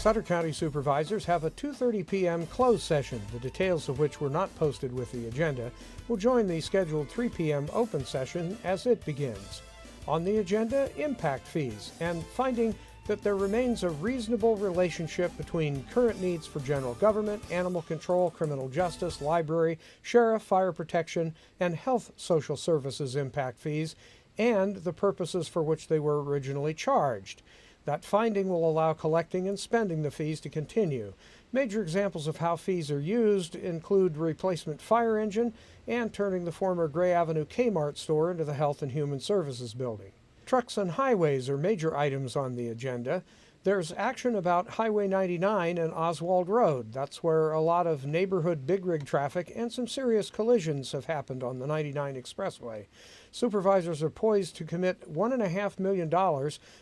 Sutter County Supervisors have a 2:30 p.m. closed session, the details of which were not posted with the agenda, will join the scheduled 3 p.m. open session as it begins. On the agenda, impact fees and finding that there remains a reasonable relationship between current needs for general government, animal control, criminal justice, library, sheriff, fire protection, and health social services impact fees, and the purposes for which they were originally charged. That finding will allow collecting and spending the fees to continue. Major examples of how fees are used include replacement fire engine and turning the former Gray Avenue K-Mart store into the Health and Human Services building. Trucks and highways are major items on the agenda. There's action about Highway 99 and Oswald Road. That's where a lot of neighborhood big rig traffic and some serious collisions have happened on the 99 expressway. Supervisors are poised to commit $1.5 million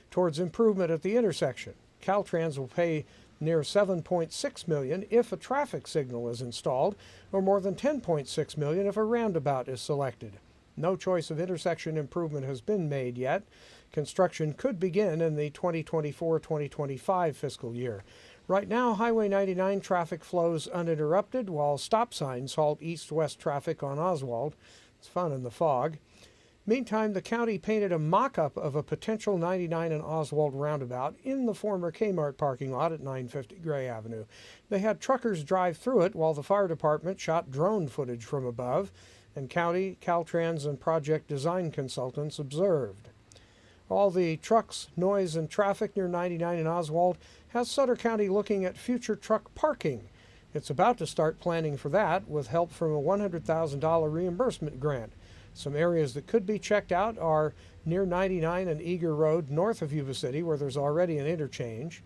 towards improvement at the intersection. Caltrans will pay near $7.6 million if a traffic signal is installed, or more than $10.6 million if a roundabout is selected. No choice of intersection improvement has been made yet. Construction could begin in the 2024-2025 fiscal year. Right now, Highway 99 traffic flows uninterrupted while stop signs halt east-west traffic on Oswald. It's fun in the fog. Meantime, the county painted a mock-up of a potential 99 and Oswald roundabout in the former Kmart parking lot at 950 Gray Avenue. They had truckers drive through it while the fire department shot drone footage from above, and county, Caltrans, and project design consultants observed. All the trucks, noise, and traffic near 99 and Oswald has Sutter County looking at future truck parking. It's about to start planning for that with help from a $100,000 reimbursement grant. Some areas that could be checked out are near 99 and Eager Road north of Yuba City, where there's already an interchange,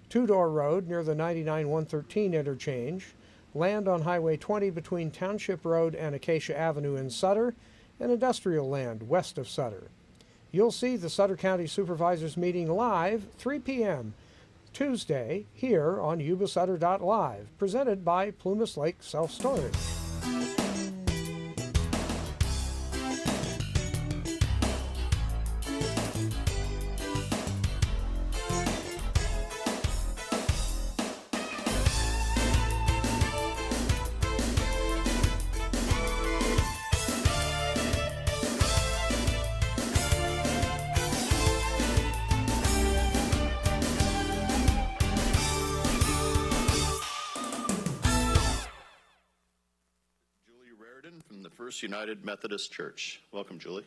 Two-Door Road near the 99-113 interchange, land on Highway 20 between Township Road and Acacia Avenue in Sutter, and industrial land west of Sutter. You'll see the Sutter County Supervisors meeting live 3 p.m. Tuesday here on Yuba-Sutter.LIVE, presented by Plumas Lake Self Storage. From the First United Methodist Church. Welcome, Julie.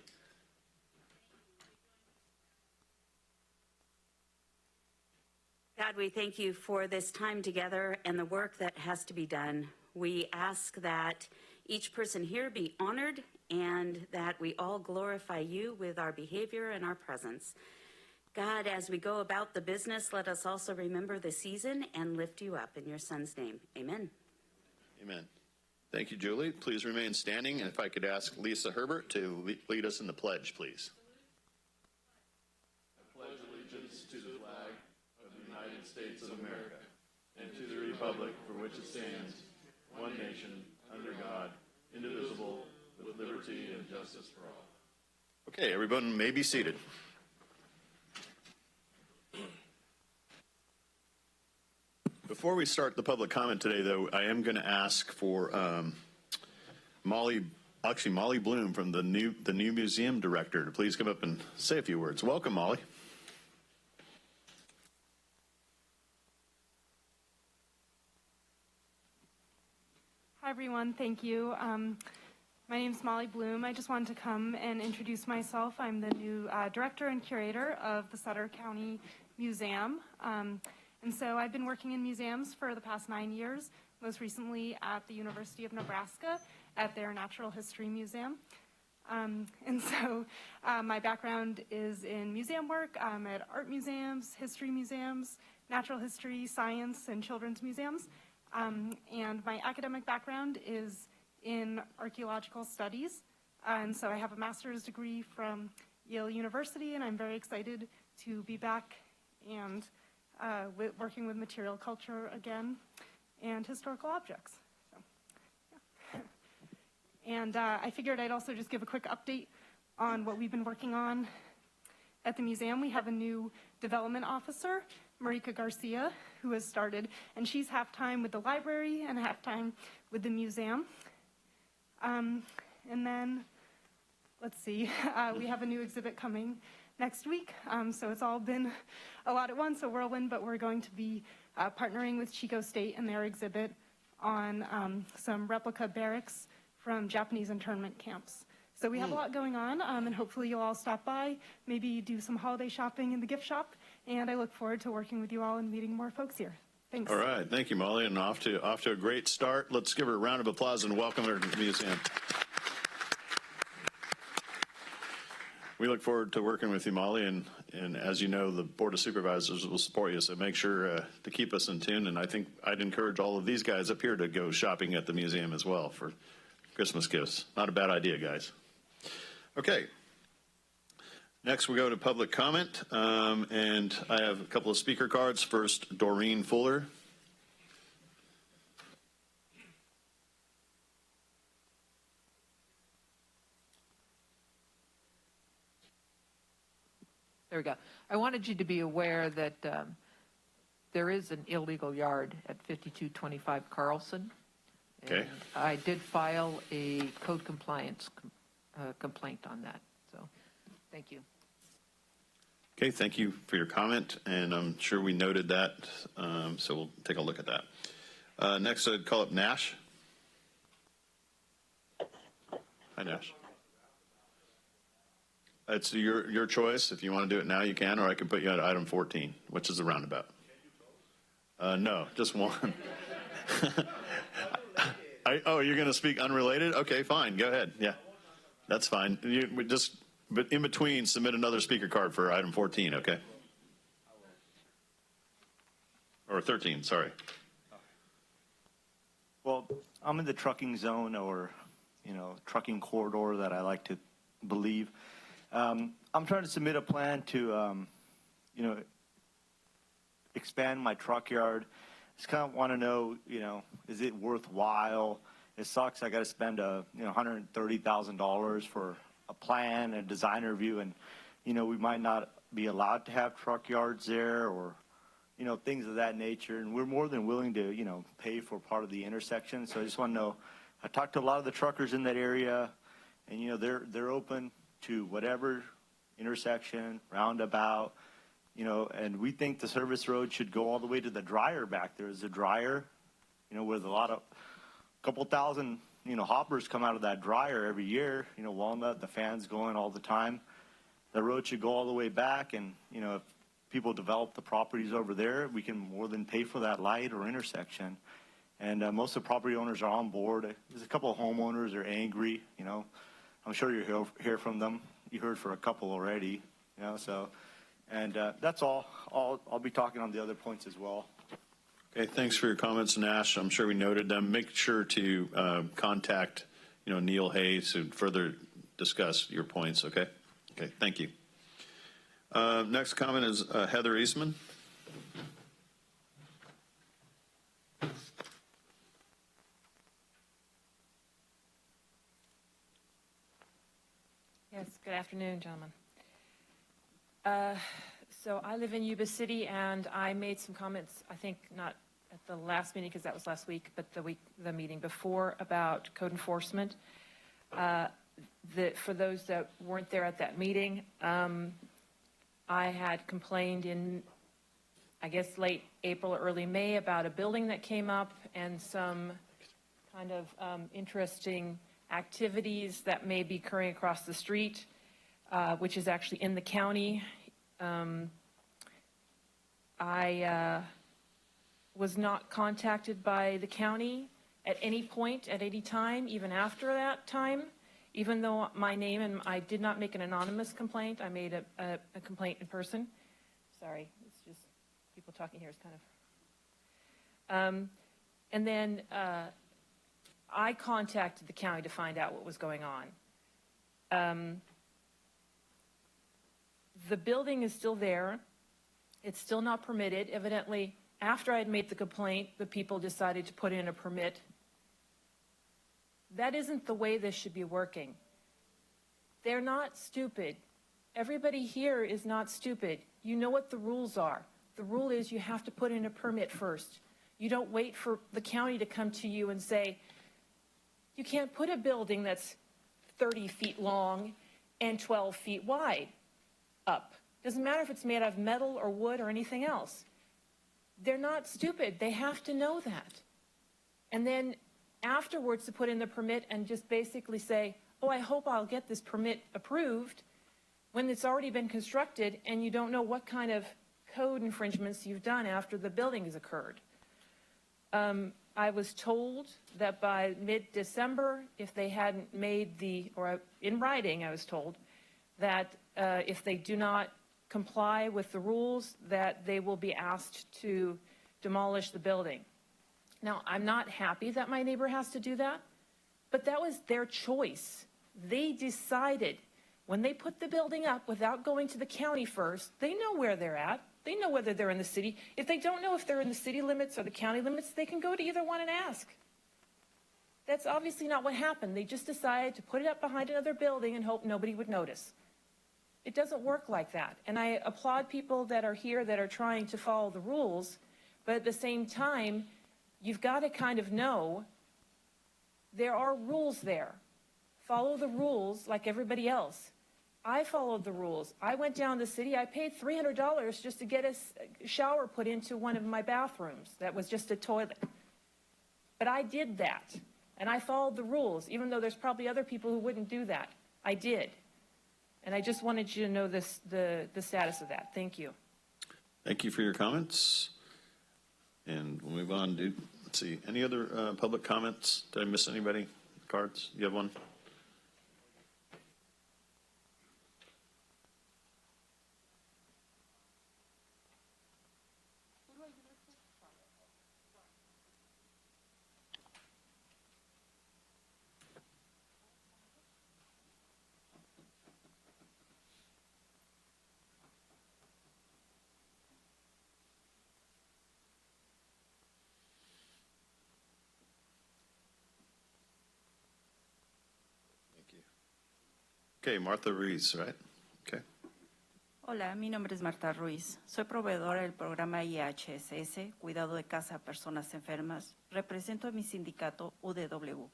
God, we thank you for this time together and the work that has to be done. We ask that each person here be honored and that we all glorify you with our behavior and our presence. God, as we go about the business, let us also remember the season and lift you up in your Son's name. Amen. Amen. Thank you, Julie. Please remain standing, and if I could ask Lisa Herbert to lead us in the pledge, please. I pledge allegiance to the flag of the United States of America and to the republic for which it stands, one nation, under God, indivisible, with liberty and justice for all. Okay, everyone may be seated. Before we start the public comment today, though, I am going to ask for Molly Bloom from the new museum director to please come up and say a few words. Welcome, Molly. Hi, everyone. Thank you. My name is Molly Bloom. I just wanted to come and introduce myself. I'm the new director and curator of the Sutter County Museum. And so I've been working in museums for the past 9 years, most recently at the University of Nebraska at their Natural History Museum. And so my background is in museum work. I'm at art museums, history museums, natural history, science, and children's museums. And my academic background is in archaeological studies. And so I have a master's degree from Yale University, and I'm very excited to be back and working with material culture again and historical objects. So, yeah. And I figured I'd also just give a quick update on what we've been working on at the museum, we have a new development officer, Marika Garcia, who has started, and she's half-time with the library and half-time with the museum. And then, let's see, we have a new exhibit coming next week. So it's all been a lot at once, a whirlwind, but we're going to be partnering with Chico State and their exhibit on some replica barracks from Japanese internment camps. So we have a lot going on, and hopefully you'll all stop by, maybe do some holiday shopping in the gift shop, and I look forward to working with you all and meeting more folks here. Thanks. All right, thank you, Molly, and off to a great start. Let's give her a round of applause and welcome her to the museum. We look forward to working with you, Molly, and as you know, the Board of Supervisors will support you, so make sure to keep us in tune, and I think I'd encourage all of these guys up here to go shopping at the museum as well for Christmas gifts. Not a bad idea, guys. Okay. Next, we go to public comment, and I have a couple of speaker cards. First, Doreen Fuller. There we go. I wanted you to be aware that there is an illegal yard at 5225 Carlson. Okay. And I did file a code compliance complaint on that. So, thank you. Okay, thank you for your comment, and I'm sure we noted that, so we'll take a look at that. Next, I'd call up Nash. Hi, Nash. It's your choice. If you want to do it now, you can, or I can put you at item 14, which is the roundabout. No, just one. Oh, you're going to speak unrelated? Okay, fine. Go ahead. Yeah, that's fine. But in between, submit another speaker card for item 14, okay? Or 13, sorry. Well, I'm in the trucking zone, or, trucking corridor that I like to believe. I'm trying to submit a plan to, expand my truck yard. Just kind of want to know, is it worthwhile? It sucks. I got to spend $130,000 for a plan, a design review, and we might not be allowed to have truck yards there, or things of that nature. And we're more than willing to pay for part of the intersection. So I just want to know. I talked to a lot of the truckers in that area, and they're open to whatever intersection, roundabout, and we think the service road should go all the way to the dryer back there. There's a dryer, with a couple thousand, hoppers come out of that dryer every year, Walnut, the fans going all the time. The road should go all the way back, and, if people develop the properties over there, we can more than pay for that light or intersection. And most of the property owners are on board. There's a couple of homeowners that are angry, I'm sure you'll hear from them. You heard for a couple already, so, and that's all. I'll be talking on the other points as well. Okay, thanks for your comments, Nash. I'm sure we noted them. Make sure to contact, Neil Hayes to further discuss your points, okay? Okay, thank you. Next comment is Heather Eastman. Yes, good afternoon, gentlemen. So I live in Yuba City, and I made some comments, I think not at the last meeting because that was last week, but the meeting before, about code enforcement. For those that weren't there at that meeting, I had complained in, I guess, late April or early May about a building that came up and some kind of interesting activities that may be occurring across the street, which is actually in the county. I was not contacted by the county at any point, at any time, even after that time, even though my name, and I did not make an anonymous complaint. I made a complaint in person. Sorry, it's just people talking here is kind of. And then I contacted the county to find out what was going on. The building is still there. It's still not permitted. Evidently, after I had made the complaint, the people decided to put in a permit. That isn't the way this should be working. They're not stupid. Everybody here is not stupid. You know what the rules are. The rule is you have to put in a permit first. You don't wait for the county to come to you and say, you can't put a building that's 30 feet long and 12 feet wide up. Doesn't matter if it's made out of metal or wood or anything else. They're not stupid. They have to know that. And then afterwards to put in the permit and just basically say, oh, I hope I'll get this permit approved when it's already been constructed and you don't know what kind of code infringements you've done after the building has occurred. I was told that by mid-December, if they hadn't made or in writing, I was told that if they do not comply with the rules, that they will be asked to demolish the building. Now, I'm not happy that my neighbor has to do that, but that was their choice. They decided when they put the building up without going to the county first, they know where they're at. They know whether they're in the city. If they don't know if they're in the city limits or the county limits, they can go to either one and ask. That's obviously not what happened. They just decided to put it up behind another building and hope nobody would notice. It doesn't work like that. And I applaud people that are here that are trying to follow the rules, but at the same time, you've got to kind of know there are rules there. Follow the rules like everybody else. I followed the rules. I went down to the city. I paid $300 just to get a shower put into one of my bathrooms. That was just a toilet. But I did that, and I followed the rules, even though there's probably other people who wouldn't do that. I did. And I just wanted you to know the status of that. Thank you. Thank you for your comments. And we'll move on. Let's see. Any other public comments? Did I miss anybody? Cards? You have one? Okay, Martha Ruiz, right? Okay. Hola, mi nombre es Marta Ruiz. Soy proveedora del programa IHSS, Cuidado de Casa a Personas Enfermas. Represento a mi sindicato UDW.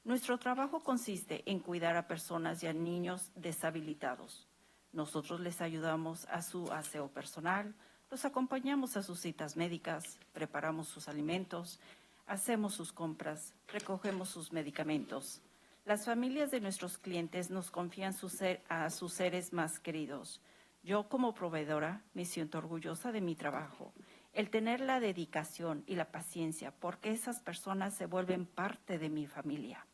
Nuestro trabajo consiste en cuidar a personas y a niños deshabilitados. Nosotros les ayudamos a su aseo personal, los acompañamos a sus citas médicas, preparamos sus alimentos, hacemos sus compras, recogemos sus medicamentos. Las familias de nuestros clientes nos confían a sus seres más queridos. Yo, como proveedora, me siento orgullosa de mi trabajo. El tener la dedicación y la paciencia, porque esas personas se vuelven parte de mi familia.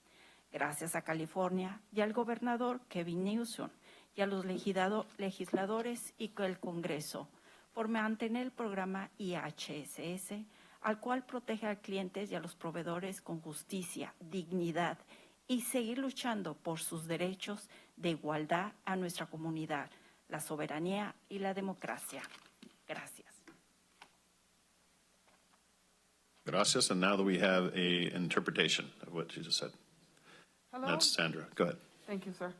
Gracias a California y al gobernador Kevin Newsom y a los legisladores y el Congreso por mantener el programa IHSS, al cual protege a clientes y a los proveedores con justicia, dignidad y seguir luchando por sus derechos de igualdad a nuestra comunidad, la soberanía y la democracia. Gracias. Gracias. And now that we have an interpretation of what you just said. Hello. That's Sandra. Go ahead. Thank you, sir.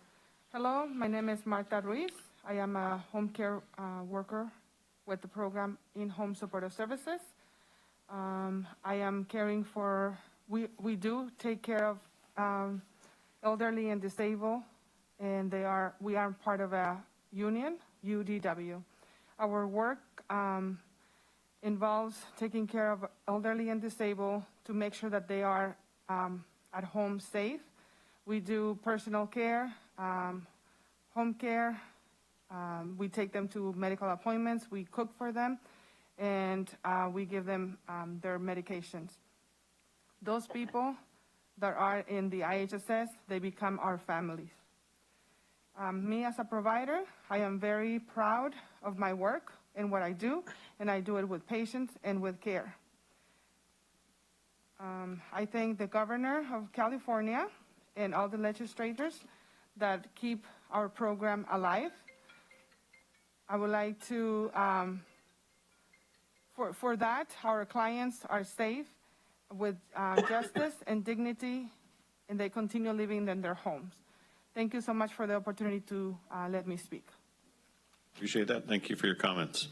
Hello, my name is Marta Ruiz. I am a home care worker with the program In-Home Supportive Services. I am caring for, we do take care of elderly and disabled, and we are part of a union, UDW. Our work involves taking care of elderly and disabled to make sure that they are at home safe. We do personal care, home care. We take them to medical appointments. We cook for them, and we give them their medications. Those people that are in the IHSS, they become our families. Me as a provider, I am very proud of my work and what I do, and I do it with patience and with care. I thank the governor of California and all the legislators that keep our program alive. I would like to, for that, our clients are safe with justice and dignity, and they continue living in their homes. Thank you so much for the opportunity to let me speak. Appreciate that. Thank you for your comments.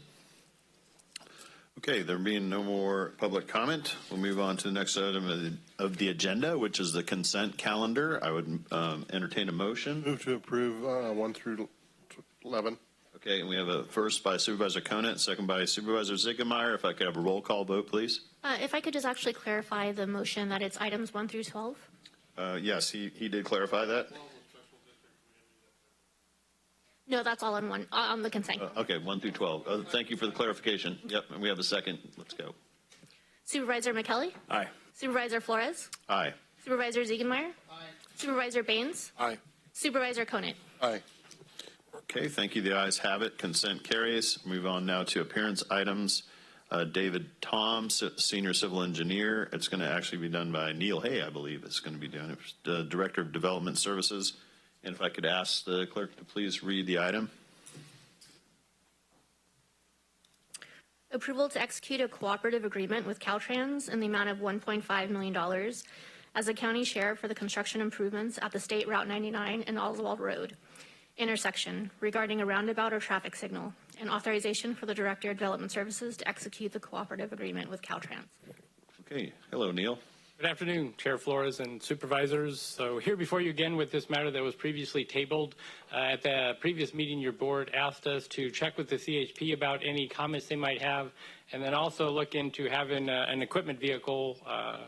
Okay, there being no more public comment, we'll move on to the next item of the agenda, which is the consent calendar. I would entertain a motion. Move to approve 1 through 11. Okay, and we have a first by Supervisor Conant, second by Supervisor Ziegemeier. If I could have a roll call vote, please. If I could just actually clarify the motion that it's items 1 through 12. Yes, he did clarify that. No, that's all in one, on the consent. Okay, 1 through 12. Thank you for the clarification. Yep, and we have a second. Let's go. Supervisor McKelly? Aye. Supervisor Flores? Aye. Supervisor Ziegenmeier? Aye. Supervisor Baines? Aye. Supervisor Conant? Aye. Okay, thank you. The ayes have it. Consent carries. Move on now to appearance items. David Tom, Senior Civil Engineer. It's going to actually be done by Neil Hay, I believe. It's going to be done. The Director of Development Services. And if I could ask the clerk to please read the item. Approval to execute a cooperative agreement with Caltrans in the amount of $1.5 million as a county share for the construction improvements at the State Route 99 and Oswald Road intersection regarding a roundabout or traffic signal, and authorization for the Director of Development Services to execute the cooperative agreement with Caltrans. Okay. Hello, Neil. Good afternoon, Chair Flores and Supervisors. So here before you again with this matter that was previously tabled. At the previous meeting, your board asked us to check with the CHP about any comments they might have, and then also look into having an equipment vehicle,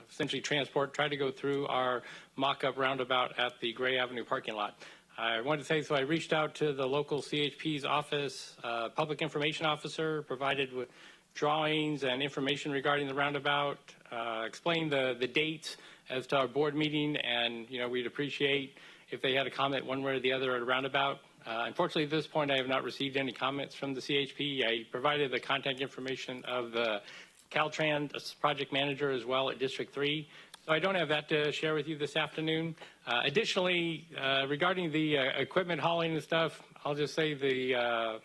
essentially try to go through our mock-up roundabout at the Gray Avenue parking lot. I wanted to say, so I reached out to the local CHP's office, public information officer, provided with drawings and information regarding the roundabout, explained the dates as to our board meeting, and we'd appreciate if they had a comment one way or the other at a roundabout. Unfortunately, at this point, I have not received any comments from the CHP. I provided the contact information of the Caltrans project manager as well at District 3. So I don't have that to share with you this afternoon. Additionally, regarding the equipment hauling and stuff, I'll just say the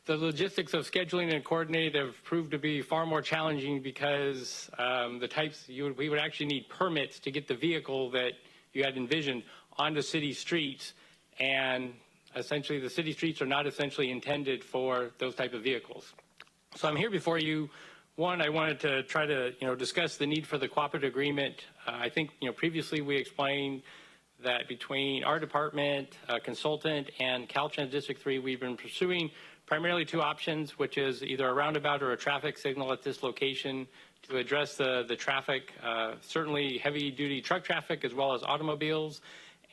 logistics of scheduling and coordinating have proved to be far more challenging because the types we would actually need permits to get the vehicle that you had envisioned onto city streets, and essentially the city streets are not essentially intended for those type of vehicles. So I'm here before you. One, I wanted to try to discuss the need for the cooperative agreement. I think previously we explained that between our department, consultant, and Caltrans District 3, we've been pursuing primarily two options, which is either a roundabout or a traffic signal at this location to address the traffic, certainly heavy-duty truck traffic as well as automobiles.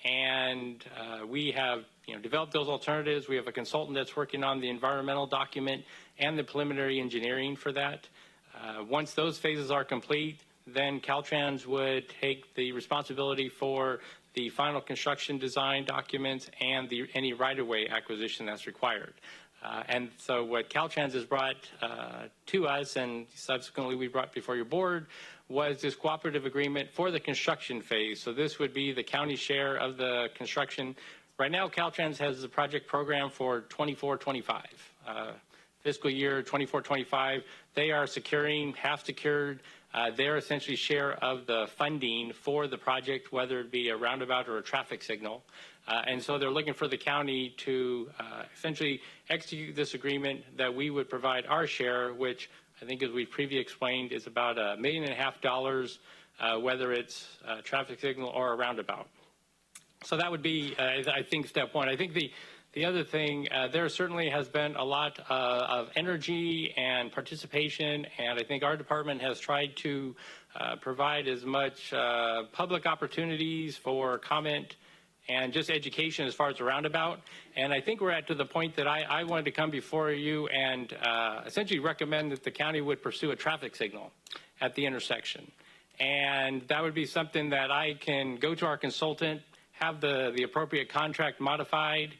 And we have developed those alternatives. We have a consultant that's working on the environmental document and the preliminary engineering for that. Once those phases are complete, then Caltrans would take the responsibility for the final construction design documents and any right-of-way acquisition that's required. And so what Caltrans has brought to us, and subsequently we brought before your board, was this cooperative agreement for the construction phase. So this would be the county share of the construction. Right now, Caltrans has the project program for 24-25. Fiscal year 24-25, they are half secured, their essentially share of the funding for the project, whether it be a roundabout or a traffic signal. And so they're looking for the county to essentially execute this agreement that we would provide our share, which I think as we previously explained is about $1.5 million, whether it's a traffic signal or a roundabout. So that would be, I think, step one. I think the other thing, there certainly has been a lot of energy and participation, and I think our department has tried to provide as much public opportunities for comment and just education as far as the roundabout. And I think we're to the point that I wanted to come before you and essentially recommend that the county would pursue a traffic signal at the intersection. And that would be something that I can go to our consultant, have the appropriate contract modified,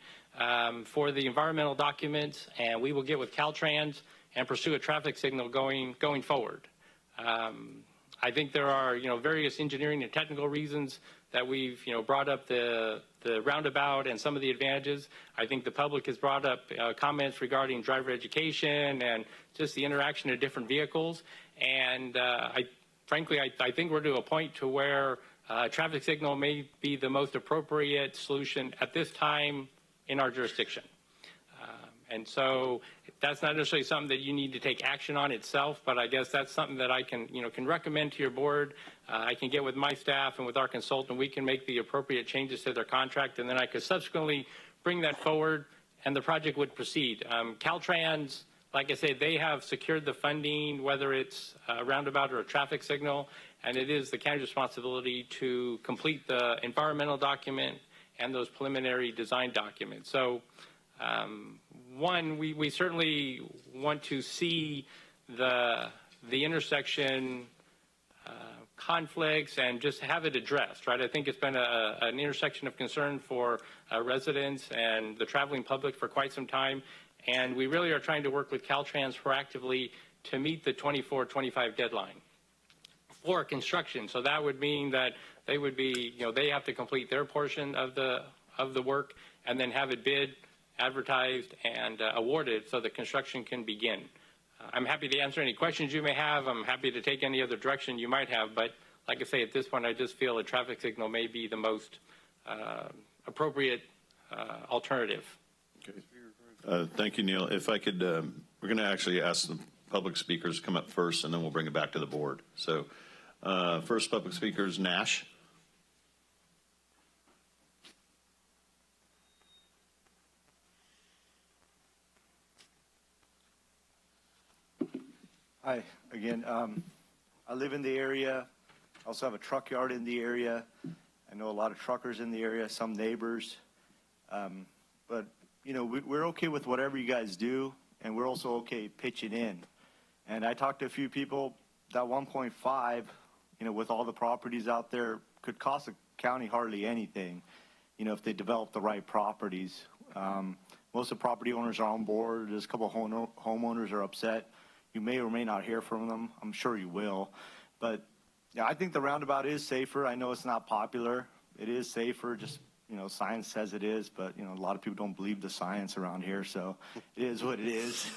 for the environmental documents, and we will get with Caltrans and pursue a traffic signal going forward. I think there are various engineering and technical reasons that we've brought up the roundabout and some of the advantages. I think the public has brought up comments regarding driver education and just the interaction of different vehicles. And frankly, I think we're to a point to where traffic signal may be the most appropriate solution at this time in our jurisdiction. And so that's not necessarily something that you need to take action on itself, but I guess that's something that I can, can recommend to your board. I can get with my staff and with our consultant. We can make the appropriate changes to their contract, and then I could subsequently bring that forward, and the project would proceed. Caltrans, like I said, they have secured the funding, whether it's a roundabout or a traffic signal, and it is the county's responsibility to complete the environmental document and those preliminary design documents. So, one, we certainly want to see the intersection conflicts and just have it addressed, right? I think it's been an intersection of concern for residents and the traveling public for quite some time, and we really are trying to work with Caltrans proactively to meet the 24-25 deadline for construction. So that would mean that they would be, they have to complete their portion of the work and then have it bid, advertised, and awarded so the construction can begin. I'm happy to answer any questions you may have. I'm happy to take any other direction you might have, but like I say, at this point, I just feel a traffic signal may be the most appropriate alternative. Okay. Thank you, Neil. If I could, we're going to actually ask the public speakers to come up first, and then we'll bring it back to the board. So first public speaker is Nash. Hi, again. I live in the area. I also have a truck yard in the area. I know a lot of truckers in the area, some neighbors. But, we're okay with whatever you guys do, and we're also okay pitching in. And I talked to a few people, that 1.5, with all the properties out there, could cost the county hardly anything, if they develop the right properties. Most of the property owners are on board. There's a couple of homeowners are upset. You may or may not hear from them. I'm sure you will. But yeah, I think the roundabout is safer. I know it's not popular. It is safer. Just, science says it is, but, a lot of people don't believe the science around here. So it is what it is,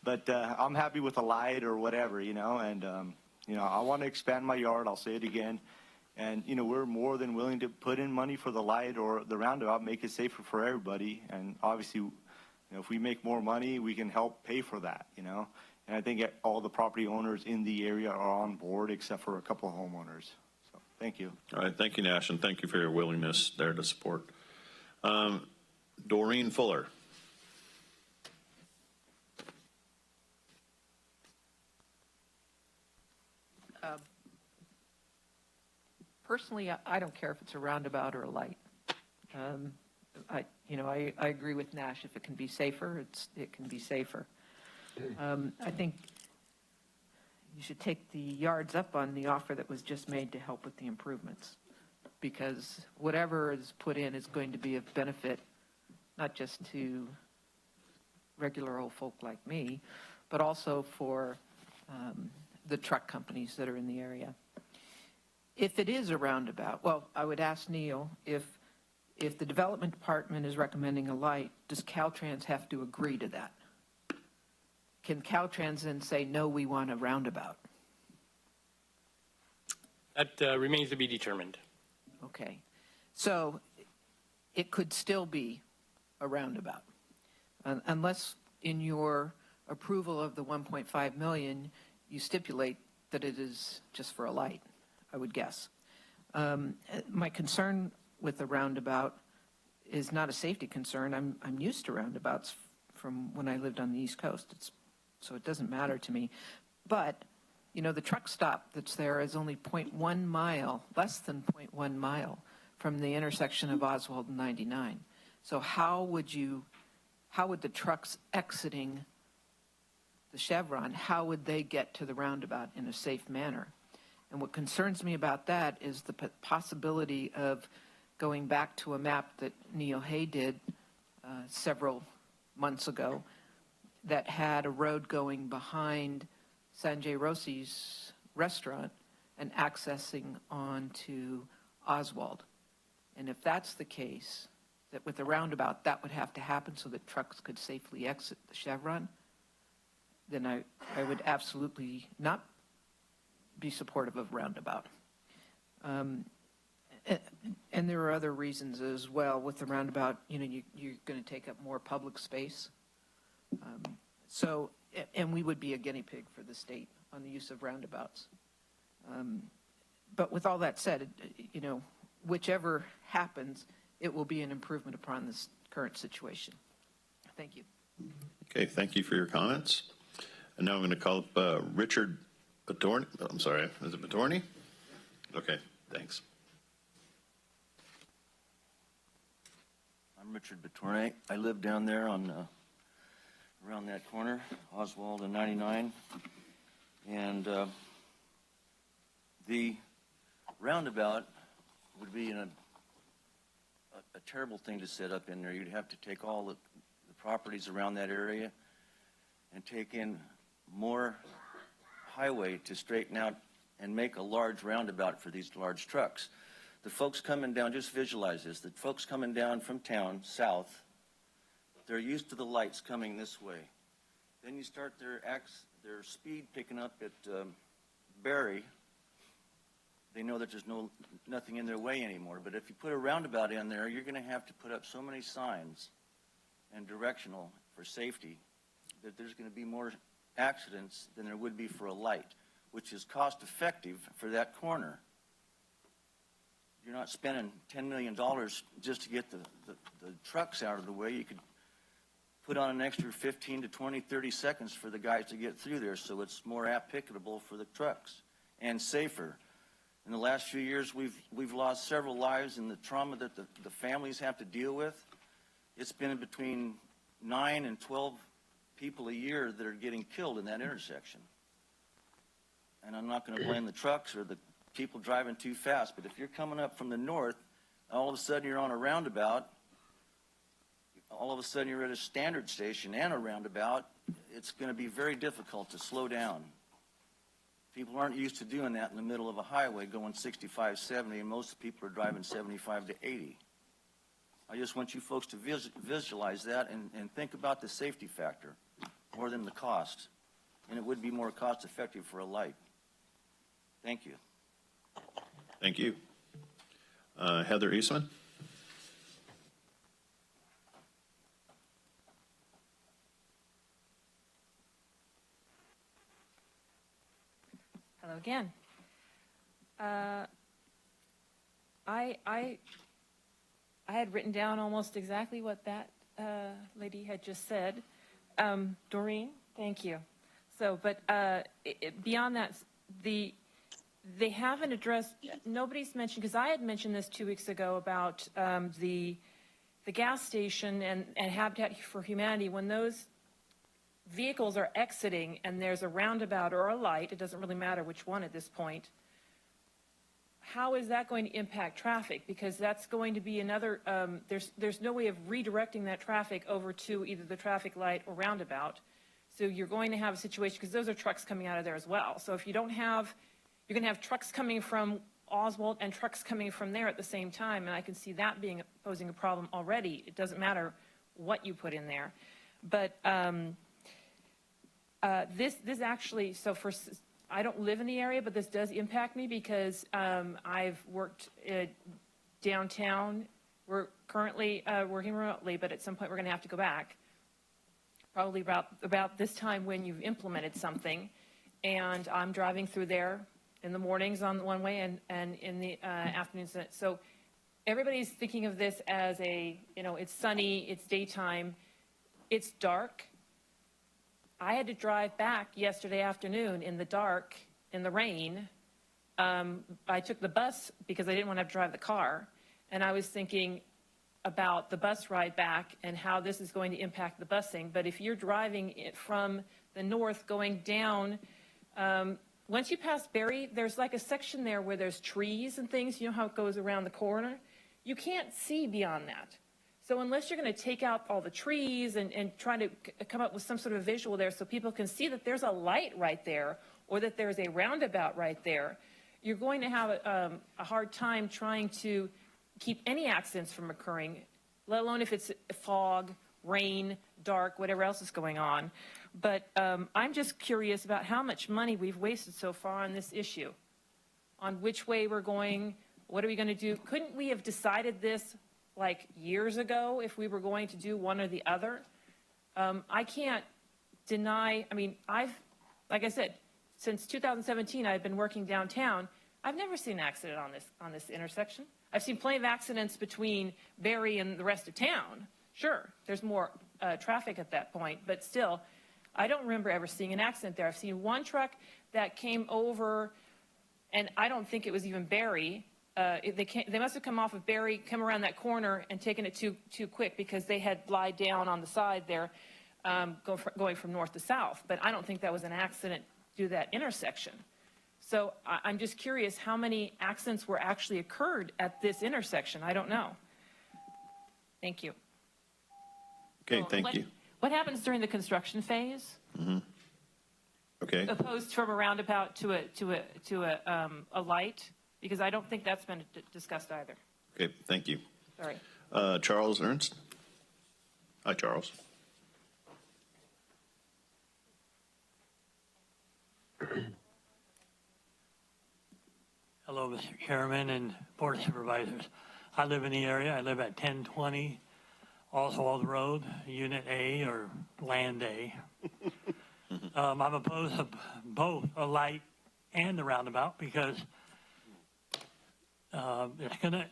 But I'm happy with the light or whatever, and, I want to expand my yard. I'll say it again. And, we're more than willing to put in money for the light or the roundabout, make it safer for everybody. And obviously, if we make more money, we can help pay for that, And I think all the property owners in the area are on board except for a couple of homeowners. So thank you. All right. Thank you, Nash, and thank you for your willingness there to support. Doreen Fuller. Personally, I don't care if it's a roundabout or a light. I agree with Nash. If it can be safer, it can be safer. I think you should take the yards up on the offer that was just made to help with the improvements, because whatever is put in is going to be of benefit, not just to regular old folk like me, but also for the truck companies that are in the area. If it is a roundabout, well, I would ask Neil, if the development department is recommending a light, does Caltrans have to agree to that? Can Caltrans then say, no, we want a roundabout? That remains to be determined. Okay. So it could still be a roundabout, unless in your approval of the 1.5 million, you stipulate that it is just for a light, I would guess. My concern with the roundabout is not a safety concern. I'm used to roundabouts from when I lived on the East Coast. So it doesn't matter to me. But, the truck stop that's there is only 0.1 mile, less than 0.1 mile from the intersection of Oswald and 99. So how would the trucks exiting the Chevron, how would they get to the roundabout in a safe manner? And what concerns me about that is the possibility of going back to a map that Neil Hay did several months ago that had a road going behind Sanjay Rossi's restaurant and accessing onto Oswald. And if that's the case, that with the roundabout that would have to happen so that trucks could safely exit the Chevron, then I would absolutely not be supportive of roundabout. And there are other reasons as well with the roundabout. You're going to take up more public space. And we would be a guinea pig for the state on the use of roundabouts. But with all that said, you know, whichever happens, it will be an improvement upon this current situation. Thank you. Okay, thank you for your comments. And now I'm going to call up Richard Badorny. I'm sorry, is it Badorny? Okay, thanks. I'm Richard Badorny. I live down there on around that corner, Oswald and 99. And the roundabout would be a terrible thing to set up in there. You'd have to take all the properties around that area and take in more highway to straighten out and make a large roundabout for these large trucks. The folks coming down, just visualize this, the folks coming down from town, south, they're used to the lights coming this way. Then you start their speed picking up at Berry. They know that there's nothing in their way anymore. But if you put a roundabout in there, you're going to have to put up so many signs and directional for safety that there's going to be more accidents than there would be for a light, which is cost effective for that corner. You're not spending $10 million just to get the trucks out of the way. You could put on an extra 15 to 20, 30 seconds for the guys to get through there, so it's more applicable for the trucks and safer. In the last few years, we've lost several lives, and the trauma that the families have to deal with, it's been between 9 and 12 people a year that are getting killed in that intersection. And I'm not going to blame the trucks or the people driving too fast, but if you're coming up from the north, all of a sudden you're on a roundabout, all of a sudden you're at a standard station and a roundabout, it's going to be very difficult to slow down. People aren't used to doing that in the middle of a highway going 65, 70, and most people are driving 75 to 80. I just want you folks to visualize that and think about the safety factor more than the cost. And it would be more cost effective for a light. Thank you. Thank you. Heather Eastman. Hello again. I had written down almost exactly what that lady had just said. Doreen, thank you. So, but beyond that, they haven't addressed, nobody's mentioned, because I had mentioned this 2 weeks ago about the gas station and Habitat for Humanity. When those vehicles are exiting and there's a roundabout or a light, it doesn't really matter which one at this point, how is that going to impact traffic? Because that's going to be another, there's no way of redirecting that traffic over to either the traffic light or roundabout. So you're going to have a situation, because those are trucks coming out of there as well. So if you don't have, you're going to have trucks coming from Oswald and trucks coming from there at the same time, and I can see that posing a problem already. It doesn't matter what you put in there. But this actually, so I don't live in the area, but this does impact me because I've worked downtown. We're currently working remotely, but at some point we're going to have to go back. Probably about this time when you've implemented something, and I'm driving through there in the mornings on the one way and in the afternoons. So everybody's thinking of this as it's sunny, it's daytime, it's dark. I had to drive back yesterday afternoon in the dark, in the rain. I took the bus because I didn't want to have to drive the car. And I was thinking about the bus ride back and how this is going to impact the busing. But if you're driving it from the north going down, once you pass Berry, there's like a section there where there's trees and things. You know how it goes around the corner? You can't see beyond that. So unless you're going to take out all the trees and try to come up with some sort of visual there so people can see that there's a light right there or that there's a roundabout right there, you're going to have a hard time trying to keep any accidents from occurring, let alone if it's fog, rain, dark, whatever else is going on. But I'm just curious about how much money we've wasted so far on this issue, on which way we're going, what are we going to do? Couldn't we have decided this like years ago if we were going to do one or the other? I can't deny, I mean, like I said, since 2017, I've been working downtown. I've never seen an accident on this intersection. I've seen plenty of accidents between Barry and the rest of town. Sure, there's more traffic at that point, but still, I don't remember ever seeing an accident there. I've seen one truck that came over, and I don't think it was even Barry. They must have come off of Barry, come around that corner, and taken it too quick because they had lied down on the side there, going from north to south. But I don't think that was an accident due to that intersection. So I'm just curious how many accidents were actually occurred at this intersection. I don't know. Thank you. Okay, thank you. What happens during the construction phase? Mm-hmm. Okay. Opposed from a roundabout to a light? Because I don't think that's been discussed either. Okay, thank you. Sorry. Charles Ernst. Hi, Charles. Hello, Mr. Chairman and Board of Supervisors. I live in the area. I live at 1020 Oswald Road, Unit A, or Land A. I'm opposed to both a light and the roundabout because it's going to,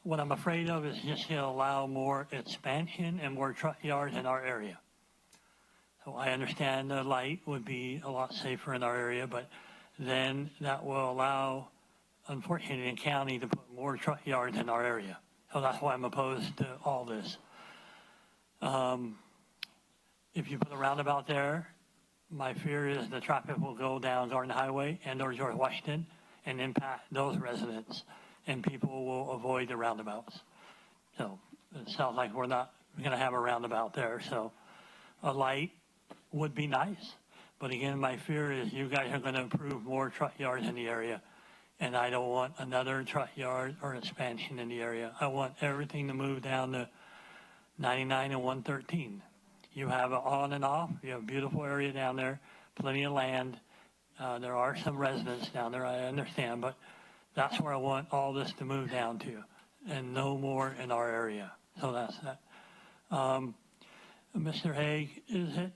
what I'm afraid of is just going to allow more expansion and more truck yards in our area. So I understand the light would be a lot safer in our area, but then that will allow, unfortunately, the county to put more truck yards in our area. So that's why I'm opposed to all this. If you put a roundabout there, my fear is the traffic will go down Garden Highway and or George Washington and impact those residents, and people will avoid the roundabouts. So it sounds like we're not going to have a roundabout there. So a light would be nice. But again, my fear is you guys are going to approve more truck yards in the area, and I don't want another truck yard or expansion in the area. I want everything to move down to 99 and 113. You have an on and off. You have a beautiful area down there, plenty of land. There are some residents down there, I understand, but that's where I want all this to move down to, and no more in our area. So that's that. Mr. Haig, is it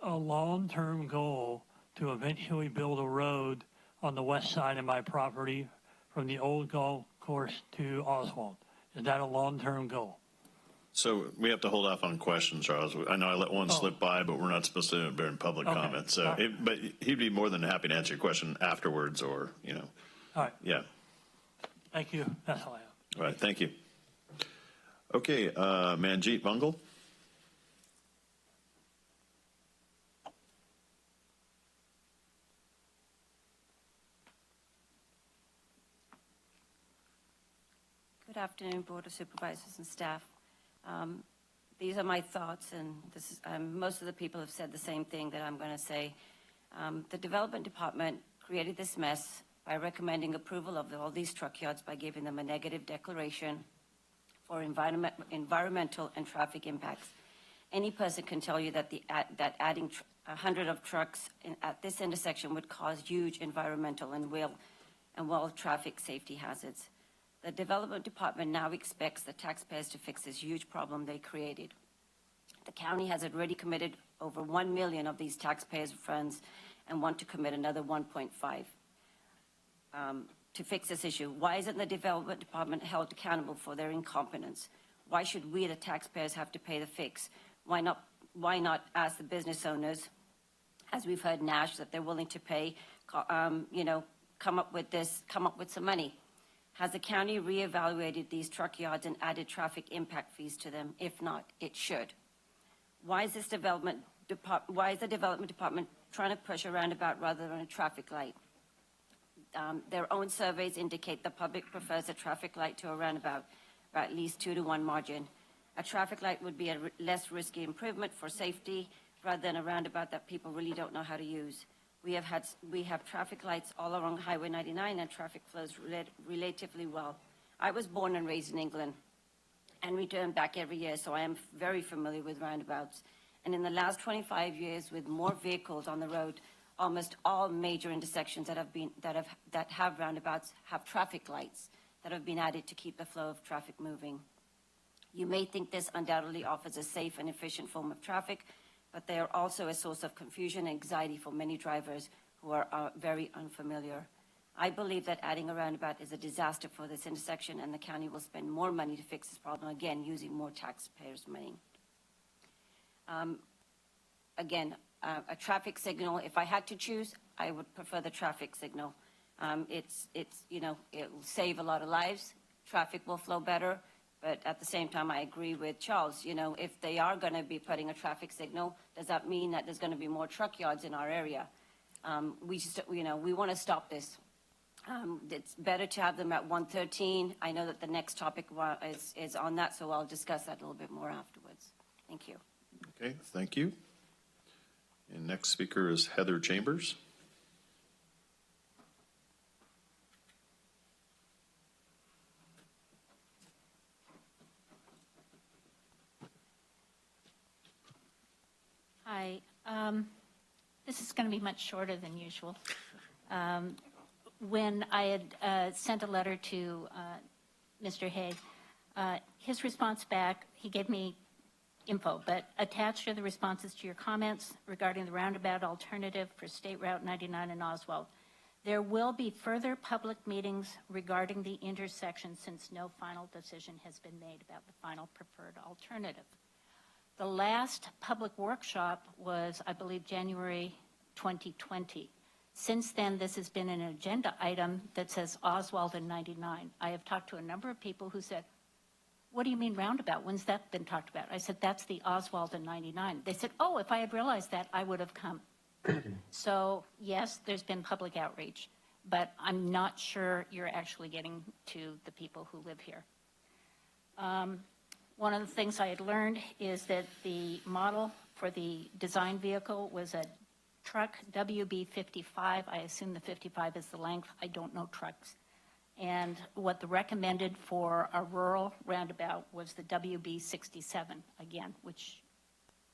a long-term goal to eventually build a road on the west side of my property from the old golf course to Oswald? Is that a long-term goal? So we have to hold off on questions, Charles. I know I let one slip by, but we're not supposed to do it during public comment. So, but he'd be more than happy to answer your question afterwards, or All right. Yeah. Thank you. That's all I have. All right. Thank you. Okay, Manjeet Bungle. Good afternoon, Board of Supervisors and staff. These are my thoughts, and this is, most of the people have said the same thing that I'm going to say. The Development Department created this mess by recommending approval of all these truck yards by giving them a negative declaration for environmental and traffic impacts. Any person can tell you that that adding 100 of trucks at this intersection would cause huge environmental and well traffic safety hazards. The Development Department now expects the taxpayers to fix this huge problem they created. The county has already committed over $1 million of these taxpayers' funds and want to commit another 1.5 to fix this issue. Why isn't the Development Department held accountable for their incompetence? Why should we, the taxpayers, have to pay the fix? Why not ask the business owners, as we've heard Nash, that they're willing to pay, come up with some money? Has the county reevaluated these truck yards and added traffic impact fees to them? If not, it should. Why is the Development Department trying to push a roundabout rather than a traffic light? Their own surveys indicate the public prefers a traffic light to a roundabout by at least 2-to-1 margin. A traffic light would be a less risky improvement for safety rather than a roundabout that people really don't know how to use. We have traffic lights all along Highway 99 and traffic flows relatively well. I was born and raised in England and return back every year, so I am very familiar with roundabouts. And in the last 25 years, with more vehicles on the road, almost all major intersections that have roundabouts have traffic lights that have been added to keep the flow of traffic moving. You may think this undoubtedly offers a safe and efficient form of traffic, but they are also a source of confusion and anxiety for many drivers who are very unfamiliar. I believe that adding a roundabout is a disaster for this intersection, and the county will spend more money to fix this problem, again, using more taxpayers' money. A traffic signal, if I had to choose, I would prefer the traffic signal. It'll save a lot of lives, traffic will flow better, but at the same time, I agree with Charles. If they are going to be putting a traffic signal, does that mean that there's going to be more truck yards in our area? We want to stop this. It's better to have them at 113. I know that the next topic is on that, so I'll discuss that a little bit more afterwards. Thank you. Okay, thank you. And next speaker is Heather Chambers. Hi. This is going to be much shorter than usual. When I had sent a letter to Mr. Hay, his response back, he gave me info, but attached are the responses to your comments regarding the roundabout alternative for State Route 99 in Oswald. There will be further public meetings regarding the intersection since no final decision has been made about the final preferred alternative. The last public workshop was, I believe, January 2020. Since then, this has been an agenda item that says Oswald and 99. I have talked to a number of people who said, what do you mean roundabout? When's that been talked about? I said, that's the Oswald and 99. They said, oh, if I had realized that, I would have come. So, yes, there's been public outreach, but I'm not sure you're actually getting to the people who live here. One of the things I had learned is that the model for the design vehicle was a truck WB55. I assume the 55 is the length. I don't know trucks. And what the recommended for a rural roundabout was the WB67, again, which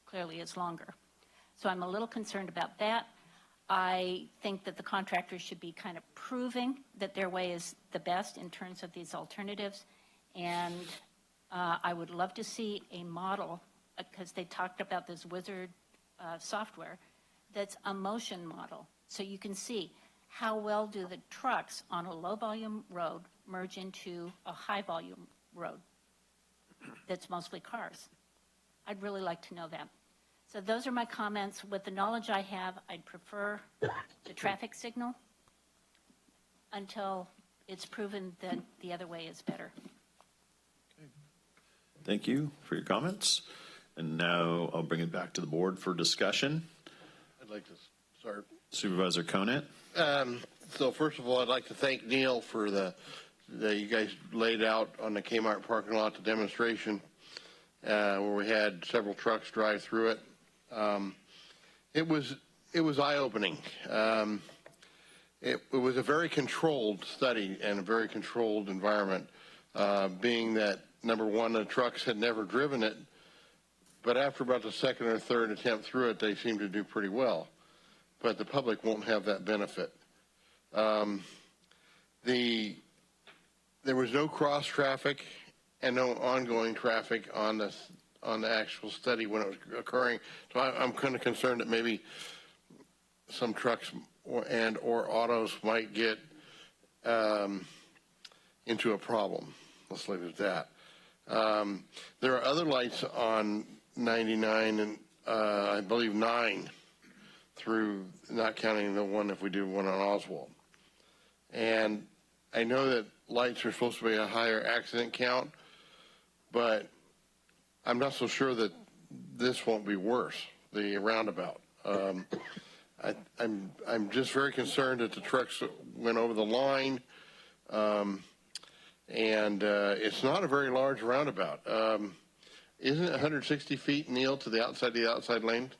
clearly is longer. So I'm a little concerned about that. I think that the contractors should be kind of proving that their way is the best in terms of these alternatives. And I would love to see a model, because they talked about this wizard software, that's a motion model. So you can see how well do the trucks on a low volume road merge into a high volume road that's mostly cars. I'd really like to know that. So those are my comments. With the knowledge I have, I'd prefer the traffic signal until it's proven that the other way is better. Okay. Thank you for your comments. And now I'll bring it back to the board for discussion. I'd like to start. Supervisor Conant. So first of all, I'd like to thank Neil for the you guys laid out on the K-Mart parking lot, the demonstration, where we had several trucks drive through it. It was eye-opening. It was a very controlled study and a very controlled environment, being that, number one, the trucks had never driven it, but after about the second or third attempt through it, they seemed to do pretty well. But the public won't have that benefit. There was no cross traffic and no ongoing traffic on the actual study when it was occurring. So I'm kind of concerned that maybe some trucks or autos might get into a problem. Let's leave it at that. There are other lights on 99 and I believe 9 through, not counting the one if we do one on Oswald. And I know that lights are supposed to be a higher accident count, but I'm not so sure that this won't be worse, the roundabout. I'm just very concerned that the trucks went over the line, and it's not a very large roundabout. Isn't it 160 feet, Neil, to the outside lane?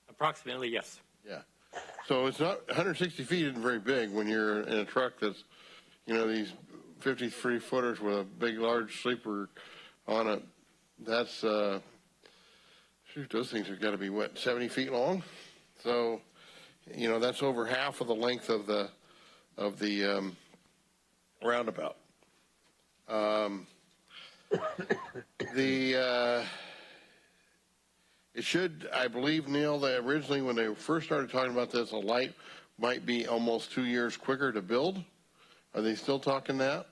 Approximately, yes. Yeah. So it's not 160 feet isn't very big when you're in a truck that's, these 53 footers with a big, large sleeper on it. That's, shoot, those things have got to be, 70 feet long? So, that's over half of the length of the roundabout. It should, I believe, Neil, that originally when they first started talking about this, a light might be almost 2 years quicker to build. Are they still talking that?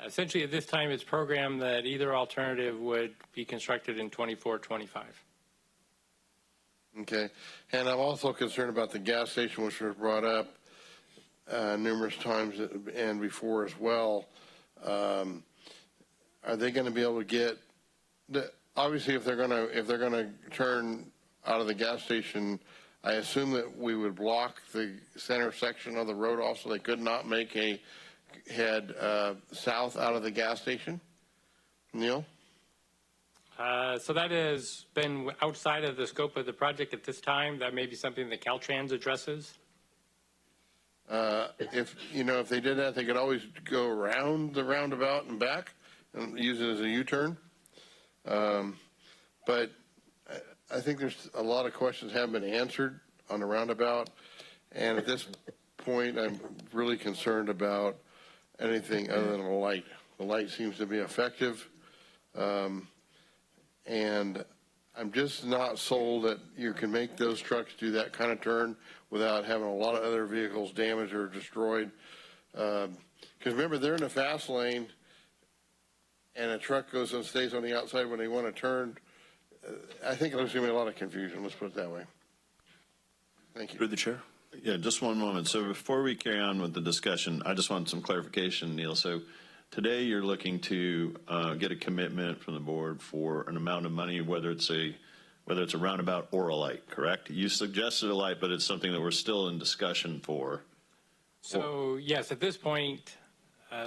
Essentially, at this time, it's programmed that either alternative would be constructed in 24, 25. Okay. And I'm also concerned about the gas station, which was brought up numerous times and before as well. Are they going to be able to get obviously if they're going to turn out of the gas station, I assume that we would block the center section of the road off so they could not make a head south out of the gas station? Neil? So that has been outside of the scope of the project at this time. That may be something that Caltrans addresses. If they did that, they could always go around the roundabout and back and use it as a U-turn. But I think there's a lot of questions haven't been answered on the roundabout. And at this point, I'm really concerned about anything other than a light. The light seems to be effective. And I'm just not sold that you can make those trucks do that kind of turn without having a lot of other vehicles damaged or destroyed. Because remember, they're in a fast lane and a truck goes and stays on the outside when they want to turn. I think there's going to be a lot of confusion. Let's put it that way. Thank you. Through the chair. Yeah, just one moment. So before we carry on with the discussion, I just want some clarification, Neil. So today you're looking to get a commitment from the board for an amount of money, whether it's a roundabout or a light, correct? You suggested a light, but it's something that we're still in discussion for. So yes, at this point,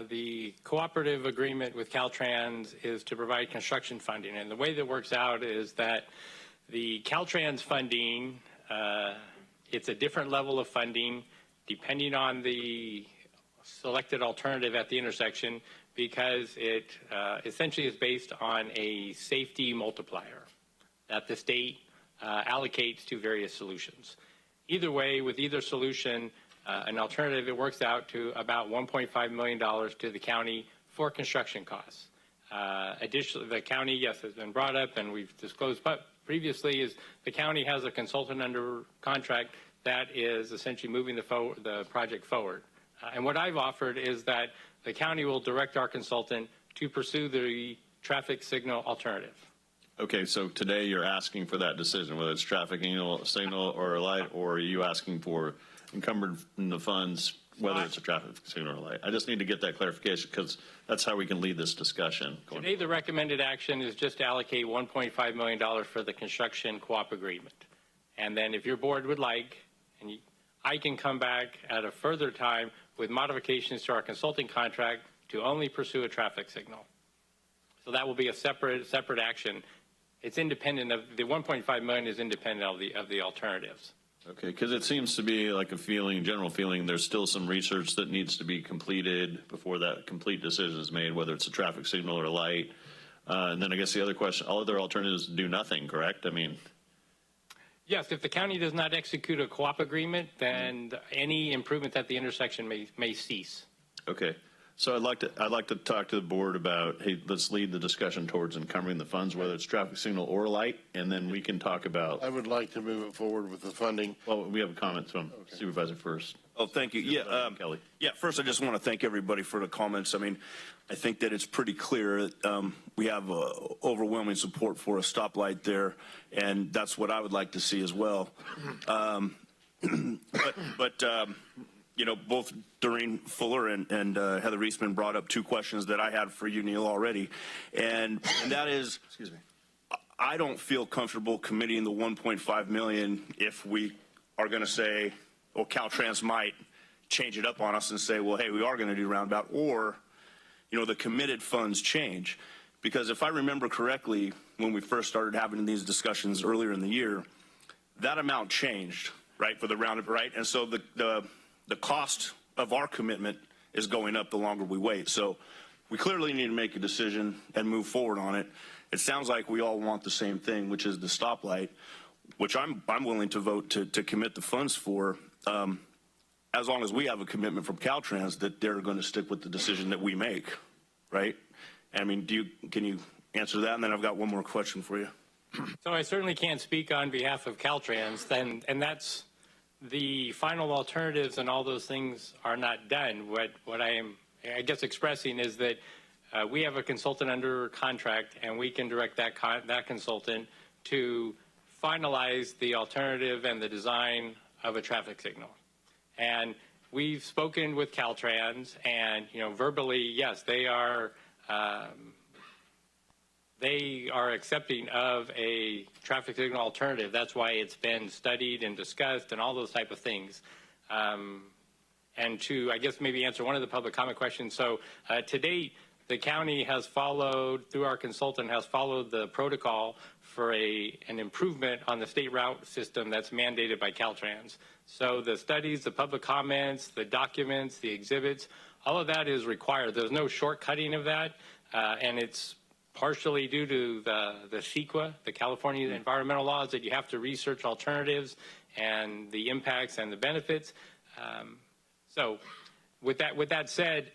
the cooperative agreement with Caltrans is to provide construction funding. And the way that works out is that the Caltrans funding, it's a different level of funding depending on the selected alternative at the intersection, because it essentially is based on a safety multiplier that the state allocates to various solutions. Either way, with either solution, an alternative, it works out to about $1.5 million to the county for construction costs. Additionally, the county, yes, has been brought up and we've disclosed previously, is the county has a consultant under contract that is essentially moving the project forward. And what I've offered is that the county will direct our consultant to pursue the traffic signal alternative. Okay, so today you're asking for that decision, whether it's traffic signal or a light, or are you asking for encumbered in the funds, whether it's a traffic signal or a light? I just need to get that clarification because that's how we can lead this discussion. Today the recommended action is just to allocate $1.5 million for the construction co-op agreement. And then if your board would like, I can come back at a further time with modifications to our consulting contract to only pursue a traffic signal. So that will be a separate action. It's independent of the 1.5 million is independent of the alternatives. Okay, because it seems to be like a general feeling, there's still some research that needs to be completed before that complete decision is made, whether it's a traffic signal or a light. And then I guess the other question, all other alternatives do nothing, correct? I mean, yes, if the county does not execute a co-op agreement, then any improvement at the intersection may cease. Okay. So I'd like to talk to the board about, hey, let's lead the discussion towards encumbering the funds, whether it's traffic signal or light, and then we can talk about. I would like to move it forward with the funding. Well, we have a comment from Supervisor first. Oh, thank you. Kelly. Yeah, first I just want to thank everybody for the comments. I mean, I think that it's pretty clear that we have overwhelming support for a stoplight there, and that's what I would like to see as well. You know, both Doreen Fuller and Heather Reisman brought up two questions that I had for you, Neil, already. And that is, excuse me, I don't feel comfortable committing the $1.5 million if we are going to say, well, Caltrans might change it up on us and say, well, hey, we are going to do roundabout, or, you know, the committed funds change. Because if I remember correctly, when we first started having these discussions earlier in the year, that amount changed, right, for the roundabout, right? And so the cost of our commitment is going up the longer we wait. So we clearly need to make a decision and move forward on it. It sounds like we all want the same thing, which is the stoplight, which I'm willing to vote to commit the funds for, as long as we have a commitment from Caltrans that they're going to stick with the decision that we make. right? I mean, can you answer that? And then I've got one more question for you. So I certainly can't speak on behalf of Caltrans, and that's the final alternatives and all those things are not done. What I am, I guess, expressing is that we have a consultant under contract, and we can direct that consultant to finalize the alternative and the design of a traffic signal. And we've spoken with Caltrans, and verbally, yes, they are accepting of a traffic signal alternative. That's why it's been studied and discussed and all those type of things. And to, I guess, maybe answer one of the public comment questions. So to date, the county has followed, through our consultant, has followed the protocol for an improvement on the state route system that's mandated by Caltrans. So the studies, the public comments, the documents, the exhibits, all of that is required. There's no shortcutting of that, and it's partially due to the CEQA, the California environmental laws, that you have to research alternatives and the impacts and the benefits. So with that said,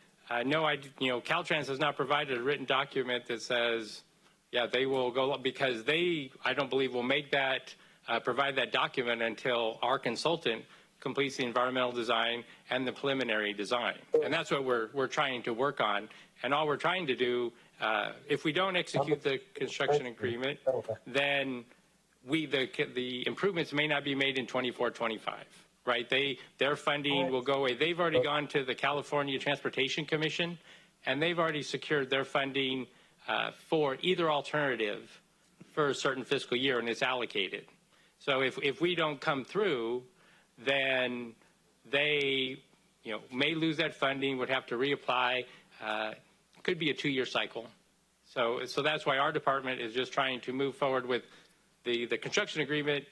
no, Caltrans has not provided a written document that says, yeah, they will go, because they, I don't believe, will make that, provide that document until our consultant completes the environmental design and the preliminary design. And that's what we're trying to work on. And all we're trying to do, if we don't execute the construction agreement, then the improvements may not be made in 24-25. Right, their funding will go away. They've already gone to the California Transportation Commission, and they've already secured their funding for either alternative for a certain fiscal year, and it's allocated. So if we don't come through, then they may lose that funding, would have to reapply. Could be a 2-year cycle. So that's why our department is just trying to move forward with the construction agreement.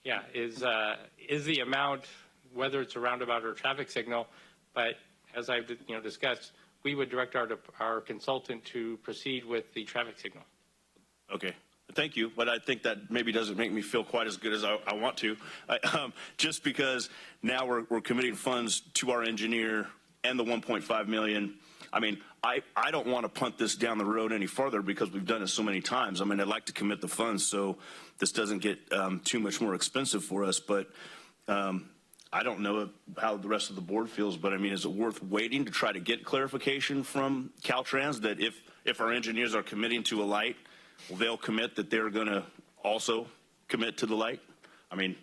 Yeah, is the amount, whether it's a roundabout or a traffic signal, but as I've discussed, we would direct our consultant to proceed with the traffic signal. Okay, thank you, but I think that maybe doesn't make me feel quite as good as I want to, just because now we're committing funds to our engineer and the 1.5 million. I mean, I don't want to punt this down the road any further because we've done it so many times. I mean, I'd like to commit the funds so this doesn't get too much more expensive for us. But I don't know how the rest of the board feels, but I mean, is it worth waiting to try to get clarification from Caltrans that if our engineers are committing to a light, well, they'll commit that they're going to also commit to the light? I mean,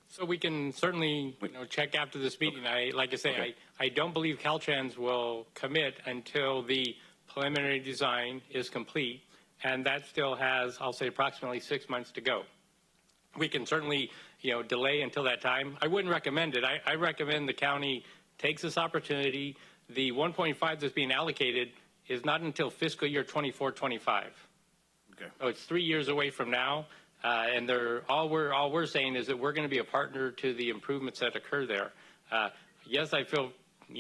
so we can certainly check after this meeting. Like I say, I don't believe Caltrans will commit until the preliminary design is complete, and that still has, I'll say, approximately 6 months to go. We can certainly delay until that time. I wouldn't recommend it. I recommend the county takes this opportunity. The 1.5 that's being allocated is not until fiscal year 24-25. Okay. So it's 3 years away from now. And all we're saying is that we're going to be a partner to the improvements that occur there. Yes, I feel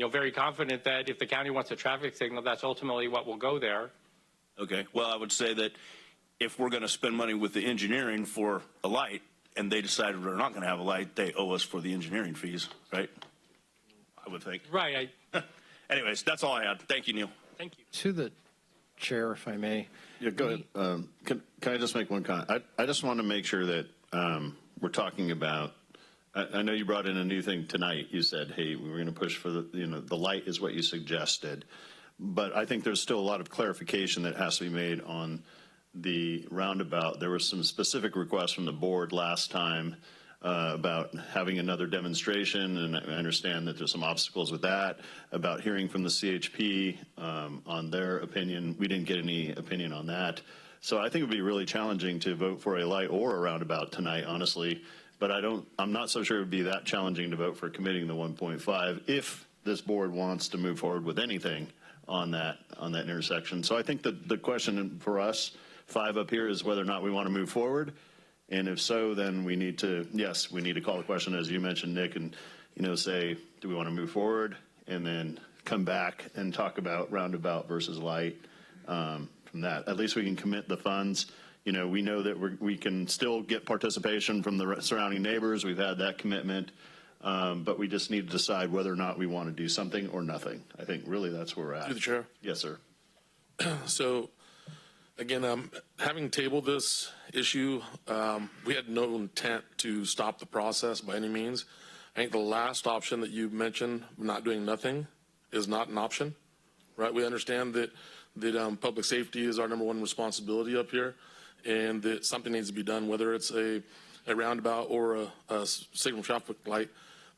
very confident that if the county wants a traffic signal, that's ultimately what will go there. Okay. Well, I would say that if we're going to spend money with the engineering for a light, and they decided we're not going to have a light, they owe us for the engineering fees, right? I would think. Right. Anyways, that's all I had. Thank you, Neil. Thank you. To the chair, if I may. Yeah, go ahead. Can I just make one comment? I just want to make sure that we're talking about, I know you brought in a new thing tonight. You said, hey, we were going to push for the light is what you suggested. But I think there's still a lot of clarification that has to be made on the roundabout. There was some specific requests from the board last time about having another demonstration, and I understand that there's some obstacles with that, about hearing from the CHP on their opinion. We didn't get any opinion on that. So I think it would be really challenging to vote for a light or a roundabout tonight, honestly. But I'm not so sure it would be that challenging to vote for committing the 1.5 if this board wants to move forward with anything on that intersection. So I think that the question for us, 5 up here, is whether or not we want to move forward. And if so, then we need to call the question, as you mentioned, Nick, and say, do we want to move forward, and then come back and talk about roundabout versus light from that. At least we can commit the funds. We know that we can still get participation from the surrounding neighbors. We've had that commitment, but we just need to decide whether or not we want to do something or nothing. I think really that's where we're at. Through the chair. Yes, sir. So, again, having tabled this issue, we had no intent to stop the process by any means. I think the last option that you mentioned, not doing nothing, is not an option, right? We understand that public safety is our number one responsibility up here, and that something needs to be done, whether it's a roundabout or a signal traffic light.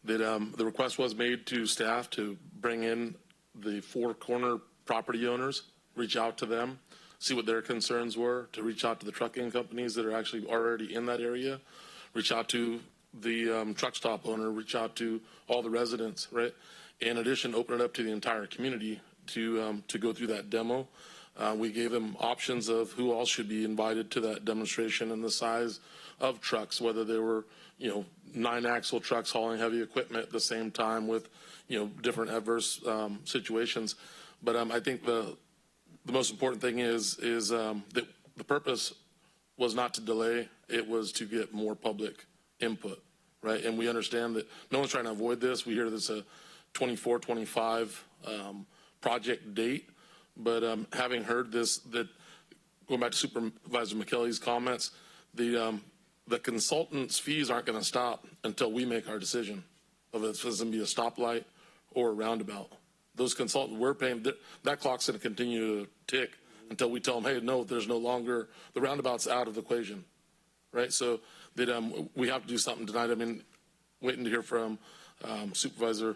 That the request was made to staff to bring in the four corner property owners, reach out to them, see what their concerns were, to reach out to the trucking companies that are actually already in that area, reach out to the truck stop owner, reach out to all the residents, right? In addition, open it up to the entire community to go through that demo. We gave them options of who else should be invited to that demonstration and the size of trucks, whether they were, 9-axle trucks hauling heavy equipment at the same time with, different adverse situations. But I think the most important thing is that the purpose was not to delay, it was to get more public input, right? And we understand that no one's trying to avoid this. We hear this a 24, 25 project date, but having heard this, that going back to Supervisor McKelly's comments, the consultant's fees aren't going to stop until we make our decision of if it's going to be a stoplight or a roundabout. Those consultants we're paying, that clock's going to continue to tick until we tell them, hey, no, there's no longer, the roundabout's out of the equation, right? So that we have to do something tonight. I mean, waiting to hear from Supervisor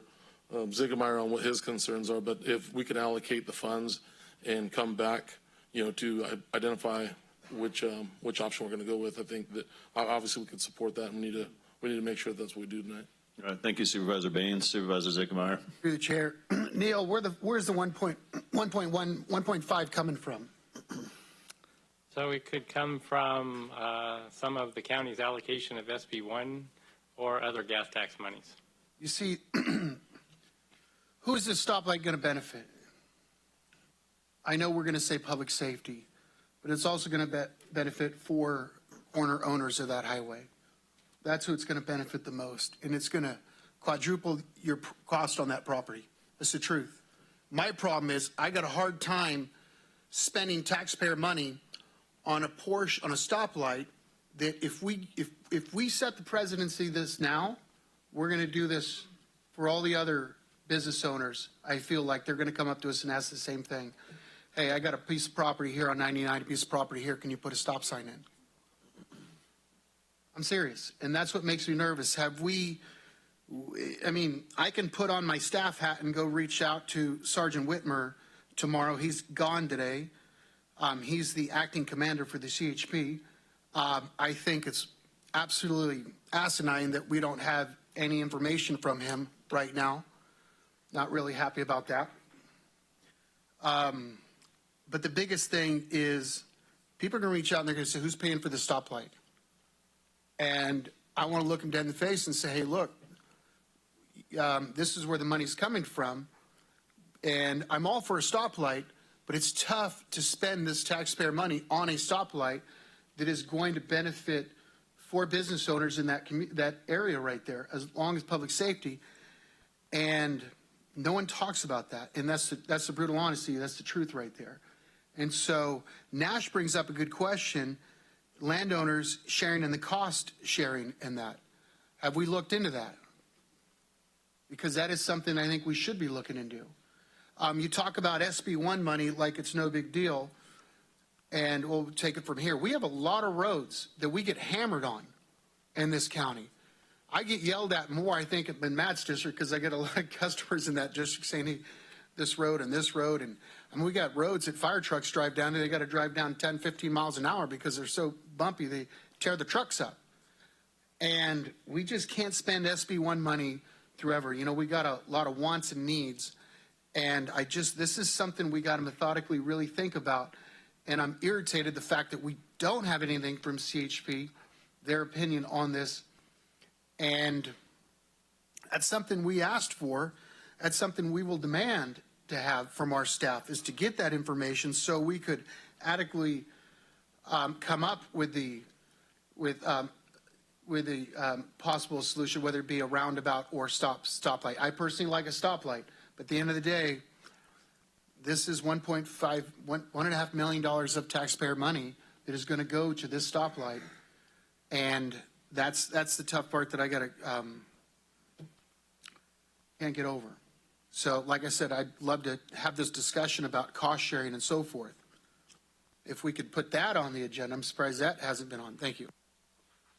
Ziegemeyer on what his concerns are, but if we can allocate the funds and come back, to identify which option we're going to go with, I think that obviously we can support that, and we need to make sure that's what we do tonight. All right, thank you, Supervisor Baines. Supervisor Ziegemeyer. Through the chair, Neil, where's the 1.5 coming from? So it could come from some of the county's allocation of SB1 or other gas tax monies. You see, who is this stoplight going to benefit? I know we're going to say public safety, but it's also going to benefit four corner owners of that highway. That's who it's going to benefit the most, and it's going to quadruple your cost on that property. That's the truth. My problem is I got a hard time spending taxpayer money on a Porsche, on a stoplight, that if we set the presidency this now, we're going to do this for all the other business owners. I feel like they're going to come up to us and ask the same thing. Hey, I got a piece of property here on 99, a piece of property here. Can you put a stop sign in? I'm serious. And that's what makes me nervous. I can put on my staff hat and go reach out to Sergeant Whitmer tomorrow. He's gone today. He's the acting commander for the CHP. I think it's absolutely asinine that we don't have any information from him right now. Not really happy about that. But the biggest thing is people are going to reach out and they're going to say, who's paying for the stoplight? And I want to look them dead in the face and say, hey, look, this is where the money's coming from. And I'm all for a stoplight, but it's tough to spend this taxpayer money on a stoplight that is going to benefit four business owners in that area right there, as long as public safety. And no one talks about that. And that's the brutal honesty. That's the truth right there. And so Nash brings up a good question. Landowners sharing in the cost sharing in that. Have we looked into that? Because that is something I think we should be looking into. You talk about SB1 money like it's no big deal, and we'll take it from here. We have a lot of roads that we get hammered on in this county. I get yelled at more, I think, in Matt's district because I get a lot of customers in that district saying, hey, this road and this road. And we got roads that fire trucks drive down, and they got to drive down 10, 15 miles an hour because they're so bumpy, they tear the trucks up. And we just can't spend SB1 money forever. We got a lot of wants and needs. And this is something we got to methodically really think about. And I'm irritated the fact that we don't have anything from CHP, their opinion on this. And that's something we asked for. That's something we will demand to have from our staff, is to get that information so we could adequately come up with the possible solution, whether it be a roundabout or stoplight. I personally like a stoplight, but at the end of the day, this is $1.5 million of taxpayer money that is going to go to this stoplight. And that's the tough part that I got to, can't get over. So like I said, I'd love to have this discussion about cost sharing and so forth. If we could put that on the agenda, I'm surprised that hasn't been on. Thank you.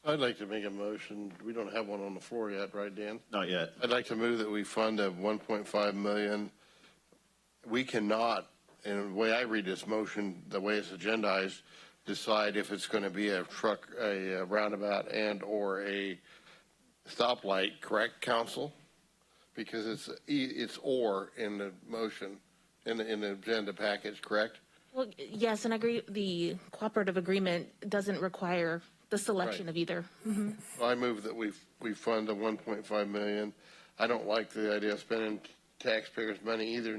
I'd like to make a motion. We don't have one on the floor yet, right, Dan? Not yet. I'd like to move that we fund a $1.5 million. We cannot, and the way I read this motion, the way it's agendized, decide if it's going to be a truck, a roundabout, and or a stoplight. Correct, council? Because it's or in the motion, in the agenda package. Correct? Well, yes, and I agree. The cooperative agreement doesn't require the selection Right. of either. I move that we fund the $1.5 million. I don't like the idea of spending taxpayers' money either,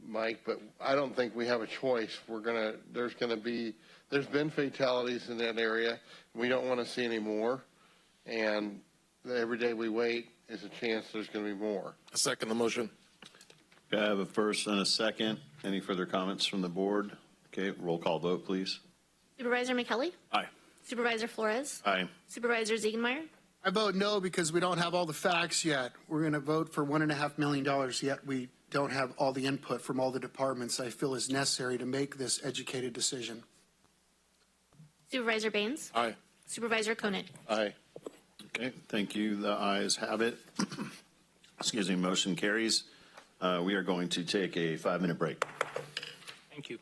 Mike, but I don't think we have a choice. There's been fatalities in that area. We don't want to see any more. And every day we wait is a chance there's going to be more. I second the motion. Okay, I have a first and a second. Any further comments from the board? Okay, roll call vote, please. Supervisor McKelly? Aye. Supervisor Flores? Aye. Supervisor Ziegenmeyer? I vote no because we don't have all the facts yet. We're going to vote for $1.5 million, yet we don't have all the input from all the departments I feel is necessary to make this educated decision. Supervisor Baines? Aye. Supervisor Koenig? Aye. Okay, thank you. The ayes have it. Excuse me, motion carries. We are going to take a 5-minute break. Thank you.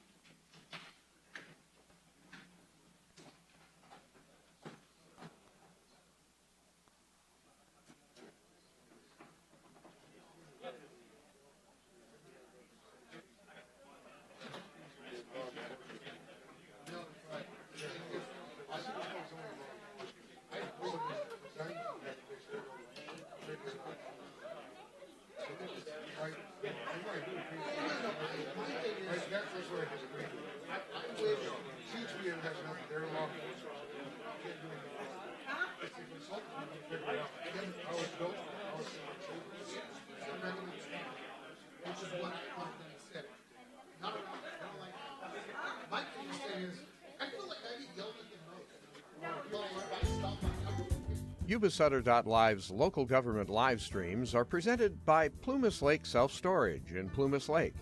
Yuba-Sutter.LIVE's local government live streams are presented by Plumas Lake Self Storage in Plumas Lake,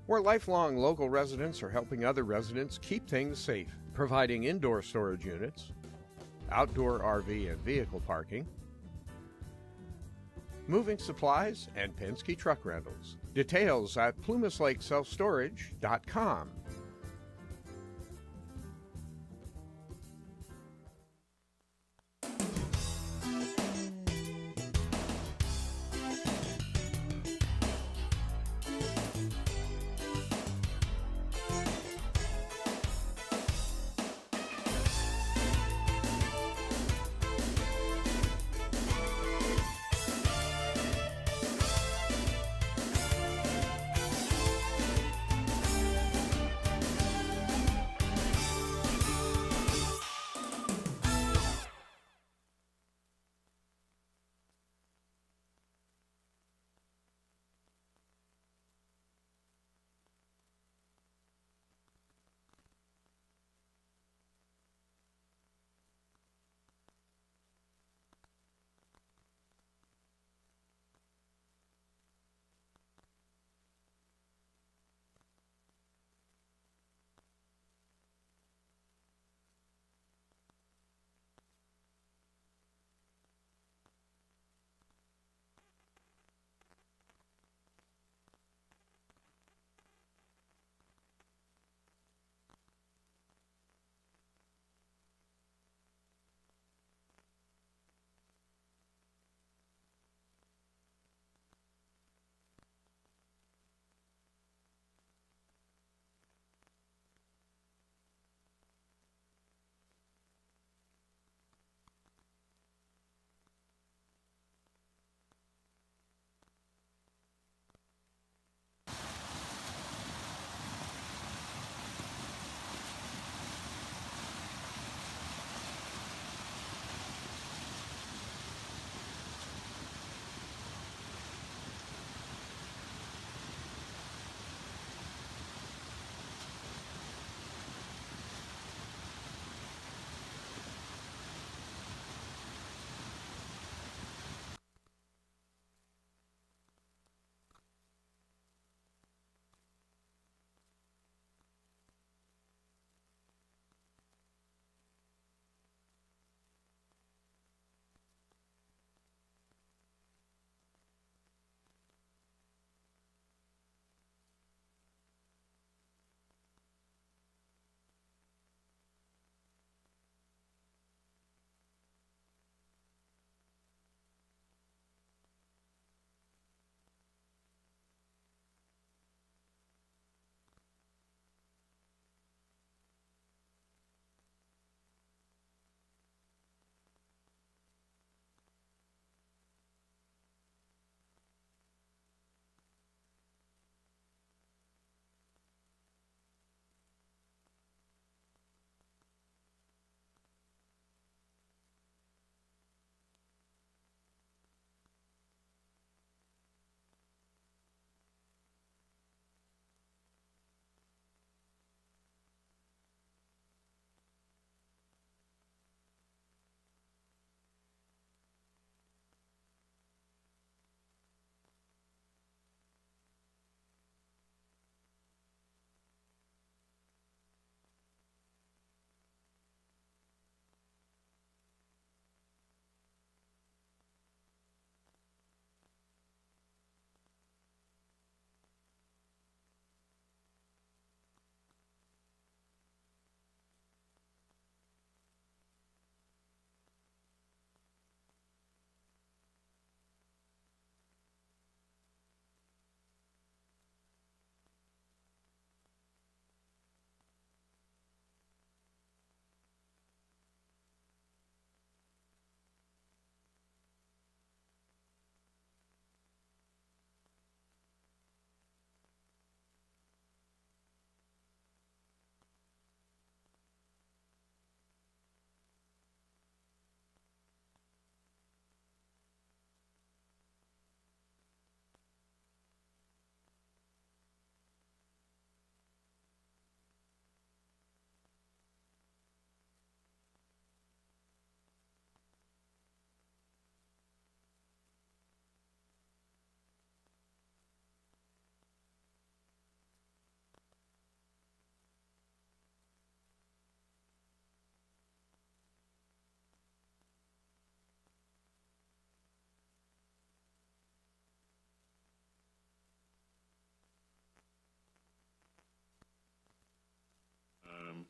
where lifelong local residents are helping other residents keep things safe, providing indoor storage units, outdoor RV and vehicle parking, moving supplies, and Penske truck rentals. Details at plumaslakeselfstorage.com.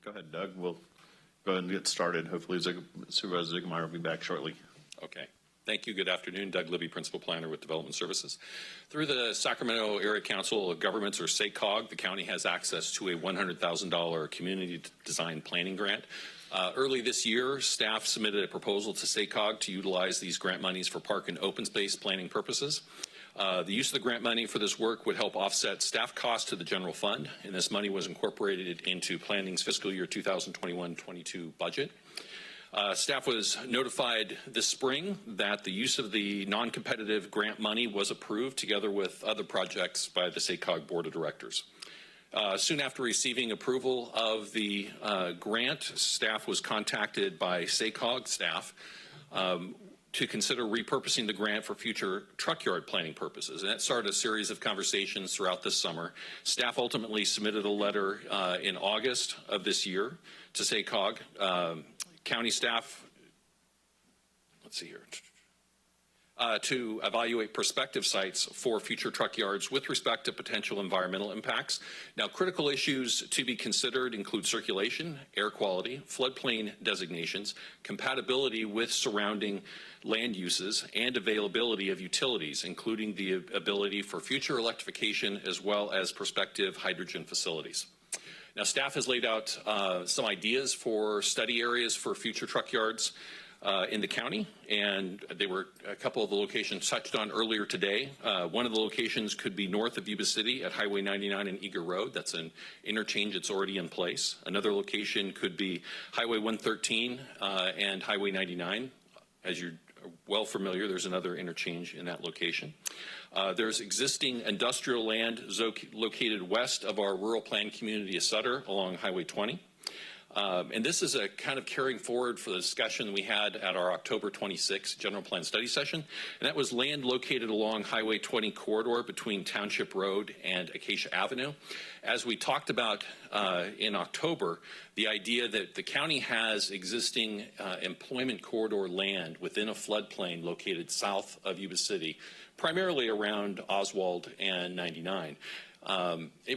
Go ahead, Doug. We'll go ahead and get started. Hopefully Supervisor Ziegemeier will be back shortly. Okay. Thank you. Good afternoon. Doug Libby, Principal Planner with Development Services. Through the Sacramento Area Council of Governments, or SACOG, the county has access to a $100,000 community design planning grant. Early this year, staff submitted a proposal to SACOG to utilize these grant monies for park and open space planning purposes. The use of the grant money for this work would help offset staff costs to the general fund, and this money was incorporated into planning's fiscal year 2021-22 budget. Staff was notified this spring that the use of the non-competitive grant money was approved together with other projects by the SACOG Board of Directors. Soon after receiving approval of the grant, staff was contacted by SACOG staff to consider repurposing the grant for future truck yard planning purposes. And that started a series of conversations throughout this summer. Staff ultimately submitted a letter in August of this year to SACOG. County staff, let's see here, to evaluate prospective sites for future truck yards with respect to potential environmental impacts. Now, critical issues to be considered include circulation, air quality, floodplain designations, compatibility with surrounding land uses, and availability of utilities, including the ability for future electrification as well as prospective hydrogen facilities. Now, staff has laid out some ideas for study areas for future truck yards in the county, and they were a couple of the locations touched on earlier today. One of the locations could be north of Yuba City at Highway 99 and Eager Road. That's an interchange that's already in place. Another location could be Highway 113 and Highway 99. As you're well familiar, there's another interchange in that location. There's existing industrial land located west of our rural planned community of Sutter along Highway 20. And this is a kind of carrying forward for the discussion we had at our October 26th General Plan Study Session. And that was land located along Highway 20 corridor between Township Road and Acacia Avenue. As we talked about in October, the idea that the county has existing employment corridor land within a floodplain located south of Yuba City, primarily around Oswald and 99.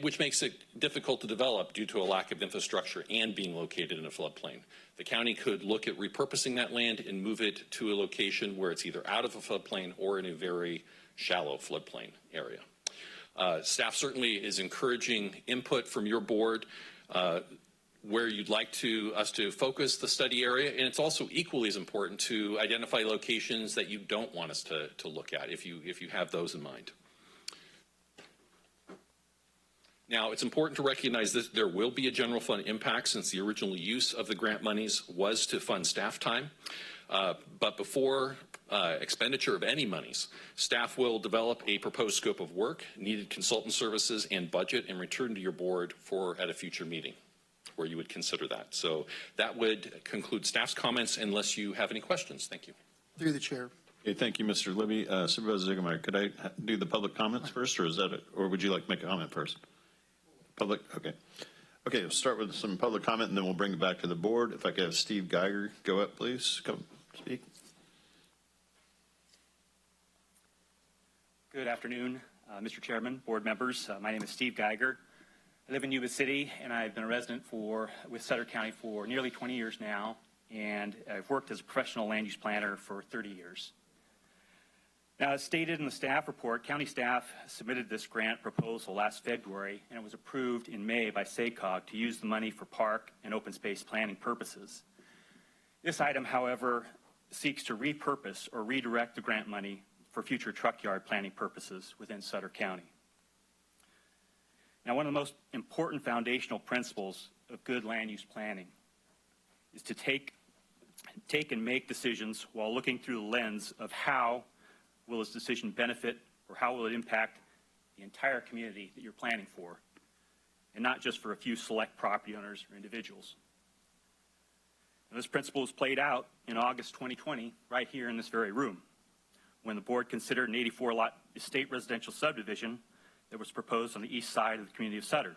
Which makes it difficult to develop due to a lack of infrastructure and being located in a floodplain. The county could look at repurposing that land and move it to a location where it's either out of a floodplain or in a very shallow floodplain area. Staff certainly is encouraging input from your board where you'd like us to focus the study area, and it's also equally as important to identify locations that you don't want us to look at if you have those in mind. Now, it's important to recognize that there will be a general fund impact since the original use of the grant monies was to fund staff time. But before expenditure of any monies, staff will develop a proposed scope of work, needed consultant services, and budget, and return to your board at a future meeting where you would consider that. So that would conclude staff's comments unless you have any questions. Thank you. Through the chair. Okay, thank you, Mr. Libby. Supervisor Ziegemeier, could I do the public comments first, or or would you like to make a comment first? Public, okay. Okay, we'll start with some public comment, and then we'll bring it back to the board. If I could have Steve Geiger go up, please. Come speak. Good afternoon, Mr. Chairman, board members. My name is Steve Geiger. I live in Yuba City, and I've been a resident with Sutter County for nearly 20 years now, and I've worked as a professional land use planner for 30 years. Now, as stated in the staff report, county staff submitted this grant proposal last February, and it was approved in May by SACOG to use the money for park and open space planning purposes. This item, however, seeks to repurpose or redirect the grant money for future truck yard planning purposes within Sutter County. Now, one of the most important foundational principles of good land use planning is to take and make decisions while looking through the lens of how will this decision benefit or how will it impact the entire community that you're planning for, and not just for a few select property owners or individuals. And this principle was played out in August 2020 right here in this very room when the board considered an 84-lot estate residential subdivision that was proposed on the east side of the community of Sutter.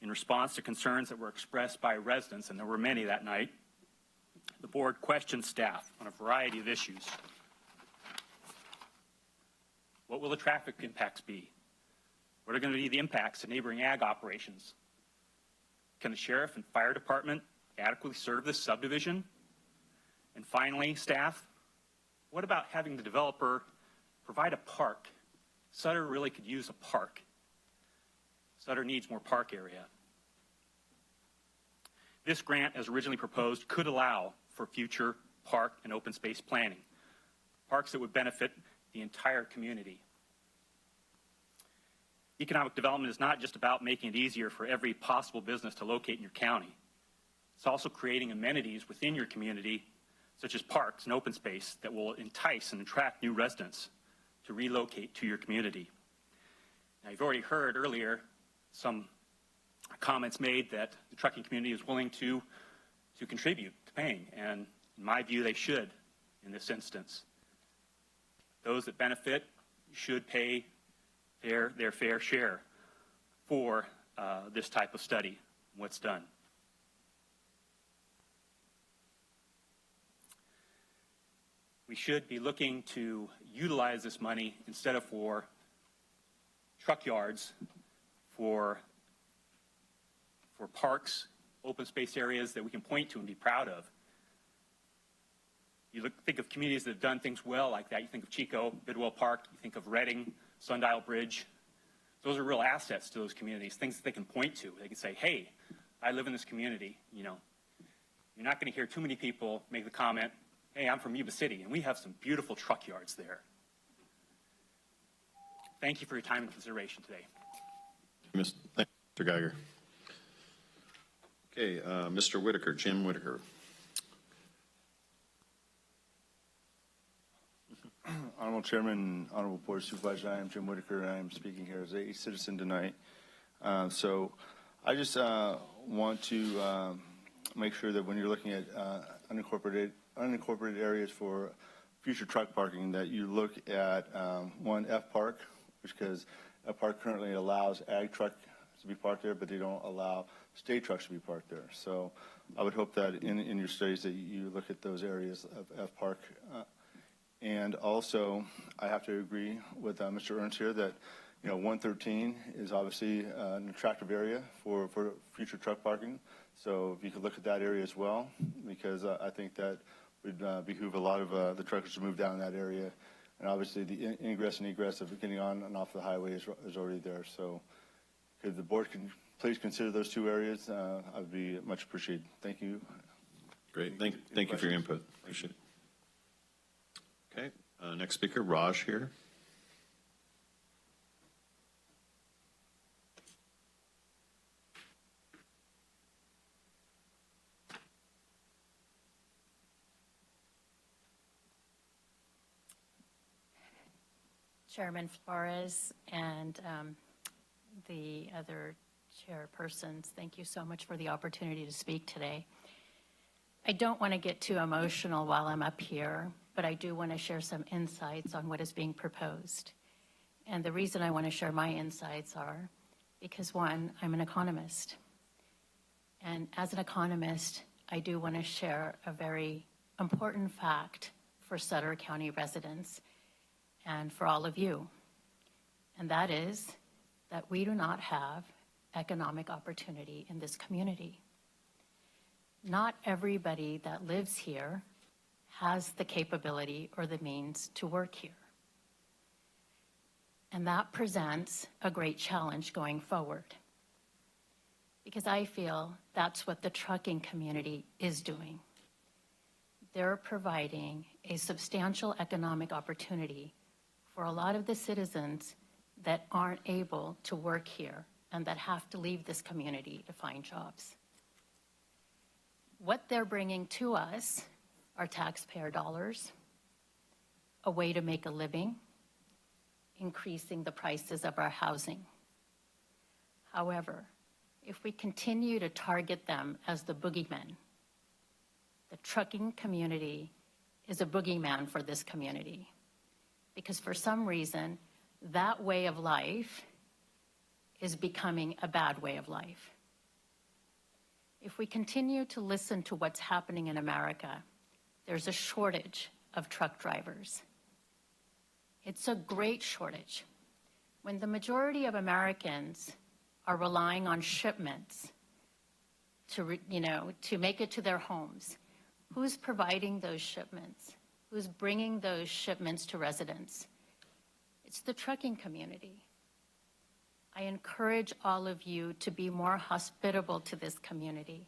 In response to concerns that were expressed by residents, and there were many that night, the board questioned staff on a variety of issues. What will the traffic impacts be? What are going to be the impacts to neighboring ag operations? Can the sheriff and fire department adequately serve this subdivision? And finally, staff, what about having the developer provide a park? Sutter really could use a park. Sutter needs more park area. This grant, as originally proposed, could allow for future park and open space planning, parks that would benefit the entire community. Economic development is not just about making it easier for every possible business to locate in your county. It's also creating amenities within your community, such as parks and open space, that will entice and attract new residents to relocate to your community. Now, you've already heard earlier some comments made that the trucking community is willing to contribute to paying, and in my view, they should in this instance. Those that benefit should pay their fair share for this type of study, what's done. We should be looking to utilize this money instead of for truck yards, for parks, open space areas that we can point to and be proud of. You think of communities that have done things well like that. You think of Chico, Bidwell Park, you think of Reading, Sundial Bridge. Those are real assets to those communities, things that they can point to. They can say, hey, I live in this community. You know, you're not going to hear too many people make the comment, hey, I'm from Yuba City, and we have some beautiful truck yards there. Thank you for your time and consideration today. Mr. Geiger. Okay, Mr. Whitaker, Jim Whitaker. Honorable Chairman, Honorable Board of Supervisors, I am Jim Whitaker, and I am speaking here as a citizen tonight. So I just want to make sure that when you're looking at unincorporated areas for future truck parking, that you look at one F Park, because F Park currently allows ag truck to be parked there, but they don't allow state trucks to be parked there. So I would hope that in your studies that you look at those areas of F Park. And also, I have to agree with Mr. Ernst here that, 113 is obviously an attractive area for future truck parking. So if you could look at that area as well, because I think that would behoove a lot of the truckers to move down that area. And obviously the ingress and egress of getting on and off the highway is already there. So if the board can please consider those two areas, I would be much appreciated. Thank you. Great. Thank you for your input. Appreciate it. Okay, next speaker, Raj here. Chairman Flores and the other chairpersons, thank you so much for the opportunity to speak today. I don't want to get too emotional while I'm up here, but I do want to share some insights on what is being proposed. And the reason I want to share my insights are because, one, I'm an economist. And as an economist, I do want to share a very important fact for Sutter County residents and for all of you. And that is that we do not have economic opportunity in this community. Not everybody that lives here has the capability or the means to work here. And that presents a great challenge going forward, because I feel that's what the trucking community is doing. They're providing a substantial economic opportunity for a lot of the citizens that aren't able to work here and that have to leave this community to find jobs. What they're bringing to us are taxpayer dollars, a way to make a living, increasing the prices of our housing. However, if we continue to target them as the boogeymen, the trucking community is a boogeyman for this community, because for some reason, that way of life is becoming a bad way of life. If we continue to listen to what's happening in America, there's a shortage of truck drivers. It's a great shortage. When the majority of Americans are relying on shipments to make it to their homes. Who's providing those shipments? Who's bringing those shipments to residents? It's the trucking community. I encourage all of you to be more hospitable to this community.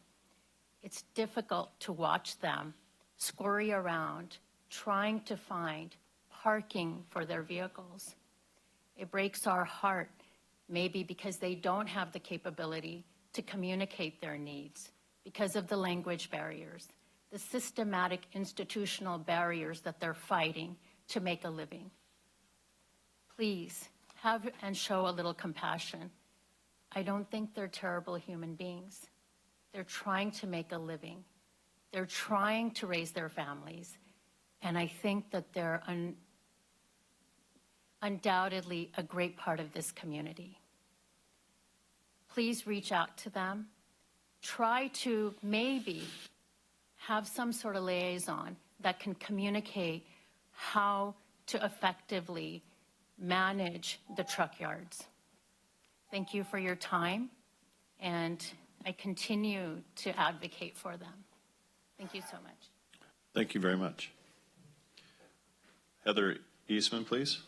It's difficult to watch them scurry around trying to find parking for their vehicles. It breaks our heart, maybe because they don't have the capability to communicate their needs because of the language barriers, the systematic institutional barriers that they're fighting to make a living. Please have and show a little compassion. I don't think they're terrible human beings. They're trying to make a living. They're trying to raise their families. And I think that they're undoubtedly a great part of this community. Please reach out to them. Try to maybe have some sort of liaison that can communicate how to effectively manage the truck yards. Thank you for your time, and I continue to advocate for them. Thank you so much. Thank you very much. Heather Eastman, please.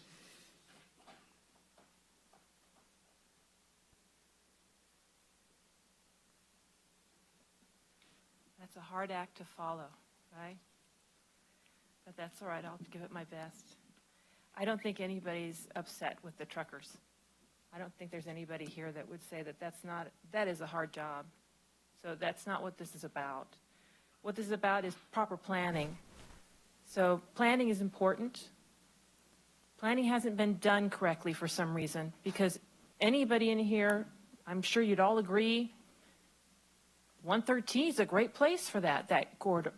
That's a hard act to follow, right? But that's all right. I'll give it my best. I don't think anybody's upset with the truckers. I don't think there's anybody here that would say that that is a hard job. So that's not what this is about. What this is about is proper planning. So planning is important. Planning hasn't been done correctly for some reason, because anybody in here, I'm sure you'd all agree, 113 is a great place for that corridor.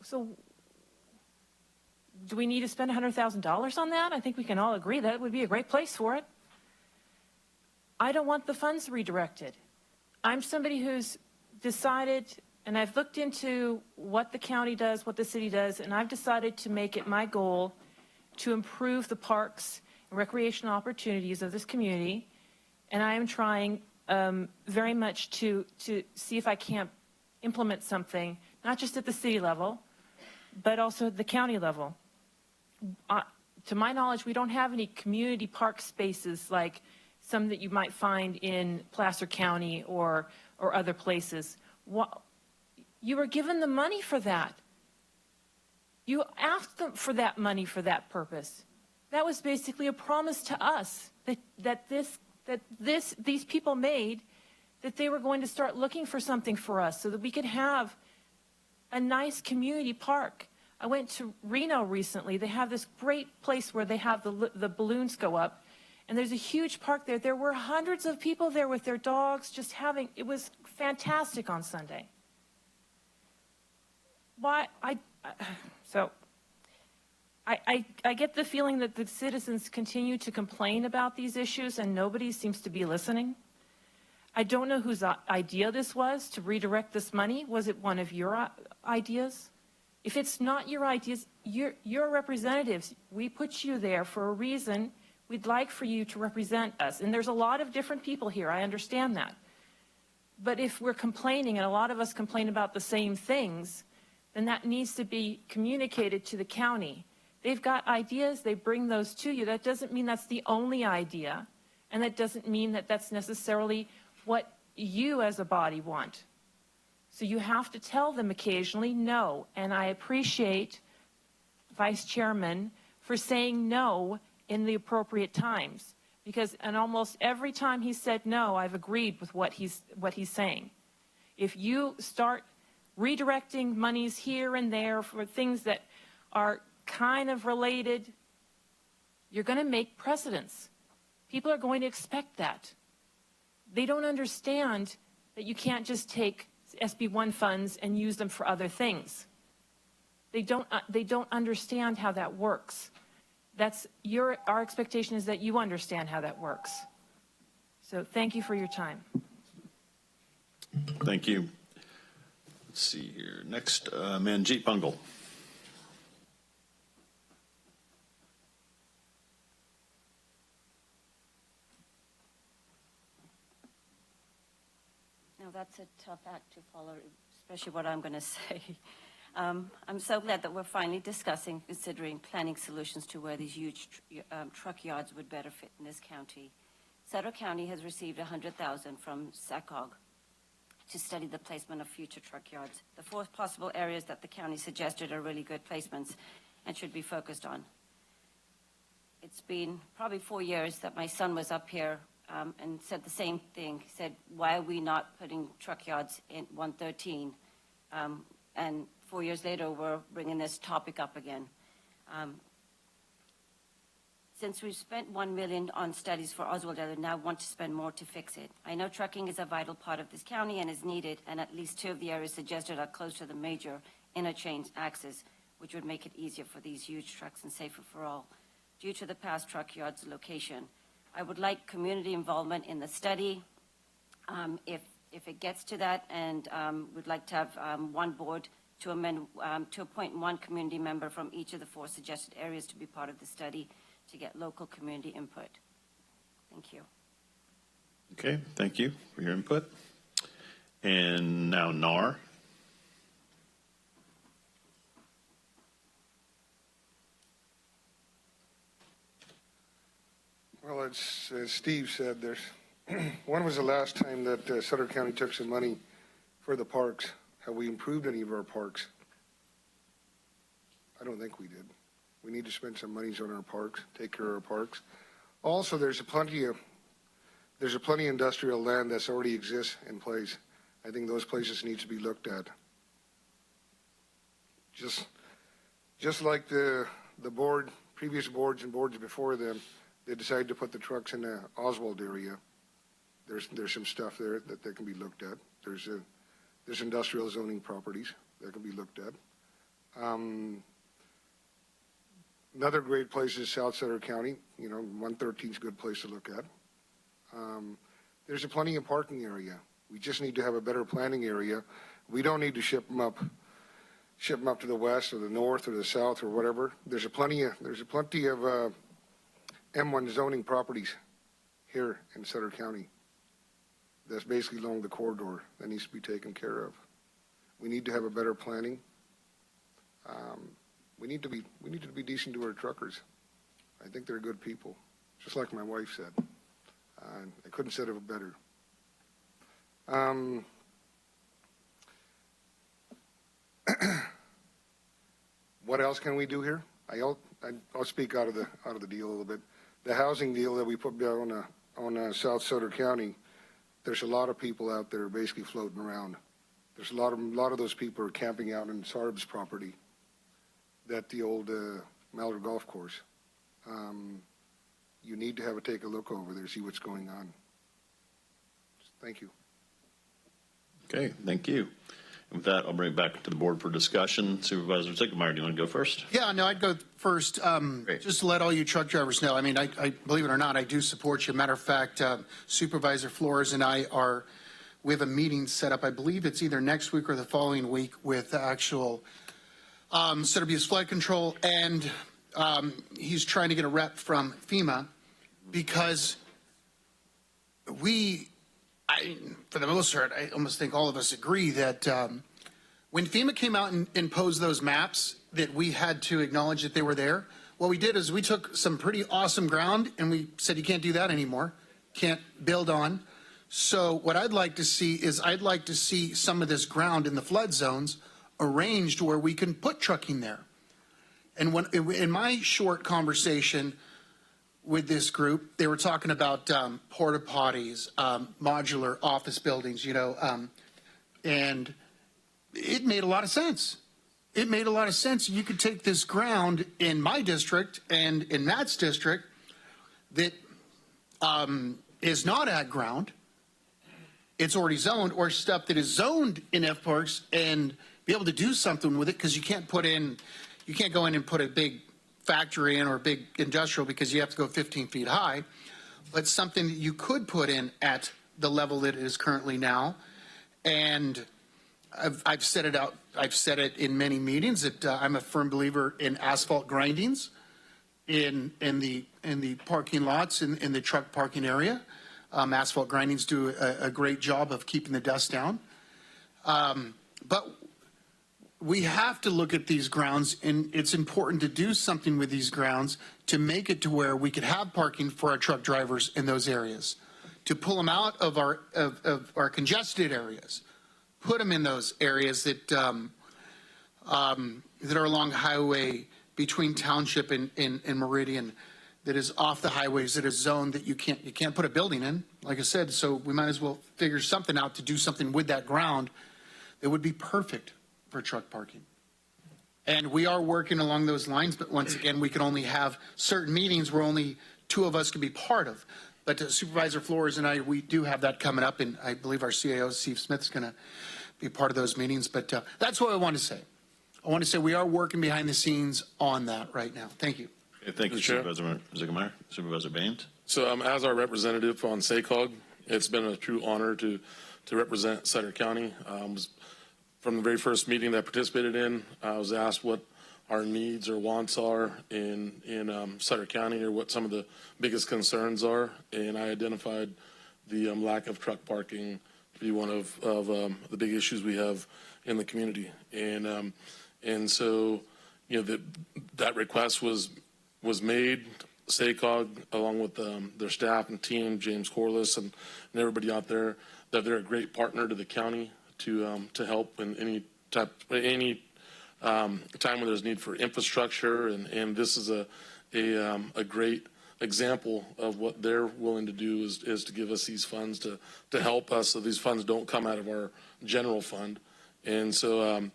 So do we need to spend $100,000 on that? I think we can all agree that would be a great place for it. I don't want the funds redirected. I'm somebody who's decided, and I've looked into what the county does, what the city does, and I've decided to make it my goal to improve the parks and recreational opportunities of this community. And I am trying very much to see if I can't implement something, not just at the city level, but also at the county level. To my knowledge, we don't have any community park spaces like some that you might find in Placer County or other places. You were given the money for that. You asked them for that money for that purpose. That was basically a promise to us that these people made, that they were going to start looking for something for us so that we could have a nice community park. I went to Reno recently. They have this great place where they have the balloons go up, and there's a huge park there. There were hundreds of people there with their dogs it was fantastic on Sunday. I get the feeling that the citizens continue to complain about these issues and nobody seems to be listening. I don't know whose idea this was to redirect this money. Was it one of your ideas? If it's not your ideas, you're representatives. We put you there for a reason. We'd like for you to represent us. And there's a lot of different people here. I understand that. But if we're complaining, and a lot of us complain about the same things, then that needs to be communicated to the county. They've got ideas, they bring those to you. That doesn't mean that's the only idea, and that doesn't mean that that's necessarily what you as a body want. So you have to tell them occasionally no, and I appreciate Vice Chairman for saying no in the appropriate times, because and almost every time he said no, I've agreed with what he's saying. If you start redirecting monies here and there for things that are kind of related, you're going to make precedents. People are going to expect that. They don't understand that you can't just take SB1 funds and use them for other things. They don't understand how that works. Our expectation is that you understand how that works. So thank you for your time. Thank you. Let's see here. Next, Manjeet Bungle. No, that's a tough act to follow, especially what I'm going to say. I'm so glad that we're finally discussing, considering planning solutions to where these huge truck yards would better fit in this county. Sutter County has received $100,000 from SACOG to study the placement of future truck yards. The 4 possible areas that the county suggested are really good placements and should be focused on. It's been probably 4 years that my son was up here and said the same thing. He said, why are we not putting truck yards in 113? And 4 years later, we're bringing this topic up again. Since we've spent $1 million on studies for Oswald, I now want to spend more to fix it. I know trucking is a vital part of this county and is needed, and at least 2 of the areas suggested are close to the major interchange axis, which would make it easier for these huge trucks and safer for all. Due to the past truck yard's location, I would like community involvement in the study. If it gets to that, and we'd like to have one board to appoint 1 community member from each of the 4 suggested areas to be part of the study to get local community input. Thank you. Okay, thank you for your input. And now NAR. Well, it's, as Steve said, there's, when was the last time that Sutter County took some money for the parks? Have we improved any of our parks? I don't think we did. We need to spend some monies on our parks, take care of our parks. Also, there's plenty of industrial land that's already exists in place. I think those places need to be looked at. Just like the board, previous boards and boards before them, they decided to put the trucks in the Oswald area. There's some stuff there that can be looked at. There's industrial zoning properties that can be looked at. Another great place is South Sutter County. 113 is a good place to look at. There's plenty of parking area. We just need to have a better planning area. We don't need to ship them up to the west or the north or the south or whatever. There's plenty of M1 zoning properties here in Sutter County. That's basically along the corridor that needs to be taken care of. We need to have a better planning. We need to be decent to our truckers. I think they're good people, just like my wife said. I couldn't say it better. What else can we do here? I'll speak out of the deal a little bit. The housing deal that we put down on South Sutter County, there's a lot of people out there basically floating around. There's a lot of those people are camping out in Sarb's property, at the old Mallard Golf Course. You need to take a look over there, see what's going on. Thank you. Okay, thank you. And with that, I'll bring it back to the board for discussion. Supervisor Zickelmeyer, do you want to go first? Yeah, no, I'd go first. Just to let all you truck drivers know, I mean, I believe it or not, I do support you. Matter of fact, Supervisor Flores and we have a meeting set up. I believe it's either next week or the following week with actual Sutter Abuse Flood Control, and he's trying to get a rep from FEMA because for the most part, I almost think all of us agree that when FEMA came out and imposed those maps, that we had to acknowledge that they were there. What we did is we took some pretty awesome ground and we said, you can't do that anymore, can't build on. So what I'd like to see is some of this ground in the flood zones arranged where we can put trucking there. And in my short conversation with this group, they were talking about porta potties, modular office buildings, and it made a lot of sense. It made a lot of sense. You could take this ground in my district and in Matt's district that is not ag ground. It's already zoned, or stuff that is zoned in F parks, and be able to do something with it, because you can't go in and put a big factory in or a big industrial because you have to go 15 feet high, but something that you could put in at the level that it is currently now. And I've said it out. I've said it in many meetings that I'm a firm believer in asphalt grindings in the parking lots in the truck parking area. Asphalt grindings do a great job of keeping the dust down. But we have to look at these grounds, and it's important to do something with these grounds to make it to where we could have parking for our truck drivers in those areas, to pull them out of our congested areas, put them in those areas that that are along highway between Township and Meridian, that is off the highways, that is zoned that you can't put a building in, like I said. So we might as well figure something out to do something with that ground that would be perfect for truck parking. And we are working along those lines, but once again, we can only have certain meetings where only two of us can be part of. But Supervisor Flores and I, we do have that coming up, and I believe our CAO, Steve Smith, is going to be part of those meetings. But that's what I want to say. I want to say we are working behind the scenes on that right now. Thank you. Okay, thank you, Supervisor Zickemeyer. Supervisor Baines. So as our representative on SACOG, it's been a true honor to represent Sutter County. From the very first meeting that I participated in, I was asked what our needs or wants are in Sutter County, or what some of the biggest concerns are, and I identified the lack of truck parking to be one of the big issues we have in the community. And so, you know, that request was made. SACOG, along with their staff and team, James Corliss and everybody out there, that they're a great partner to the county to help in any time when there's need for infrastructure, and this is a great example of what they're willing to do is to give us these funds to help us, so these funds don't come out of our general fund. And so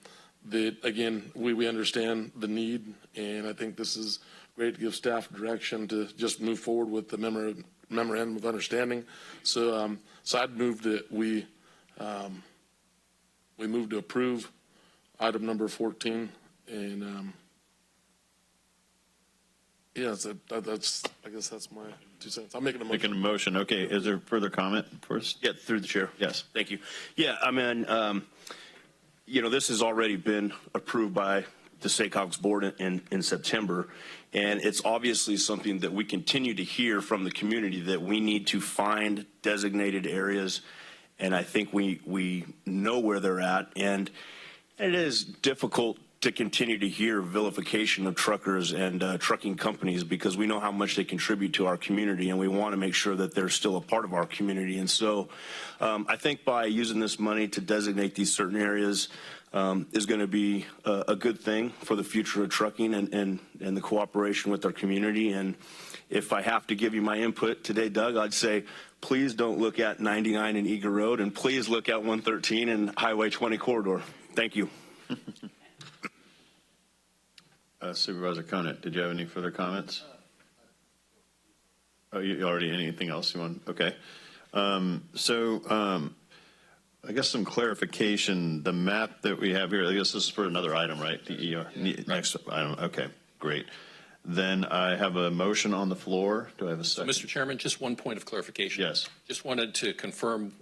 again, we understand the need, and I think this is great to give staff direction to just move forward with the memorandum of understanding. So I'd move that we move to approve item number 14, and that's I guess that's my 2 cents. I'm making a motion. Making a motion. Okay. Is there further comment first? Yeah, through the chair. Yes. Thank you. Yeah, I mean, you know, this has already been approved by the SACOG's board in September, and it's obviously something that we continue to hear from the community, that we need to find designated areas, and I think we know where they're at, and it is difficult to continue to hear vilification of truckers and trucking companies, because we know how much they contribute to our community, and we want to make sure that they're still a part of our community. And so I think by using this money to designate these certain areas is going to be a good thing for the future of trucking and the cooperation with our community. And if I have to give you my input today, Doug, I'd say please don't look at 99 and Eager Road, and please look at 113 and Highway 20 corridor. Thank you. Supervisor Conant, did you have any further comments? Oh, you already, anything else you want? Okay. I guess some clarification. The map that we have here, I guess this is for another item, right? The ER. Next item. Okay, great. Then I have a motion on the floor. Do I have a second? Mr. Chairman, just one point of clarification. Yes. Just wanted to confirm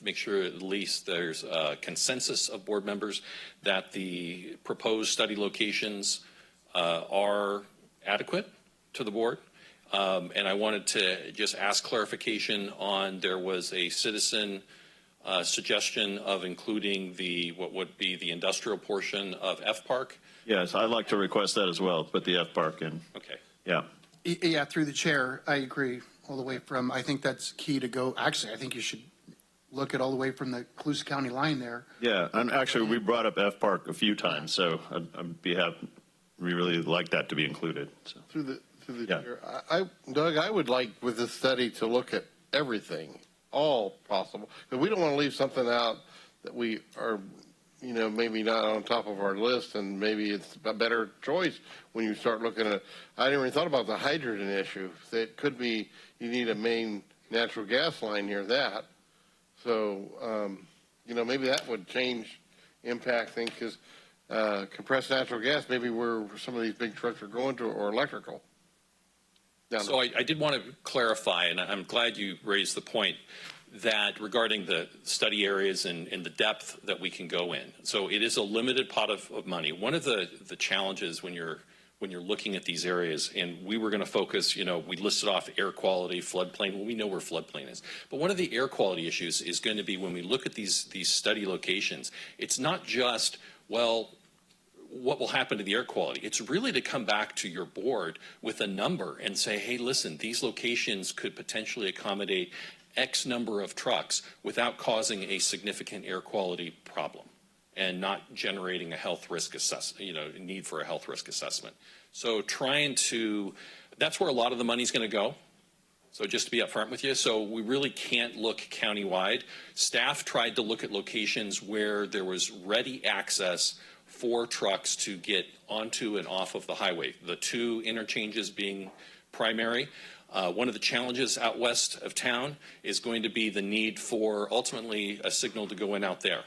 make sure at least there's a consensus of board members that the proposed study locations are adequate to the board. And I wanted to just ask clarification on, there was a citizen suggestion of including what would be the industrial portion of F Park. Yes, I'd like to request that as well. Put the F Park in. Okay. Yeah. Yeah, through the chair, I agree all the way from, I think that's key to go. Actually, I think you should look at all the way from the Colusa County line there. Yeah, and actually we brought up F Park a few times, so we really like that to be included. So. Through the chair, Doug, I would like with this study to look at everything, all possible, because we don't want to leave something out that we are, you know, maybe not on top of our list, and maybe it's a better choice when you start looking at. I never even thought about the hydrogen issue. It could be you need a main natural gas line near that, so you know, maybe that would impact things, because compressed natural gas, maybe where some of these big trucks are going to, or electrical. So I did want to clarify, and I'm glad you raised the point, that regarding the study areas and the depth that we can go in. So it is a limited pot of money. One of the challenges when when you're looking at these areas. And we were going to focus, we listed off air quality, floodplain. Well, we know where floodplain is. But one of the air quality issues is going to be when we look at these study locations, it's not just, well, what will happen to the air quality? It's really to come back to your board with a number and say, hey, listen, these locations could potentially accommodate X number of trucks without causing a significant air quality problem and not generating a health risk need for a health risk assessment. So that's where a lot of the money is going to go. So just to be upfront with you, so we really can't look countywide. Staff tried to look at locations where there was ready access for trucks to get onto and off of the highway, the 2 interchanges being primary. One of the challenges out west of town is going to be the need for ultimately a signal to go in out there.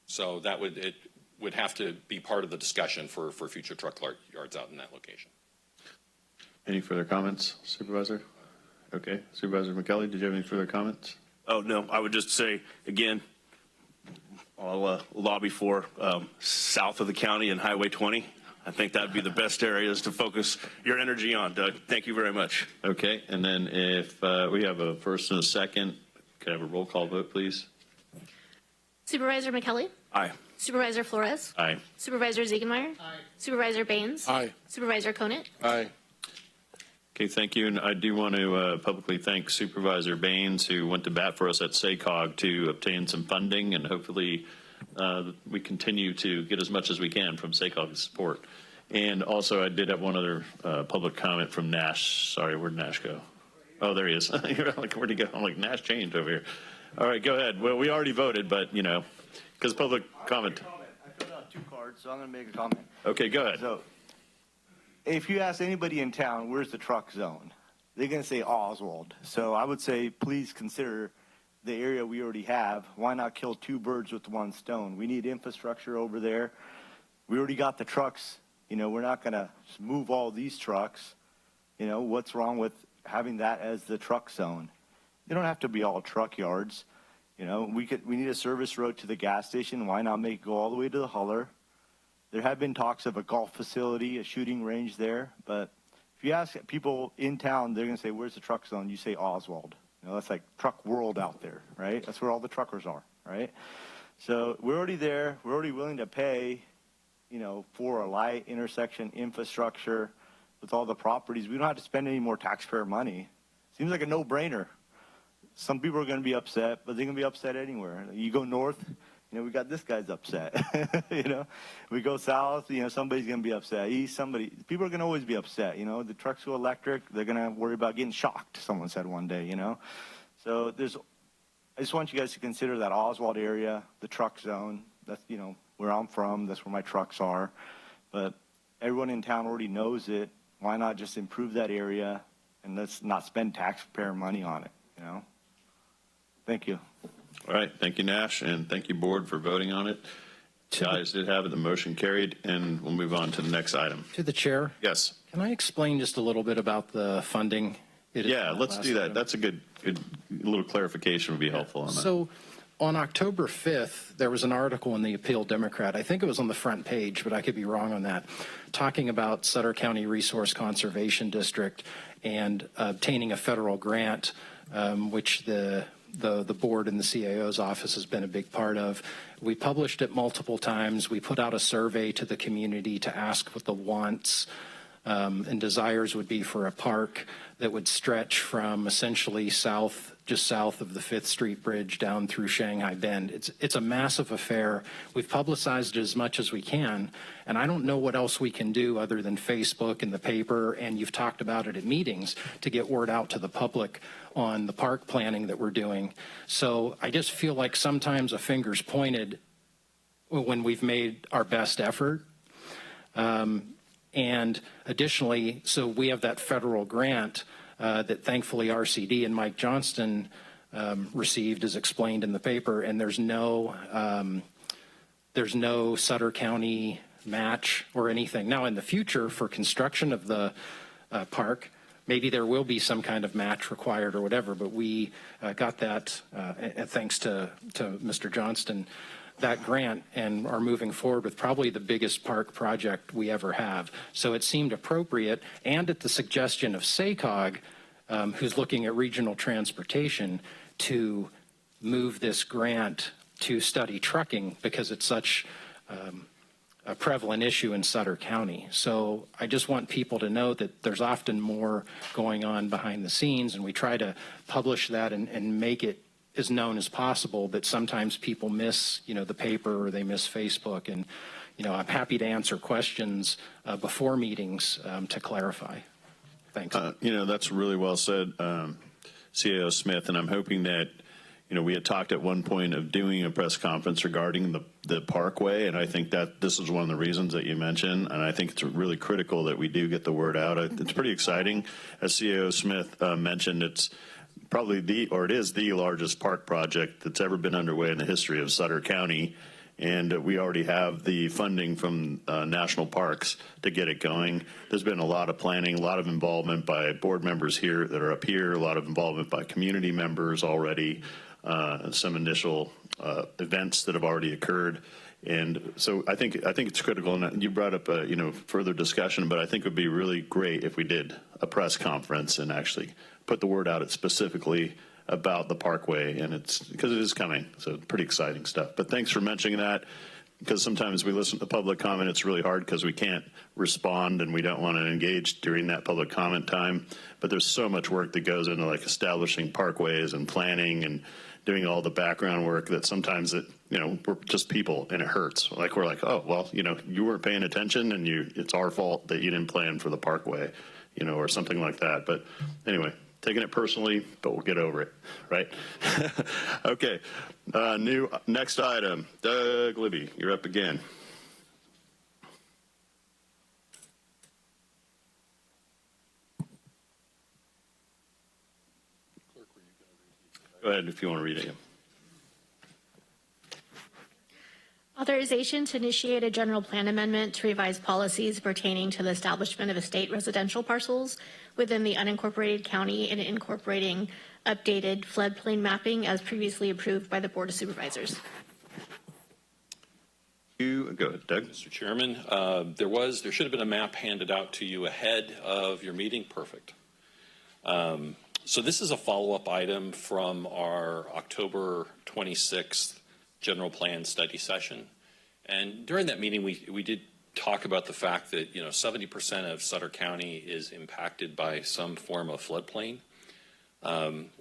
So it would have to be part of the discussion for future truck yards out in that location. Any further comments, Supervisor? Okay, Supervisor McKelly, did you have any further comments? Oh, no, I would just say, again, I'll lobby for south of the county and Highway 20. I think that would be the best areas to focus your energy on, Doug. Thank you very much. Okay, and then if we have a first and a second, could I have a roll call vote, please? Supervisor McKelly? Aye. Supervisor Flores? Aye. Supervisor Ziegenmeyer? Aye. Supervisor Baines? Aye. Supervisor Conant? Aye. Okay, thank you. And I do want to publicly thank Supervisor Baines, who went to bat for us at SACOG to obtain some funding, and hopefully we continue to get as much as we can from SACOG's support. And also, I did have one other public comment from Nash. Sorry, where'd Nash go? Oh, there he is. You're like, where'd he go? I'm like, Nash changed over here. All right, go ahead. Well, we already voted, but, because public comment. I filled out 2 cards, so I'm going to make a comment. Okay, go ahead. So, if you ask anybody in town, where's the truck zone? They're going to say Oswald. So I would say, please consider the area we already have. Why not kill 2 birds with 1 stone? We need infrastructure over there. We already got the trucks. We're not going to just move all these trucks. What's wrong with having that as the truck zone? They don't have to be all truck yards. We need a service road to the gas station. Why not make it go all the way to the Huller? There have been talks of a golf facility, a shooting range there, but if you ask people in town, they're going to say, where's the truck zone? You say Oswald. That's like truck world out there, right? That's where all the truckers are, right? So we're already there. We're already willing to pay, for a light intersection infrastructure with all the properties. We don't have to spend any more taxpayer money. Seems like a no-brainer. Some people are going to be upset, but they're going to be upset anywhere. You go north, we got this guy's upset. We go south, somebody's going to be upset. East, people are going to always be upset. The trucks go electric, they're going to worry about getting shocked, someone said one day, So I just want you guys to consider that Oswald area, the truck zone. That's, where I'm from. That's where my trucks are. But everyone in town already knows it. Why not just improve that area and let's not spend taxpayer money on it, Thank you. All right. Thank you, Nash, and thank you, Board, for voting on it. The ayes did have it. The motion carried, and we'll move on to the next item. To the chair. Yes. Can I explain just a little bit about the funding? Yeah, let's do that. That's a good little clarification would be helpful on that. So on October 5th, there was an article in the Appeal Democrat. I think it was on the front page, but I could be wrong on that, talking about Sutter County Resource Conservation District and obtaining a federal grant, which the board and the CAO's office has been a big part of. We published it multiple times. We put out a survey to the community to ask what the wants and desires would be for a park that would stretch from essentially just south of the 5th Street Bridge down through Shanghai Bend. It's a massive affair. We've publicized it as much as we can, and I don't know what else we can do other than Facebook and the paper, and you've talked about it at meetings, to get word out to the public on the park planning that we're doing. So I just feel like sometimes a finger's pointed when we've made our best effort. And additionally, so we have that federal grant that thankfully RCD and Mike Johnston received, as explained in the paper, and there's no Sutter County match or anything. Now, in the future, for construction of the park, maybe there will be some kind of match required or whatever, but we got that thanks to Mr. Johnston. that grant and are moving forward with probably the biggest park project we ever have. So it seemed appropriate, and at the suggestion of SACOG, who's looking at regional transportation, to move this grant to study trucking because it's such a prevalent issue in Sutter County. So I just want people to know that there's often more going on behind the scenes, and we try to publish that and make it as known as possible, but sometimes people miss, the paper, or they miss Facebook. And, I'm happy to answer questions before meetings to clarify. Thanks. That's really well said, CAO Smith, and I'm hoping that, we had talked at one point of doing a press conference regarding the parkway, and I think that this is one of the reasons that you mentioned, and I think it's really critical that we do get the word out. It's pretty exciting. As CAO Smith mentioned, it's probably it is the largest park project that's ever been underway in the history of Sutter County, and we already have the funding from national parks to get it going. There's been a lot of planning, a lot of involvement by board members here that are up here, a lot of involvement by community members already, some initial events that have already occurred. And so I think it's critical, and you brought up further discussion, but I think it would be really great if we did a press conference and actually put the word out specifically about the parkway, and it's because it is coming, so pretty exciting stuff. But thanks for mentioning that, because sometimes we listen to public comment, it's really hard because we can't respond and we don't want to engage during that public comment time. But there's so much work that goes into like establishing parkways and planning and doing all the background work that sometimes we're just people and it hurts. Like we're like, oh, well, you weren't paying attention and it's our fault that you didn't plan for the parkway, or something like that. But anyway, taking it personally, but we'll get over it, right? Okay, next item. Doug Libby, you're up again. Go ahead if you want to read it. Authorization to initiate a general plan amendment to revise policies pertaining to the establishment of estate residential parcels within the unincorporated county and incorporating updated floodplain mapping as previously approved by the Board of Supervisors. Go ahead, Doug. Mr. Chairman, there should have been a map handed out to you ahead of your meeting. Perfect. So this is a follow-up item from our October 26th general plan study session. And during that meeting, we did talk about the fact that, 70% of Sutter County is impacted by some form of floodplain.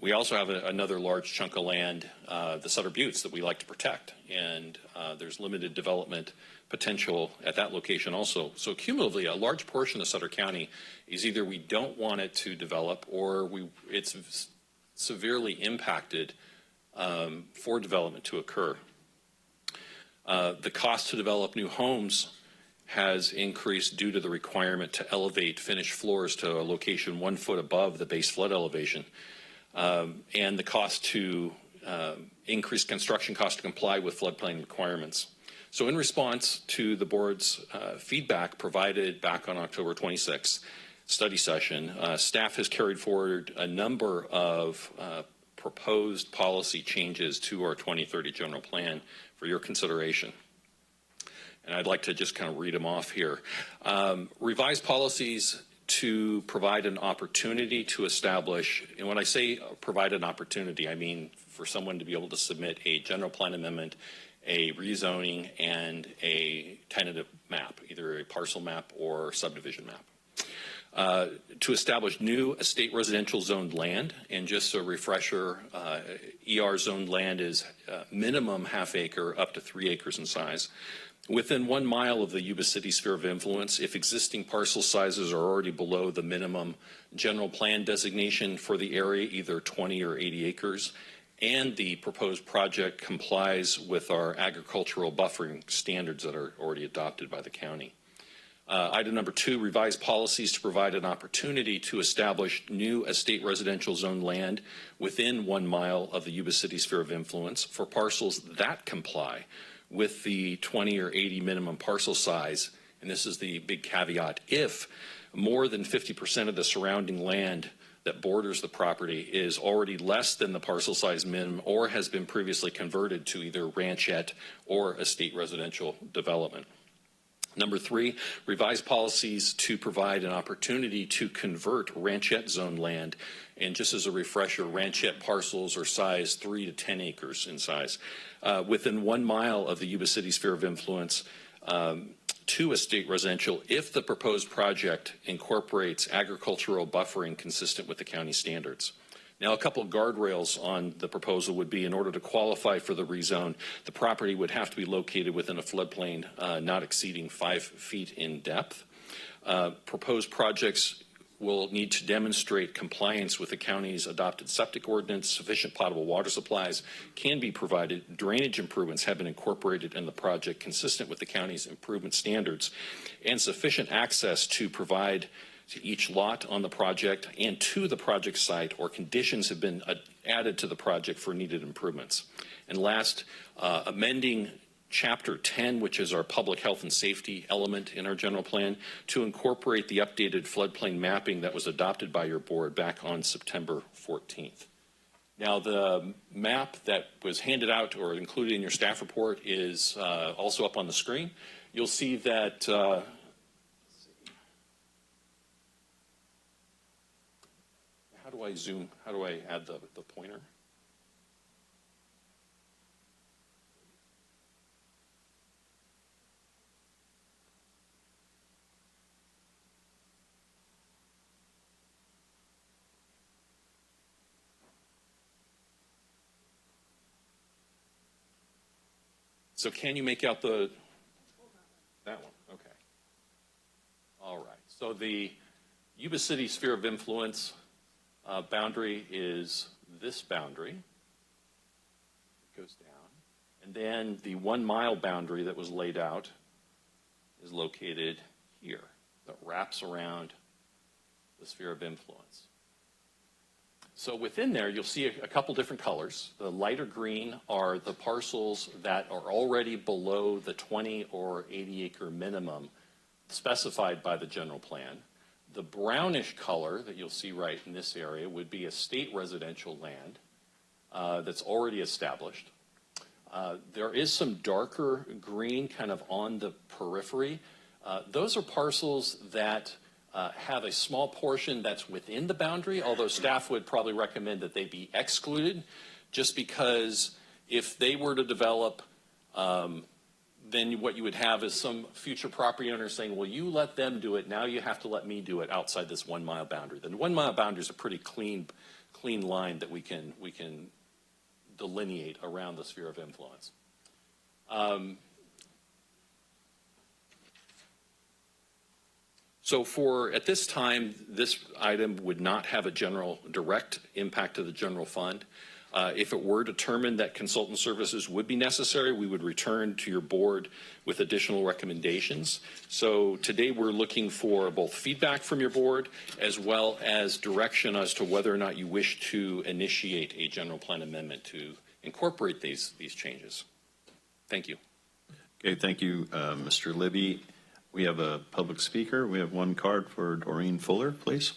We also have another large chunk of land, the Sutter Buttes, that we like to protect. And there's limited development potential at that location also. So cumulatively, a large portion of Sutter County is either we don't want it to develop or it's severely impacted for development to occur. The cost to develop new homes has increased due to the requirement to elevate finished floors to a location 1 foot above the base flood elevation, and the cost to increase construction costs to comply with floodplain requirements. So in response to the board's feedback provided back on October 26th study session, staff has carried forward a number of proposed policy changes to our 2030 general plan for your consideration. And I'd like to just kind of read them off here. Revised policies to provide an opportunity to establish, and when I say provide an opportunity, I mean for someone to be able to submit a general plan amendment, a rezoning, and a tentative map, either a parcel map or subdivision map. To establish new estate residential zoned land, and just a refresher, ER zoned land is minimum ½ acre up to 3 acres in size. Within 1 mile of the Yuba City sphere of influence, if existing parcel sizes are already below the minimum general plan designation for the area, either 20 or 80 acres, and the proposed project complies with our agricultural buffering standards that are already adopted by the county. Item number 2, revise policies to provide an opportunity to establish new estate residential zone land within 1 mile of the Yuba City sphere of influence for parcels that comply with the 20 or 80 minimum parcel size. And this is the big caveat: if more than 50% of the surrounding land that borders the property is already less than the parcel size minimum or has been previously converted to either ranchette or estate residential development. Number 3, revise policies to provide an opportunity to convert ranchette zone land. And just as a refresher, ranchette parcels are size 3 to 10 acres in size. Within 1 mile of the Yuba City sphere of influence to estate residential if the proposed project incorporates agricultural buffering consistent with the county standards. Now, a couple of guardrails on the proposal would be, in order to qualify for the rezone, the property would have to be located within a floodplain not exceeding 5 feet in depth. Proposed projects will need to demonstrate compliance with the county's adopted septic ordinance. Sufficient potable water supplies can be provided. Drainage improvements have been incorporated in the project consistent with the county's improvement standards, and sufficient access to provide to each lot on the project and to the project site, or conditions have been added to the project for needed improvements. And last, amending Chapter 10, which is our public health and safety element in our general plan, to incorporate the updated floodplain mapping that was adopted by your board back on September 14th. Now, the map that was handed out or included in your staff report is also up on the screen. You'll see that how do I zoom? How do I add the pointer? So can you make out that one? Okay. All right. So the Yuba City sphere of influence boundary is this boundary. It goes down. And then the 1 mile boundary that was laid out is located here. That wraps around the sphere of influence. So within there, you'll see a couple different colors. The lighter green are the parcels that are already below the 20 or 80 acre minimum specified by the general plan. The brownish color that you'll see right in this area would be estate residential land that's already established. There is some darker green kind of on the periphery. Those are parcels that have a small portion that's within the boundary, although staff would probably recommend that they be excluded, just because if they were to develop, then what you would have is some future property owner saying, well, you let them do it, now you have to let me do it outside this 1 mile boundary. The 1 mile boundary is a pretty clean line that we can delineate around the sphere of influence. So at this time, this item would not have a direct impact to the general fund. If it were determined that consultant services would be necessary, we would return to your board with additional recommendations. So today we're looking for both feedback from your board as well as direction as to whether or not you wish to initiate a general plan amendment to incorporate these changes. Thank you. Okay, thank you, Mr. Libby. We have a public speaker. We have one card for Doreen Fuller, please.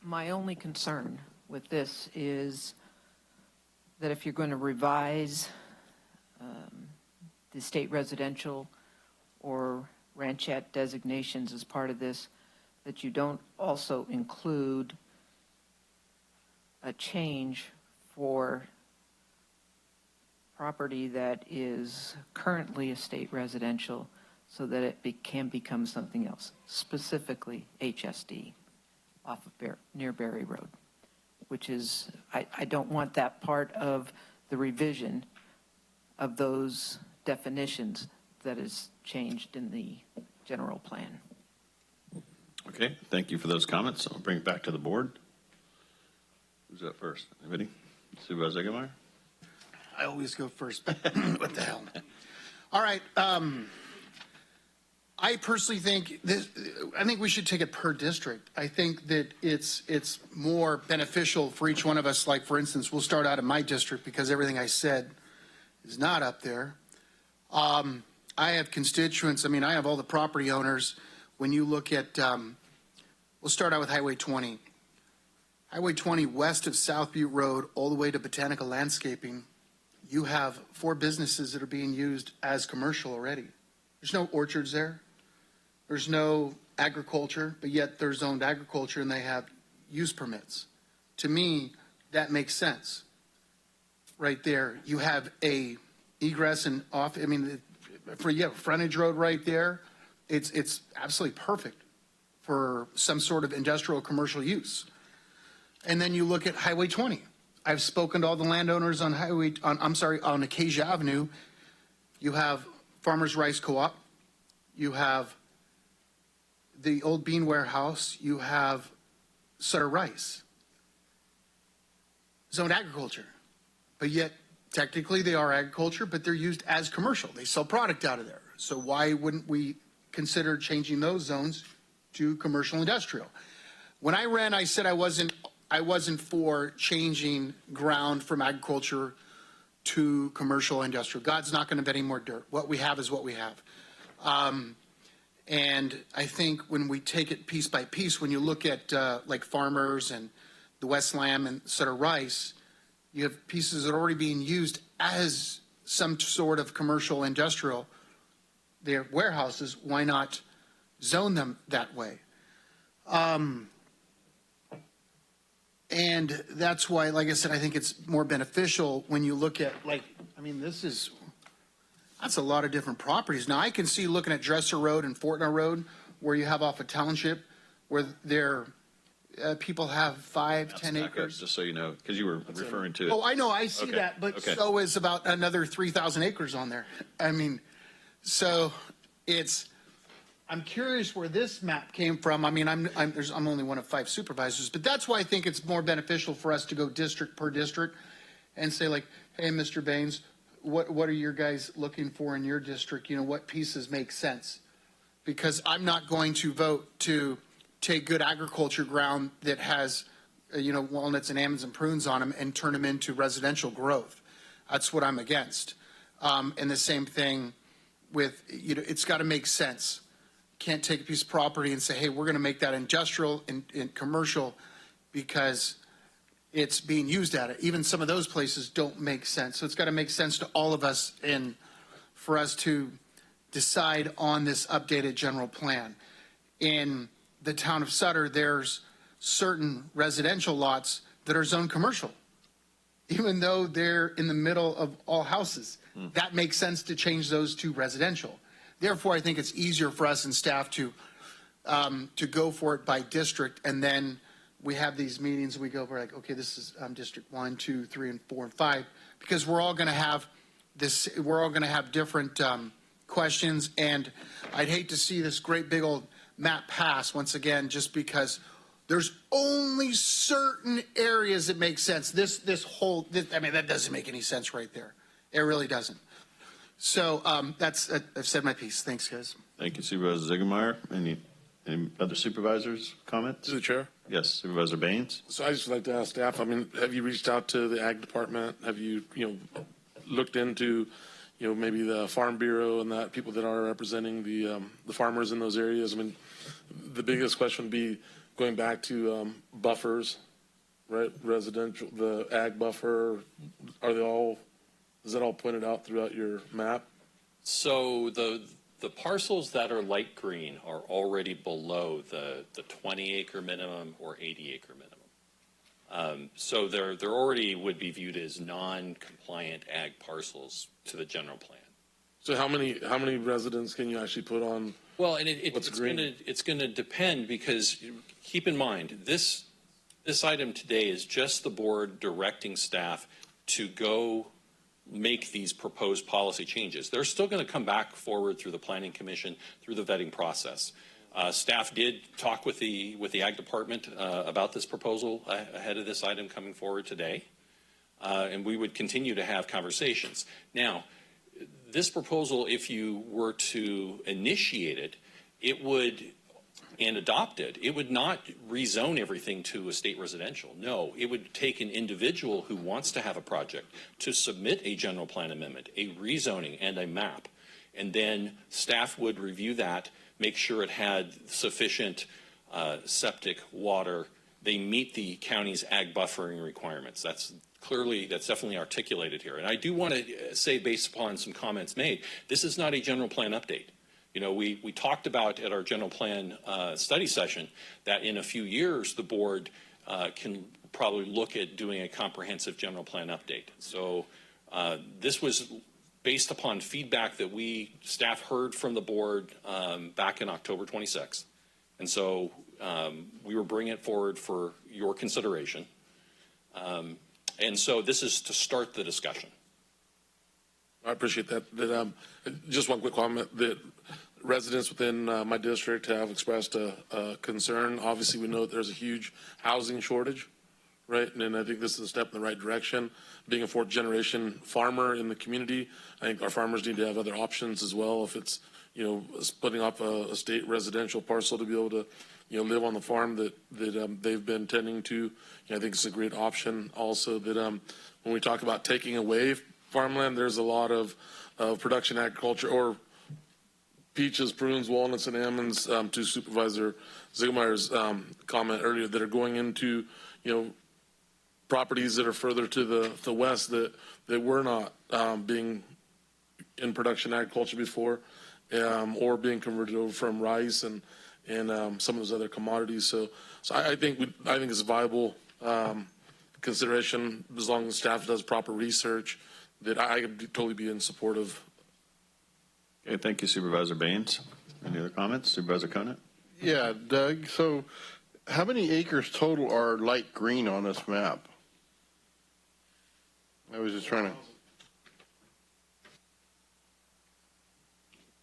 My only concern with this is that if you're going to revise the state residential or ranchette designations as part of this, that you don't also include a change for property that is currently a state residential so that it can become something else, specifically HSD off of near Berry Road, which is, I don't want that part of the revision of those definitions that is changed in the general plan. Okay, thank you for those comments. I'll bring it back to the board. Who's up first? Anybody? Supervisor Eggemeyer? I always go first. What the hell? All right. I personally think I think we should take it per district. I think that it's more beneficial for each one of us. Like, for instance, we'll start out in my district because everything I said is not up there. I have constituents, I mean, I have all the property owners. When you look at, we'll start out with Highway 20. Highway 20 west of South Butte Road all the way to Botanical Landscaping, you have 4 businesses that are being used as commercial already. There's no orchards there. There's no agriculture, but yet they're zoned agriculture and they have use permits. To me, that makes sense. Right there, you have a egress and off, I mean, frontage road right there. It's absolutely perfect for some sort of industrial commercial use. And then you look at Highway 20. I've spoken to all the landowners on on Acacia Avenue. You have Farmers Rice Co-op. You have the old bean warehouse. You have Sutter Rice. Zoned agriculture. But yet, technically they are agriculture, but they're used as commercial. They sell product out of there. So why wouldn't we consider changing those zones to commercial industrial? When I ran, I said I wasn't for changing ground from agriculture to commercial industrial. God's not going to bet any more dirt. What we have is what we have. And I think when we take it piece by piece, when you look at like Farmers and the West Lamb and Sutter Rice, you have pieces that are already being used as some sort of commercial industrial. They're warehouses. Why not zone them that way? And that's why, like I said, I think it's more beneficial when you look at, like, I mean, that's a lot of different properties. Now, I can see looking at Dresser Road and Fortner Road, where you have off a township, where people have 5, 10 acres. Just so you know, because you were referring to it. Oh, I know, I see Okay. that, but Okay. so is about another 3,000 acres on there. I mean, so I'm curious where this map came from. I mean, I'm only one of 5 supervisors, but that's why I think it's more beneficial for us to go district per district and say, like, hey, Mr. Baines, what are your guys looking for in your district? You know, what pieces make sense? Because I'm not going to vote to take good agriculture ground that has, walnuts and almonds and prunes on them and turn them into residential growth. That's what I'm against. And the same thing with, it's got to make sense. Can't take a piece of property and say, hey, we're going to make that industrial and commercial because it's being used at it. Even some of those places don't make sense. So it's got to make sense to all of us and for us to decide on this updated general plan. In the town of Sutter, there's certain residential lots that are zoned commercial, even though they're in the middle of all houses. That makes sense to change those to residential. Therefore, I think it's easier for us and staff to go for it by district, and then we have these meetings and we're like, okay, this is District 1, 2, 3, and 4, and 5, because we're all going to have this. We're all going to have different questions, and I'd hate to see this great big old map pass once again, just because there's only certain areas that make sense. I mean, that doesn't make any sense right there. It really doesn't. So I've said my piece. Thanks, guys. Thank you, Supervisor Ziegelmeyer. Any other supervisors' comments? To the chair. Yes, Supervisor Baines. So I just like to ask staff, I mean, have you reached out to the ag department? Have you, looked into, maybe the Farm Bureau and that people that are representing the farmers in those areas? I mean, the biggest question would be going back to buffers, right? Residential, the ag buffer, is that all pointed out throughout your map? So the parcels that are light green are already below the 20-acre minimum or 80-acre minimum. So they're already would be viewed as non-compliant ag parcels to the general plan. So how many residents can you actually put on? Well, and it's going to depend, because keep in mind this item today is just the board directing staff to go make these proposed policy changes. They're still going to come back forward through the Planning Commission, through the vetting process. Staff did talk with the Ag Department about this proposal ahead of this item coming forward today, and we would continue to have conversations. Now, this proposal, if you were to initiate it, it would, and adopt it, it would not rezone everything to estate residential. No, it would take an individual who wants to have a project to submit a general plan amendment, a rezoning, and a map. And then staff would review that, make sure it had sufficient septic, water. They meet the county's ag buffering requirements. That's definitely articulated here. And I do want to say, based upon some comments made, this is not a general plan update. You know, we talked about at our general plan study session that in a few years the board can probably look at doing a comprehensive general plan update. So this was based upon feedback that staff heard from the board back in October 26th. And so we were bringing it forward for your consideration. And so this is to start the discussion. I appreciate that. Just one quick comment that residents within my district have expressed a concern. Obviously, we know that there's a huge housing shortage, right? And I think this is a step in the right direction. Being a fourth generation farmer in the community, I think our farmers need to have other options as well. If it's, you know, splitting up a state residential parcel to be able to, you know, live on the farm that they've been tending to, you know, I think it's a great option. Also that when we talk about taking away farmland, there's a lot of production agriculture or peaches, prunes, walnuts, and almonds, to Supervisor Ziegelmeier's comment earlier, that are going into, you know, properties that are further to the west that were not being in production agriculture before, or being converted over from rice and some of those other commodities. So I think it's a viable consideration as long as staff does proper research, that I could totally be in support of. Okay, thank you, Supervisor Baines. Any other comments? Supervisor Conant? Yeah, Doug, so how many acres total are light green on this map? I was just trying to.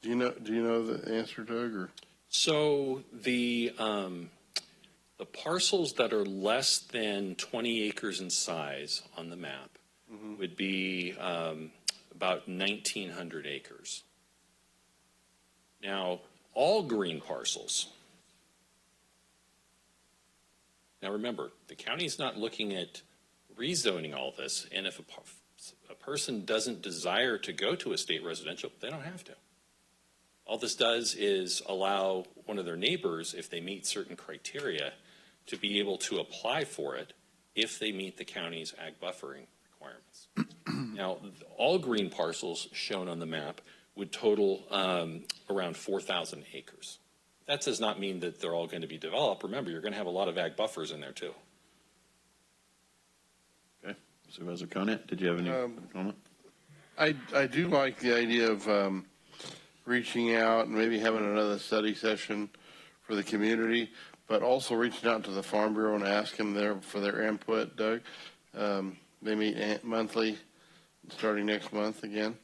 Do you know the answer, Doug? Or? So the parcels that are less than 20 acres in size on the map would be about 1,900 acres. Now, all green parcels. Now remember, the county's not looking at rezoning all this, and if a person doesn't desire to go to a state residential, they don't have to. All this does is allow one of their neighbors, if they meet certain criteria, to be able to apply for it if they meet the county's ag buffering requirements. Now, all green parcels shown on the map would total around 4,000 acres. That does not mean that they're all going to be developed. Remember, you're going to have a lot of ag buffers in there too. Okay, Supervisor Conant, did you have any comment? I do like the idea of reaching out and maybe having another study session for the community, but also reaching out to the Farm Bureau and asking them for their input, Doug. They meet monthly, starting next month again.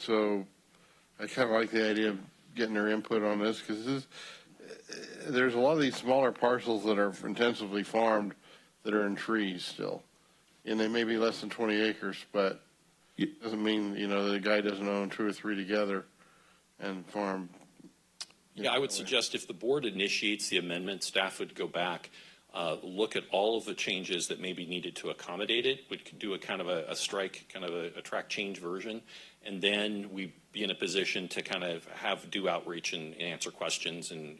So I kind of like the idea of getting their input on this, because there's a lot of these smaller parcels that are intensively farmed that are in trees still. And they may be less than 20 acres, but it doesn't mean, you know, the guy doesn't own 2 or 3 together and farm. Yeah, I would suggest if the board initiates the amendment, staff would go back, look at all of the changes that may be needed to accommodate it. We could do a kind of a strike, kind of a track change version, and then we'd be in a position to kind of do outreach and answer questions and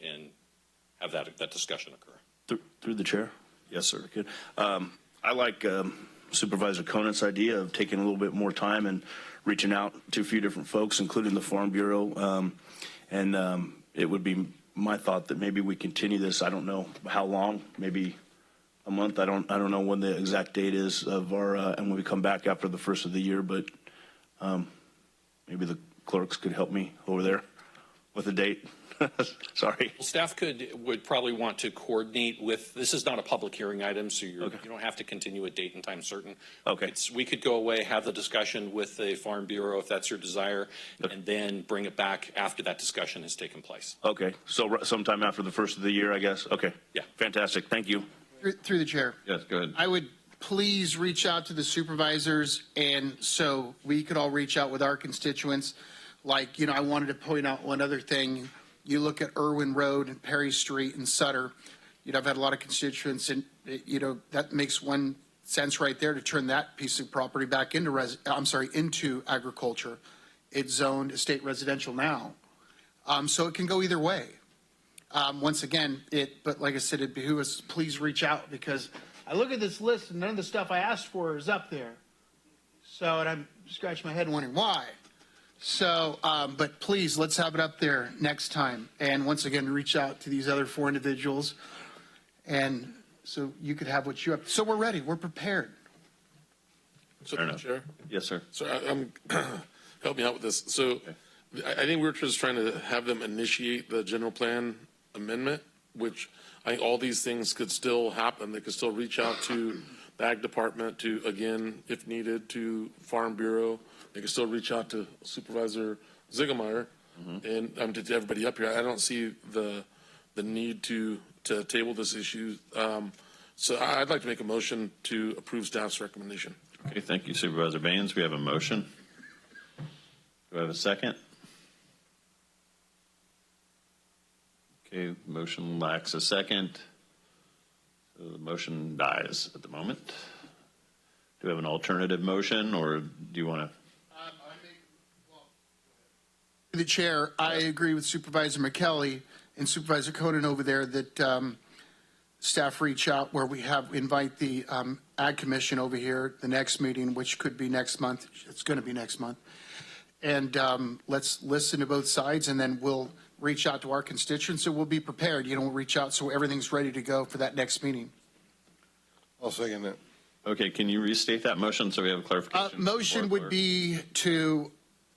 have that discussion occur. Through the chair? Yes, sir. Good. I like Supervisor Conant's idea of taking a little bit more time and reaching out to a few different folks, including the Farm Bureau. It would be my thought that maybe we continue this. I don't know how long, maybe a month. I don't know when the exact date is of our, and when we come back after the first of the year, but maybe the clerks could help me over there with a date. Sorry. Well, staff would probably want to coordinate with, this is not a public hearing item, so you don't have to continue a date and time certain. Okay. We could go away, have the discussion with the Farm Bureau if that's your desire, and then bring it back after that discussion has taken place. Okay. So sometime after the first of the year, I guess. Okay. Yeah. Fantastic. Thank you. Through the chair. Yes, go ahead. I would please reach out to the supervisors, and so we could all reach out with our constituents. Like, you know, I wanted to point out one other thing. You look at Irwin Road and Perry Street and Sutter, you know, I've had a lot of constituents, and, you know, that makes one sense right there to turn that piece of property back into agriculture. it's zoned estate residential now. So it can go either way. Once again, but like I said, it behooves us, please reach out, because I look at this list and none of the stuff I asked for is up there. So, and I'm scratching my head wondering why. So, but please, let's have it up there next time. And once again, reach out to these other 4 individuals. And so you could have what you have. So we're ready. We're prepared. So, Chair? Yes, sir. So I'm help me out with this. So I think we're just trying to have them initiate the general plan amendment, which I think all these things could still happen. They could still reach out to the Ag Department, to, again, if needed, to Farm Bureau. They could still reach out to Supervisor Ziegelmeyer and to everybody up here. I don't see the need to table this issue. So I'd like to make a motion to approve staff's recommendation. Okay, thank you, Supervisor Baines. We have a motion. Do I have a second? Okay, motion lacks a second. So the motion dies at the moment. Do we have an alternative motion, or do you want to? The chair, I agree with Supervisor McKelly and Supervisor Conan over there that staff reach out where we invite the Ag Commission over here, the next meeting, which could be next month. It's going to be next month. And let's listen to both sides, and then we'll reach out to our constituents, so we'll be prepared. We'll reach out so everything's ready to go for that next meeting. I'll second that. Okay, can you restate that motion so we have a clarification? Motion would be to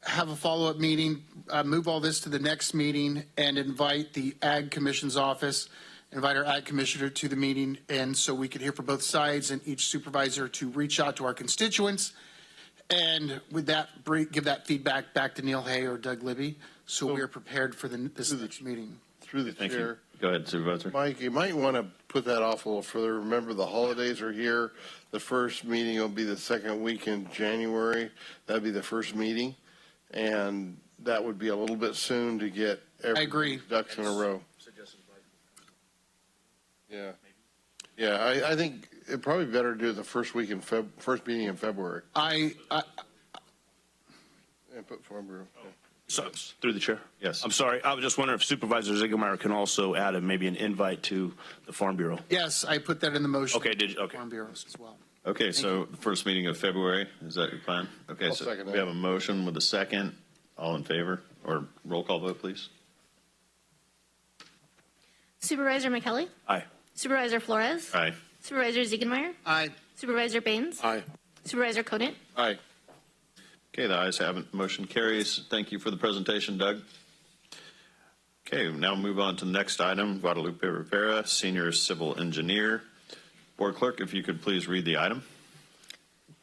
have a follow-up meeting, move all this to the next meeting, and invite the Ag Commission's office, invite our Ag Commissioner to the meeting, and so we could hear from both sides, and each supervisor to reach out to our constituents, and with that, give that feedback back to Neil Hay or Doug Libby, so we are prepared for this next meeting. Through the Thank chair. you. Go ahead, Supervisor. Mike, you might want to put that off a little further. Remember, the holidays are here. The first meeting will be the second week in January. That'd be the first meeting. And that would be a little bit soon to get I agree. ducks in a row. Yeah. Yeah, I think it'd probably be better to do it the first week in first meeting in February. I put Farm Bureau. Yeah. So, through the chair. Yes. I'm sorry. I was just wondering if Supervisor Ziegelmeyer can also add maybe an invite to the Farm Bureau. Yes, I put that in the motion. Okay, did you? Okay. Farm bureaus as well. Okay, so the first meeting of February, is that your plan? Okay, I'll so second that. we have a motion with a second. All in favor? Or roll call vote, please. Supervisor McKelly? Aye. Supervisor Flores? Aye. Supervisor Ziegenmeyer? Aye. Supervisor Baines? Aye. Supervisor Conant? Aye. Okay, the ayes have it. Motion carries. Thank you for the presentation, Doug. Okay, now move on to the next item. Guadalupe Rivera, Senior Civil Engineer. Board Clerk, if you could please read the item.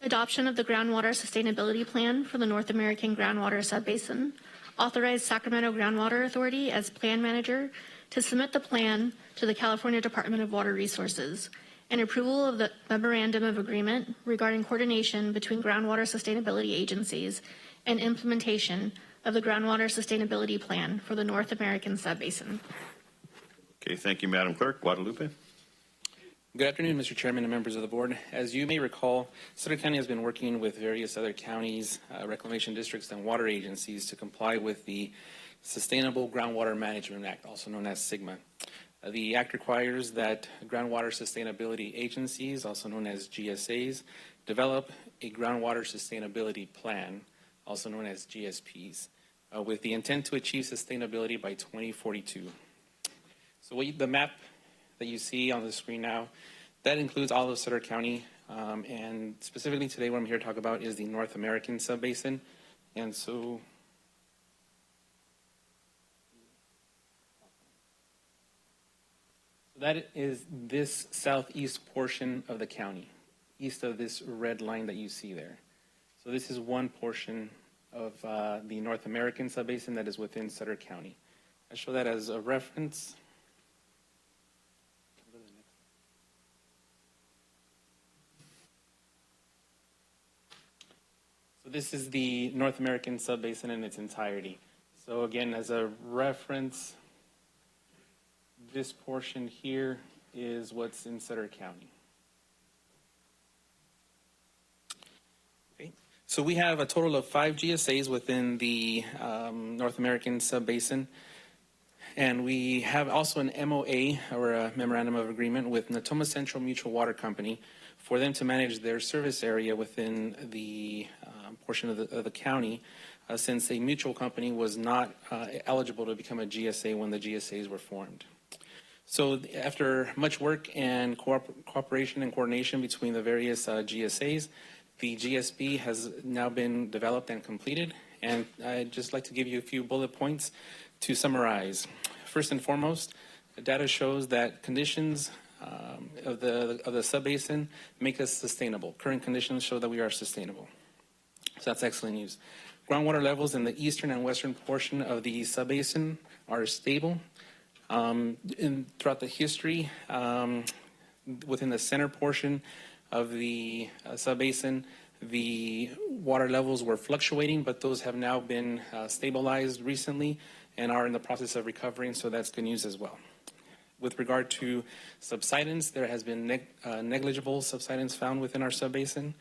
Adoption of the Groundwater Sustainability Plan for the North American Groundwater Subbasin. Authorize Sacramento Groundwater Authority as plan manager to submit the plan to the California Department of Water Resources, and approval of the Memorandum of Agreement regarding coordination between groundwater sustainability agencies and implementation of the Groundwater Sustainability Plan for the North American Subbasin. Okay, thank you, Madam Clerk. Guadalupe. Good afternoon, Mr. Chairman and members of the board. As you may recall, Sutter County has been working with various other counties, reclamation districts, and water agencies to comply with the Sustainable Groundwater Management Act, also known as SGMA. The act requires that groundwater sustainability agencies, also known as GSAs, develop a groundwater sustainability plan, also known as GSPs, with the intent to achieve sustainability by 2042. So the map that you see on the screen now, that includes all of Sutter County, and specifically today what I'm here to talk about is the North American Subbasin. And so that is this southeast portion of the county, east of this red line that you see there. So this is one portion of the North American Subbasin that is within Sutter County. I show that as a reference. So this is the North American Subbasin in its entirety. So again, as a reference, this portion here is what's in Sutter County. Okay. So we have a total of 5 GSAs within the North American Subbasin. And we have also an MOA, or a Memorandum of Agreement, with Natoma Central Mutual Water Company for them to manage their service area within the portion of the county, since a mutual company was not eligible to become a GSA when the GSAs were formed. So after much work and cooperation and coordination between the various GSAs, the GSP has now been developed and completed. And I'd just like to give you a few bullet points to summarize. First and foremost, the data shows that conditions of the subbasin make us sustainable. Current conditions show that we are sustainable. So that's excellent news. Groundwater levels in the eastern and western portion of the subbasin are stable. Throughout the history, within the center portion of the subbasin, the water levels were fluctuating, but those have now been stabilized recently and are in the process of recovering, so that's good news as well. With regard to subsidence, there has been negligible subsidence found within our subbasin.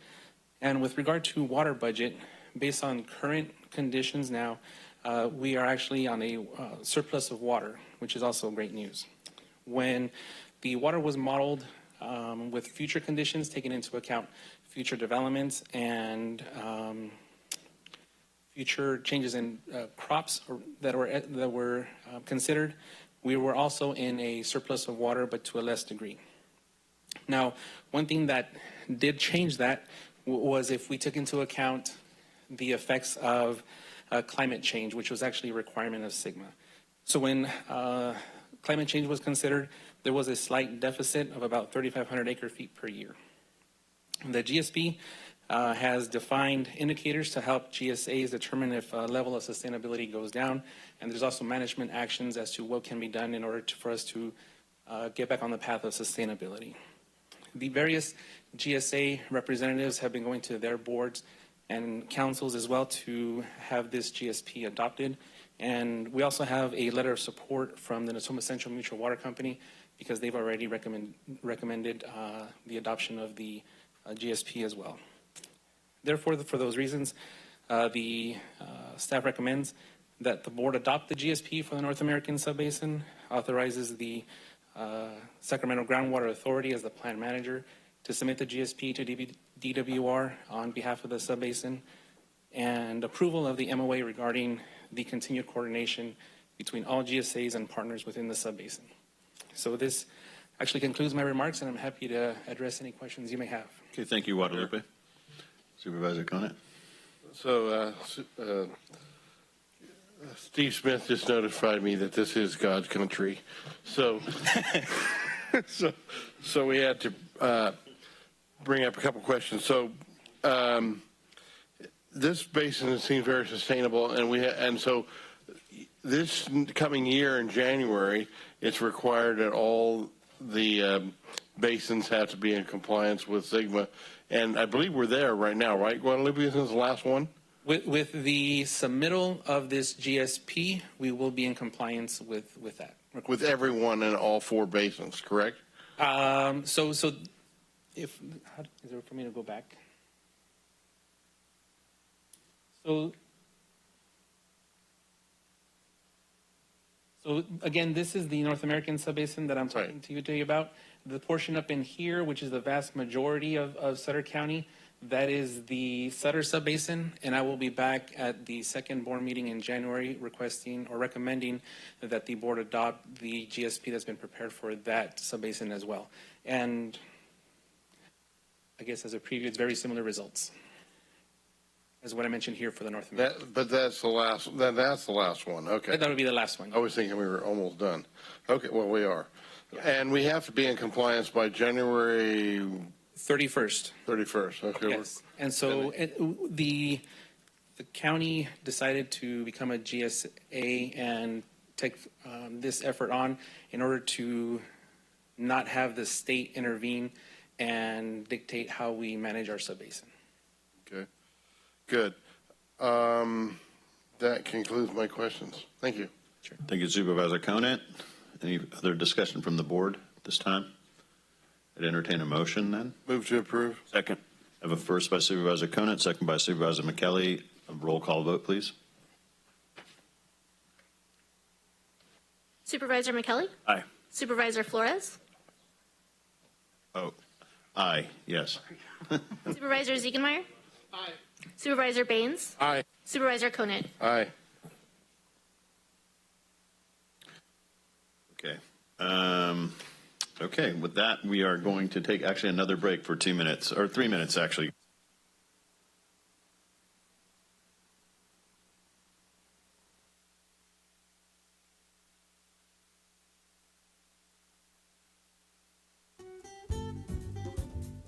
And with regard to water budget, based on current conditions now, we are actually on a surplus of water, which is also great news. When the water was modeled with future conditions, taking into account future developments and future changes in crops that were considered, we were also in a surplus of water, but to a less degree. Now, one thing that did change that was if we took into account the effects of climate change, which was actually a requirement of SGMA. So when climate change was considered, there was a slight deficit of about 3,500 acre feet per year. The GSP has defined indicators to help GSAs determine if a level of sustainability goes down, and there's also management actions as to what can be done in order for us to get back on the path of sustainability. The various GSA representatives have been going to their boards and councils as well to have this GSP adopted. And we also have a letter of support from the Natoma Central Mutual Water Company because they've already recommended the adoption of the GSP as well. Therefore, for those reasons, the staff recommends that the board adopt the GSP for the North American Subbasin, authorizes the Sacramento Groundwater Authority as the plant manager to submit the GSP to DWR on behalf of the subbasin, and approval of the MOA regarding the continued coordination between all GSAs and partners within the subbasin. So this actually concludes my remarks, and I'm happy to address any questions you may have. Okay, thank you, Guadalupe. Supervisor Conant. So, Steve Smith just notified me that this is God's country. So, so we had to bring up a couple questions. So, this basin seems very sustainable, and so this coming year in January, it's required that all the basins have to be in compliance with SGMA, and I believe we're there right now, right, Guadalupe? Isn't this the last one? With the submittal of this GSP, we will be in compliance with that. With everyone in all 4 basins, correct? So if is there for me to go back? So again, this is the North American Subbasin that I'm talking to you about. The portion up in here, which is the vast majority of Sutter County, that is the Sutter Subbasin, and I will be back at the second board meeting in January requesting or recommending that the board adopt the GSP that's been prepared for that subbasin as well. And I guess as a preview, it's very similar results as what I mentioned here for the North American. But that's the last. That's the last one. Okay. That would be the last one. I was thinking we were almost done. Okay. Well, we are, and we have to be in compliance by January 31st. 31st. Okay. Yes. And so the county decided to become a GSA and take this effort on in order to not have the state intervene and dictate how we manage our subbasin. Okay. Good. That concludes my questions. Thank you. Sure. Thank you, Supervisor Conant. Any other discussion from the board at this time? I'd entertain a motion then. Move to approve. Second. I have a first by Supervisor Conant, second by Supervisor McKelly. A roll call vote, please. Supervisor McKelly? Aye. Supervisor Flores? Oh, aye, yes. Supervisor Ziegenmeyer? Aye. Supervisor Baines? Aye. Supervisor Conant? Aye. Okay. Okay, with that, we are going to take actually another break for 2 minutes, or 3 minutes, actually.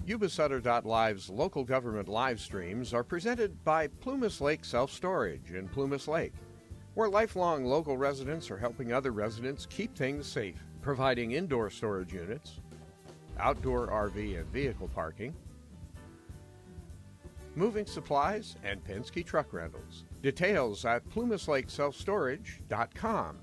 Yuba-Sutter.LIVE's local government live streams are presented by Plumas Lake Self Storage in Plumas Lake, where lifelong local residents are helping other residents keep things safe, providing indoor storage units, outdoor RV and vehicle parking, moving supplies, and Penske truck rentals. Details at plumaslakeselfstorage.com.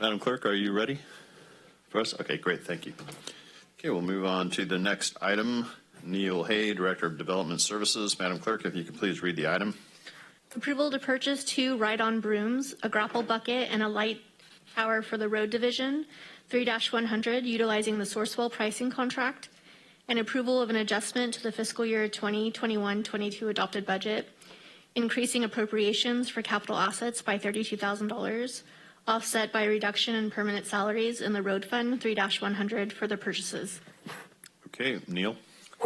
Madam Clerk, are you ready for us? Okay, great, thank you. Okay, we'll move on to the next item. Neil Hay, Director of Development Services. Madam Clerk, if you could please read the item. Approval to purchase 2 ride-on brooms, a grapple bucket, and a light tower for the road division, 3-100, utilizing the Sourcewell pricing contract. And approval of an adjustment to the fiscal year 2021-22 adopted budget, increasing appropriations for capital assets by $32,000, offset by a reduction in permanent salaries in the road fund, 3-100, for the purchases. Okay, Neil.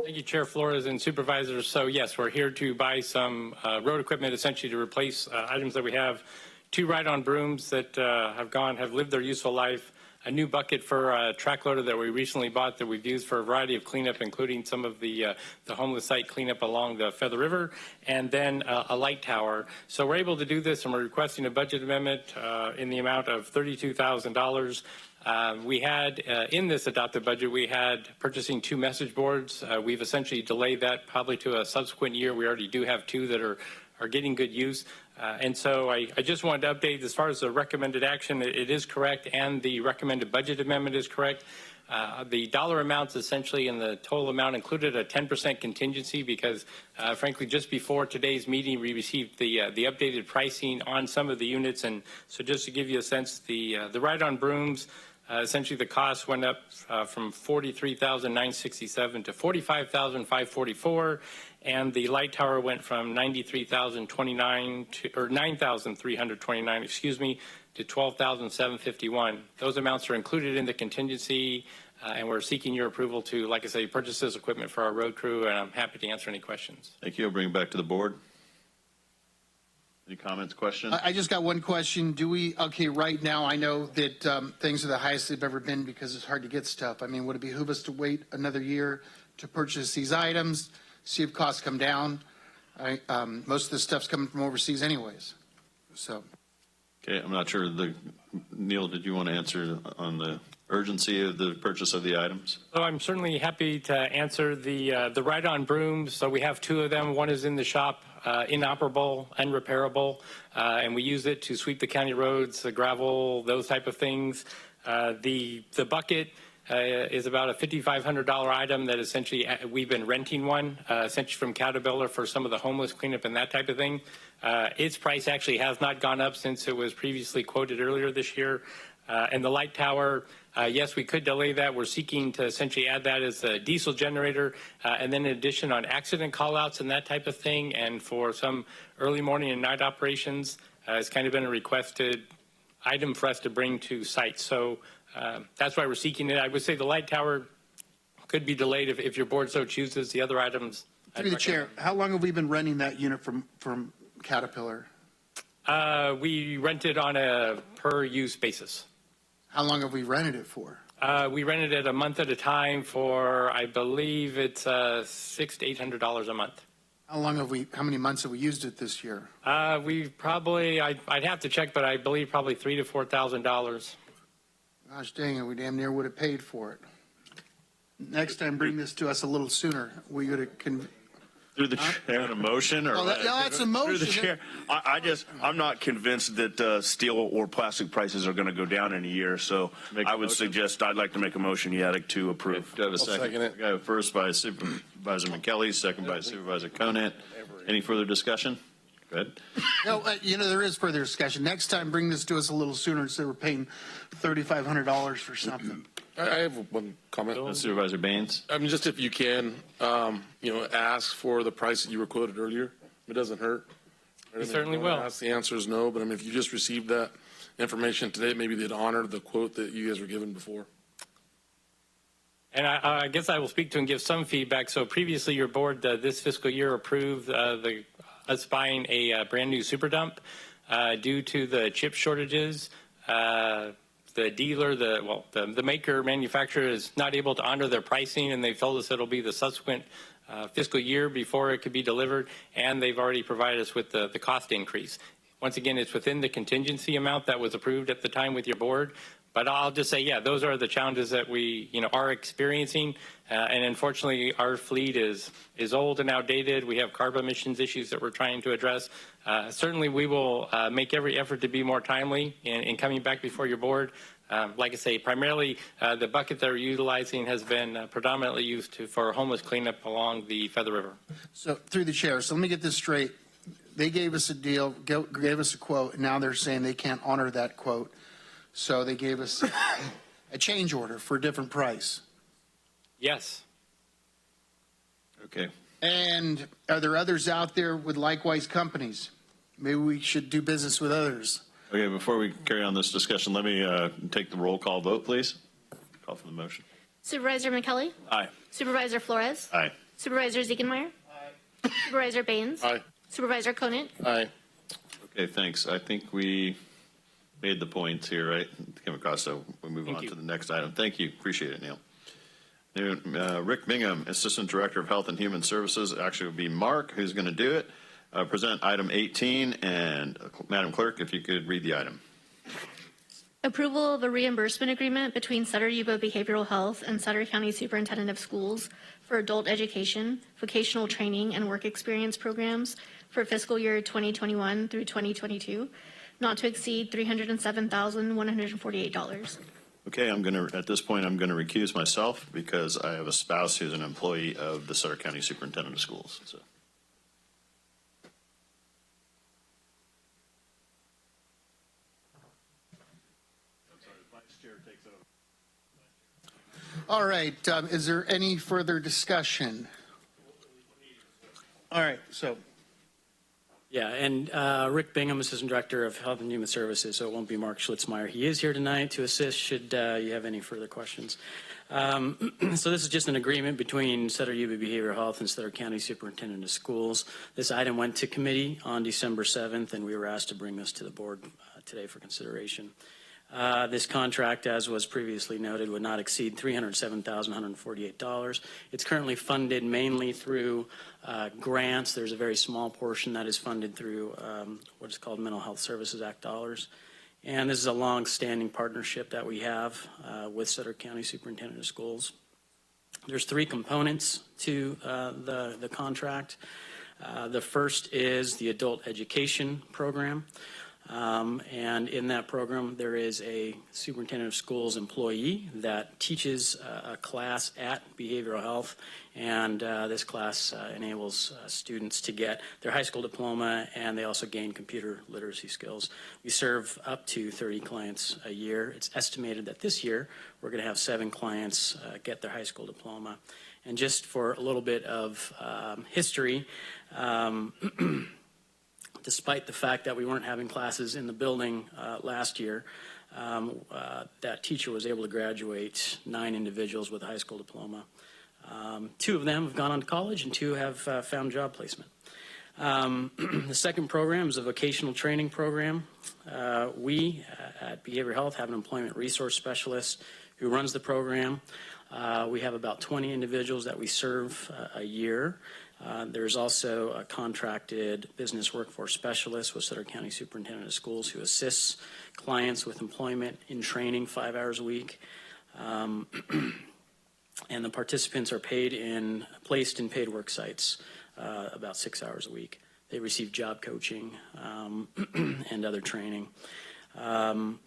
Thank you, Chair Flores and Supervisors. So yes, we're here to buy some road equipment, essentially to replace items that we have. 2 ride-on brooms that have lived their useful life. A new bucket for a track loader that we recently bought that we've used for a variety of cleanup, including some of the homeless site cleanup along the Feather River, and then a light tower. So we're able to do this, and we're requesting a budget amendment in the amount of $32,000. We had, in this adopted budget, we had purchasing 2 message boards. We've essentially delayed that probably to a subsequent year. We already do have 2 that are getting good use. And so I just wanted to update as far as the recommended action, it is correct, and the recommended budget amendment is correct. The dollar amounts essentially in the total amount included a 10% contingency because, frankly, just before today's meeting, we received the updated pricing on some of the units. And so just to give you a sense, the ride-on brooms, essentially the cost went up from $43,967 to $45,544. And the light tower went from $9,329, excuse me, to $12,751. Those amounts are included in the contingency, and we're seeking your approval to, like I say, purchase this equipment for our road crew, and I'm happy to answer any questions. Thank you. I'll bring it back to the board. Any comments, questions? I just got one question. Okay, right now I know that things are the highest they've ever been because it's hard to get stuff. I mean, would it behoove us to wait another year to purchase these items? See if costs come down. Most of this stuff's coming from overseas anyways. So. Okay, I'm not sure. Neil, did you want to answer on the urgency of the purchase of the items? So I'm certainly happy to answer the ride-on brooms. So we have 2 of them. One is in the shop, inoperable, unrepairable, and we use it to sweep the county roads, the gravel, those type of things. The bucket is about a $5,500 item that essentially we've been renting one, essentially from Caterpillar for some of the homeless cleanup and that type of thing. Its price actually has not gone up since it was previously quoted earlier this year. And the light tower, yes, we could delay that. We're seeking to essentially add that as a diesel generator, and then in addition on accident callouts and that type of thing, and for some early morning and night operations, it's kind of been a requested item for us to bring to site. So that's why we're seeking it. I would say the light tower could be delayed if your board so chooses. The other items. Through the chair, how long have we been renting that unit from Caterpillar? We rent it on a per use basis. How long have we rented it for? We rented it a month at a time for, I believe it's $600 to $800 a month. How many months have we used it this year? We probably, I'd have to check, but I believe probably $3,000 to $4,000. Gosh dang it, we damn near would have paid for it. Next time, bring this to us a little sooner. We would have Through the chair, a motion, or that's a motion. Through the chair. I'm not convinced that steel or plastic prices are going to go down in a year. So I would suggest I'd like to make a motion, to approve. Do I have a second? I got it first by Supervisor McKelly, second by Supervisor Conant. Any further discussion? Go ahead. No, there is further discussion. Next time, bring this to us a little sooner instead of we're paying $3,500 for something. I have one comment. Supervisor Baines. I mean, just if you can, ask for the price that you were quoted earlier. It doesn't hurt. We certainly will. The answer is no, but I mean, if you just received that information today, maybe they'd honor the quote that you guys were given before. And I guess I will speak to and give some feedback. So previously, your board this fiscal year approved us buying a brand new super dump due to the chip shortages. The dealer, the maker, manufacturer is not able to honor their pricing, and they've told us it'll be the subsequent fiscal year before it could be delivered, and they've already provided us with the cost increase. Once again, it's within the contingency amount that was approved at the time with your board. But I'll just say, those are the challenges that we, are experiencing. And unfortunately, our fleet is old and outdated. We have carbon emissions issues that we're trying to address. Certainly, we will make every effort to be more timely in coming back before your board. Like I say, primarily the bucket that we're utilizing has been predominantly used for homeless cleanup along the Feather River. So through the chair, so let me get this straight. they gave us a deal, gave us a quote, and now they're saying they can't honor that quote. So they gave us a change order for a different price. Yes. Okay. And are there others out there with likewise companies? Maybe we should do business with others. Okay, before we carry on this discussion, let me take the roll call vote, please. Call for the motion. Supervisor McKelly? Aye. Supervisor Flores? Aye. Supervisor Ziegenmeyer? Aye. Supervisor Baines? Aye. Supervisor Conant? Aye. Okay, thanks. I think we made the points here, right? Came across, so we move on to the next item. Thank you. Appreciate it, Neil. Rick Bingham, Assistant Director of Health and Human Services. Actually, it will be Mark who's going to do it. Present item 18, and Madam Clerk, if you could read the item. Approval of a reimbursement agreement between Sutter Yuba Behavioral Health and Sutter County Superintendent of Schools for adult education, vocational training, and work experience programs for fiscal year 2021 through 2022, not to exceed $307,148. Okay, at this point, I'm going to recuse myself because I have a spouse who's an employee of the Sutter County Superintendent of Schools. So. All right, is there any further discussion? All right, so. Yeah, and Rick Bingham, Assistant Director of Health and Human Services, so it won't be Mark Schlitzmeyer. He is here tonight to assist should you have any further questions. So this is just an agreement between Sutter Yuba Behavioral Health and Sutter County Superintendent of Schools. This item went to committee on December 7th, and we were asked to bring this to the board today for consideration. This contract, as was previously noted, would not exceed $307,148. It's currently funded mainly through grants. There's a very small portion that is funded through what is called Mental Health Services Act dollars. And this is a long-standing partnership that we have with Sutter County Superintendent of Schools. There's three components to the contract. The first is the adult education program. And in that program, there is a superintendent of schools employee that teaches a class at behavioral health, and this class enables students to get their high school diploma, and they also gain computer literacy skills. We serve up to 30 clients a year. It's estimated that this year we're going to have 7 clients get their high school diploma. And just for a little bit of history, despite the fact that we weren't having classes in the building last year, that teacher was able to graduate 9 individuals with a high school diploma. 2 of them have gone on to college, and 2 have found job placement. The second program is a vocational training program. We at Behavioral Health have an employment resource specialist who runs the program. We have about 20 individuals that we serve a year. There's also a contracted business workforce specialist with Sutter County Superintendent of Schools who assists clients with employment in training 5 hours a week. And the participants are placed in paid work sites about 6 hours a week. They receive job coaching and other training. And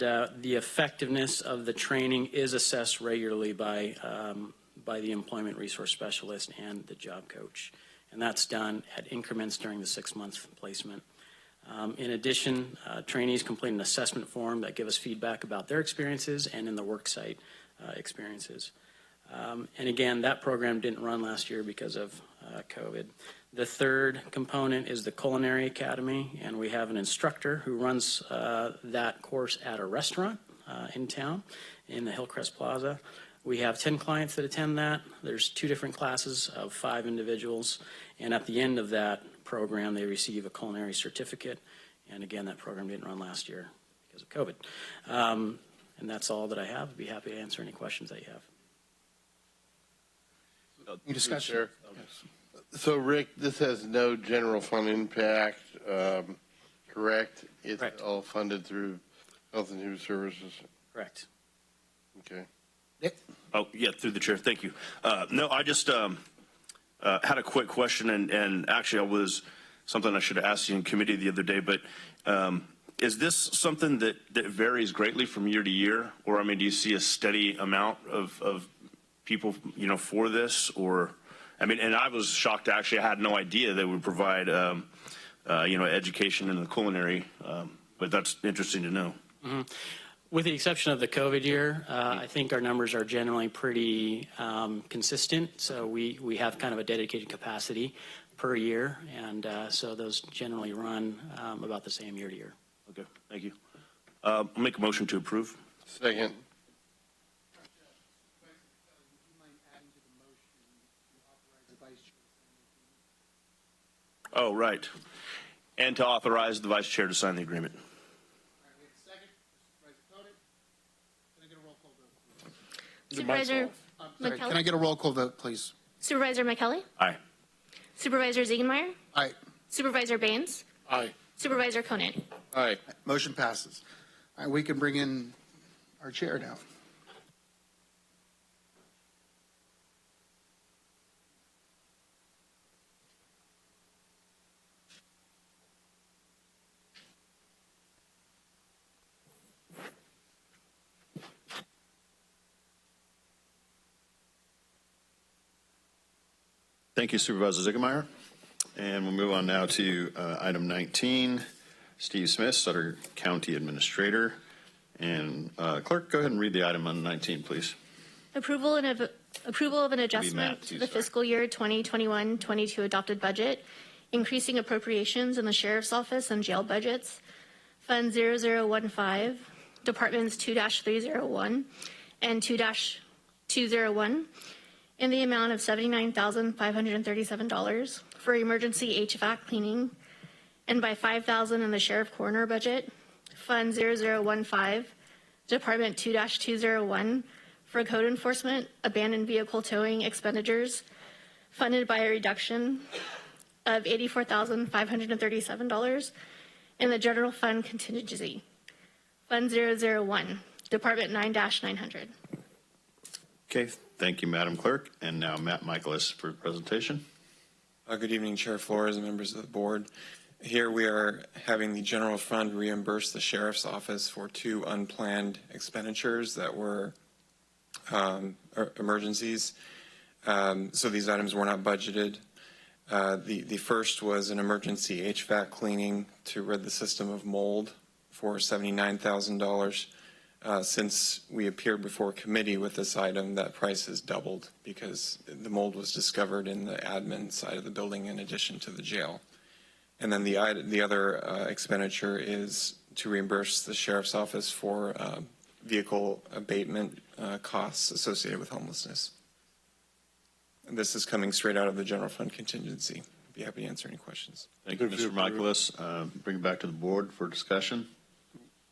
the effectiveness of the training is assessed regularly by the employment resource specialist and the job coach. And that's done at increments during the 6-month placement. In addition, trainees complete an assessment form that give us feedback about their experiences and in the worksite experiences. And again, that program didn't run last year because of COVID. The third component is the Culinary Academy, and we have an instructor who runs that course at a restaurant in town in the Hillcrest Plaza. We have 10 clients that attend that. There's 2 different classes of 5 individuals, and at the end of that program, they receive a culinary certificate. And again, that program didn't run last year because of COVID. And that's all that I have. I'd be happy to answer any questions that you have. Any discussion? So, Rick, this has no general fund impact, correct? It's all funded through Health and Human Services? Correct. Okay. Oh, yeah, through the chair. Thank you. No, I just had a quick question, and actually something I should have asked you in committee the other day, but is this something that varies greatly from year to year? Or, I mean, do you see a steady amount of people, for this? Or, I mean, and I was shocked. Actually, I had no idea they would provide, education in the culinary. But that's interesting to know. Mm-hmm. With the exception of the COVID year, I think our numbers are generally pretty consistent. So we have kind of a dedicated capacity per year, and so those generally run about the same year to year. Okay, thank you. I'll make a motion to approve. Second. Oh, right. And to authorize the vice chair to sign the agreement. Supervisor Can McKelly? I get a roll call vote, please? Supervisor McKelly? Aye. Supervisor Ziegenmeyer? Aye. Supervisor Baines? Aye. Supervisor Conant? Aye. Motion passes. All right, we can bring in our chair now. Thank you, Supervisor Ziegenmeyer. And we'll move on now to item 19, Steve Smith, Sutter County Administrator. And clerk, go ahead and read the item on 19, please. Approval of an adjustment to the fiscal year 2021-22 adopted budget, increasing appropriations in the Sheriff's Office and jail budgets. Fund 0015, Departments 2-301 and 2-201 in the amount of $79,537 for emergency HVAC cleaning, and by $5,000 in the Sheriff Coroner budget. Fund 0015, Department 2-201 for code enforcement, abandoned vehicle towing expenditures, funded by a reduction of $84,537 in the general fund contingency. Fund 001, Department 9-900. Okay, thank you, Madam Clerk. And now Matt Michaelis for the presentation. Good evening, Chair Flores and members of the board. Here we are having the general fund reimburse the Sheriff's Office for 2 unplanned expenditures that were emergencies. So these items were not budgeted. The first was an emergency HVAC cleaning to rid the system of mold for $79,000. Since we appeared before committee with this item, that price has doubled because the mold was discovered in the admin side of the building in addition to the jail. And then the other expenditure is to reimburse the Sheriff's Office for vehicle abatement costs associated with homelessness. And this is coming straight out of the general fund contingency. I'd be happy to answer any questions. Thank you, Mr. Michaelis. Bring it back to the board for discussion.